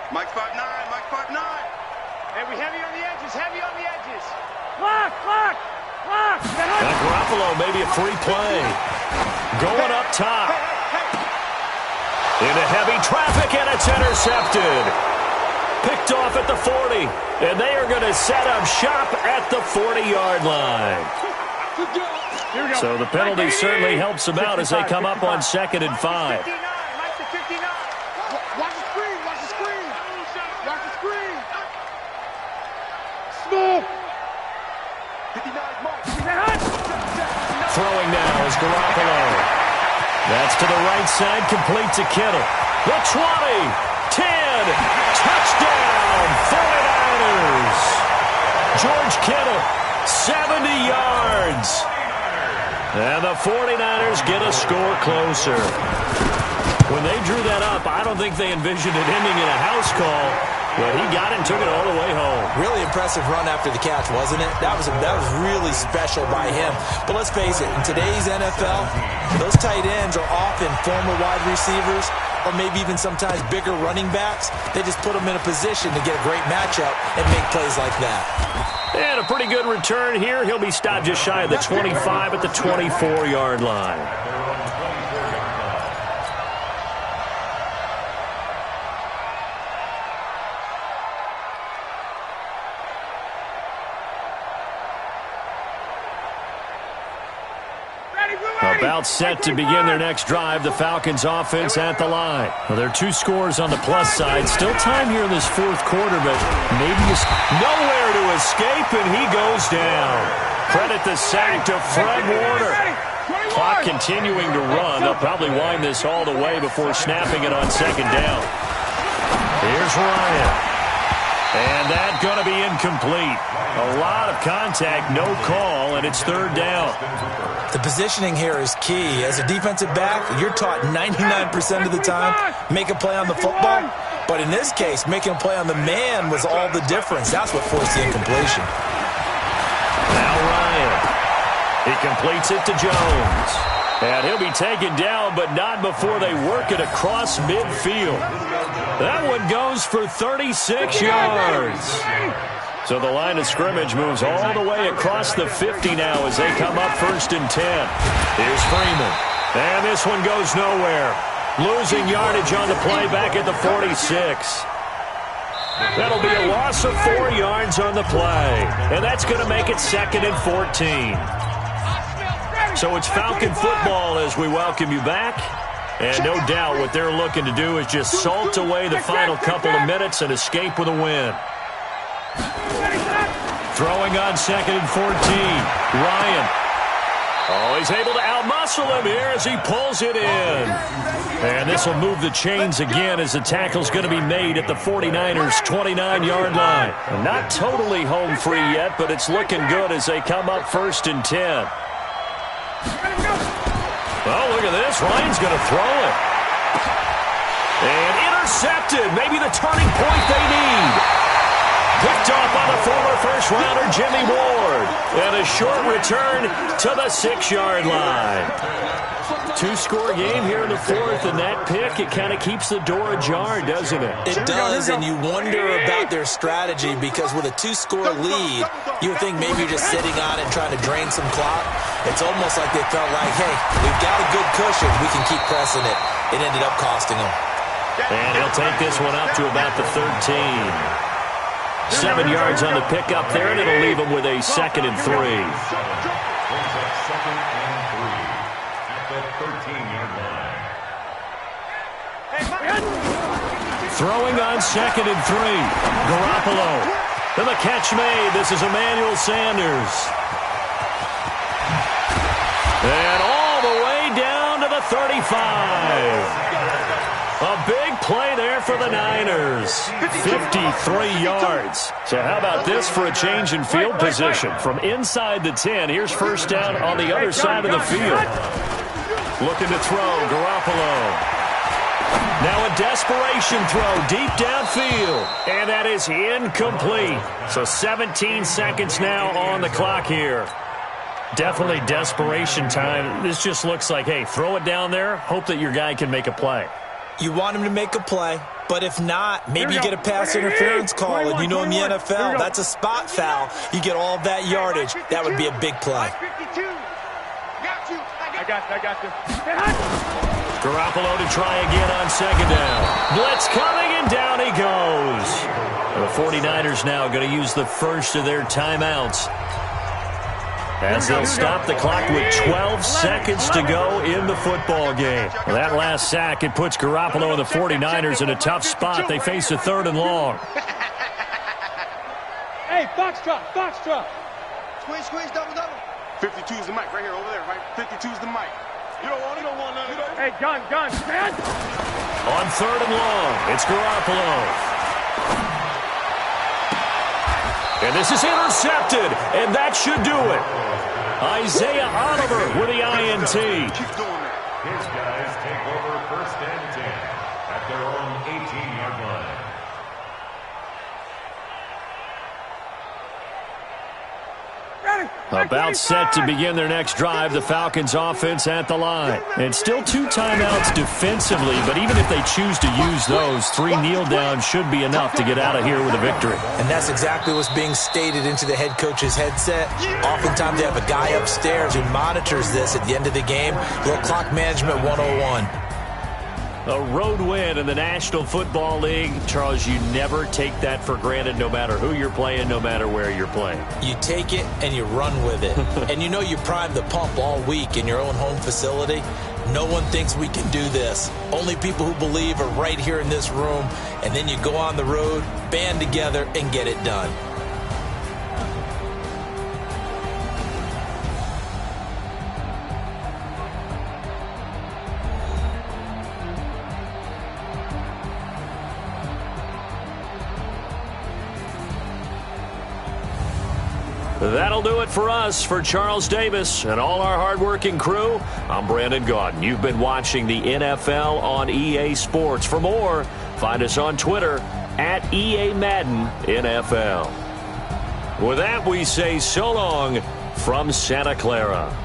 Mike 5'9", Mike 5'9". Hey, we heavy on the edges, Lock. Garoppolo, maybe a free play. going up top. Into heavy traffic, and it's intercepted. Picked off at the 40, and they are going to set up shop at the 40-yard line. So the penalty certainly helps them out as they come up on 2nd and 5. Watch the screen, watch the screen. Watch the screen. Smooth. 59 mark. Throwing now is Garoppolo. That's to the right side, complete to Kittle. The 20, 10, touchdown, 49ers. George Kittle, 70 yards. And the 49ers get a score closer. When they drew that up, I don't think they envisioned it ending in a house call, but he got it and took it all the way home. Really impressive run after the catch, wasn't it? That was really special by him. But let's face it, in today's NFL, those tight ends are often former wide receivers or maybe even sometimes bigger running backs. They just put them in a position to get a great matchup and make plays like that. And a pretty good return here. He'll be stopped just shy of the 25 at the 24-yard line. About set to begin their next drive, the Falcons offense at the line. Well, there are 2 scores on the plus side. Still time here in this 4th quarter, but maybe nowhere to escape, and he goes down. Credit the sack to Fred Warner. Clock continuing to run. They'll probably wind this all the way before snapping it on 2nd down. Here's Ryan. And that's going to be incomplete. A lot of contact, no call, and it's 3rd down. The positioning here is key. As a defensive back, you're taught 99% of the time, make a play on the football. But in this case, making a play on the man was all the difference. That's what forced the incompletion. Now Ryan. He completes it to Jones. And he'll be taken down, but not before they work it across midfield. That one goes for 36 yards. So the line of scrimmage moves all the way across the 50 now as they come up 1st and 10. Here's Freeman. And this one goes nowhere. Losing yardage on the play back at the 46. That'll be a loss of 4 yards on the play. And that's going to make it 2nd and 14. So it's Falcon football as we welcome you back. And no doubt what they're looking to do is just salt away the final couple of minutes and escape with a win. Throwing on 2nd and 14. Ryan. Oh, he's able to outmuscle him here as he pulls it in. And this will move the chains again as the tackle's going to be made at the 49ers' 29-yard line. Not totally home free yet, but it's looking good as they come up 1st and 10. Oh, look at this. Ryan's going to throw it. And intercepted. Maybe the turning point they need. Picked off by the former first-rounder Jimmy Ward. And a short return to the 6-yard line. 2-score game here in the 4th, and that pick, it kind of keeps the door ajar, doesn't it? It does, and you wonder about their strategy because with a 2-score lead, you would think maybe you're just sitting on it trying to drain some clock. It's almost like they felt like, hey, we've got a good cushion. We can keep pressing it. It ended up costing them. And he'll take this one up to about the 13. 7 yards on the pickup there, and it'll leave him with a 2nd and 3. Throwing on 2nd and 3. Garoppolo. And the catch made. This is Emmanuel Sanders. And all the way down to the 35. A big play there for the Niners. 53 yards. So how about this for a change in field position? From inside the 10, here's 1st down on the other side of the field. Looking to throw, Garoppolo. Now a desperation throw deep downfield. And that is incomplete. So 17 seconds now on the clock here. Definitely desperation time. This just looks like, hey, throw it down there. Hope that your guy can make a play. You want him to make a play, but if not, maybe you get a pass interference call, and you know in the NFL, that's a spot foul. You get all of that yardage. That would be a big play. got you. Get hot. Garoppolo to try again on second down. Blitz coming, and down he goes. The 49ers now going to use the first of their timeouts as they'll stop the clock with 12 seconds to go in the football game. Well, that last sack, it puts Garoppolo and the 49ers in a tough spot. They face a 3rd and long. Hey, foxtrot, foxtrot. Squeeze, double. 52 is the mic right here, over there, right? 52 is the mic. You don't want none of it. Hey, gun, man. On 3rd and long, it's Garoppolo. And this is intercepted, and that should do it. Isaiah Oliver with the INT. Keep doing that. His guys take over 1st and 10 at their own 18-yard line. About set to begin their next drive, the Falcons offense at the line. And still 2 timeouts defensively, but even if they choose to use those, 3 kneel downs should be enough to get out of here with a victory. And that's exactly what's being stated into the head coach's headset. Oftentimes they have a guy upstairs who monitors this at the end of the game. Little clock management 101. A road win in the National Football League. Charles, you never take that for granted, no matter who you're playing, no matter where you're playing. You take it and you run with it. And you know you primed the pump all week in your own home facility. No one thinks we can do this. Only people who believe are right here in this room. And then you go on the road, band together, and get it done. That'll do it for us. For Charles Davis and all our hardworking crew, I'm Brandon Gaudin. You've been watching the NFL on EA Sports. For more, find us on Twitter at EA Madden NFL. With that, we say so long from Santa Clara.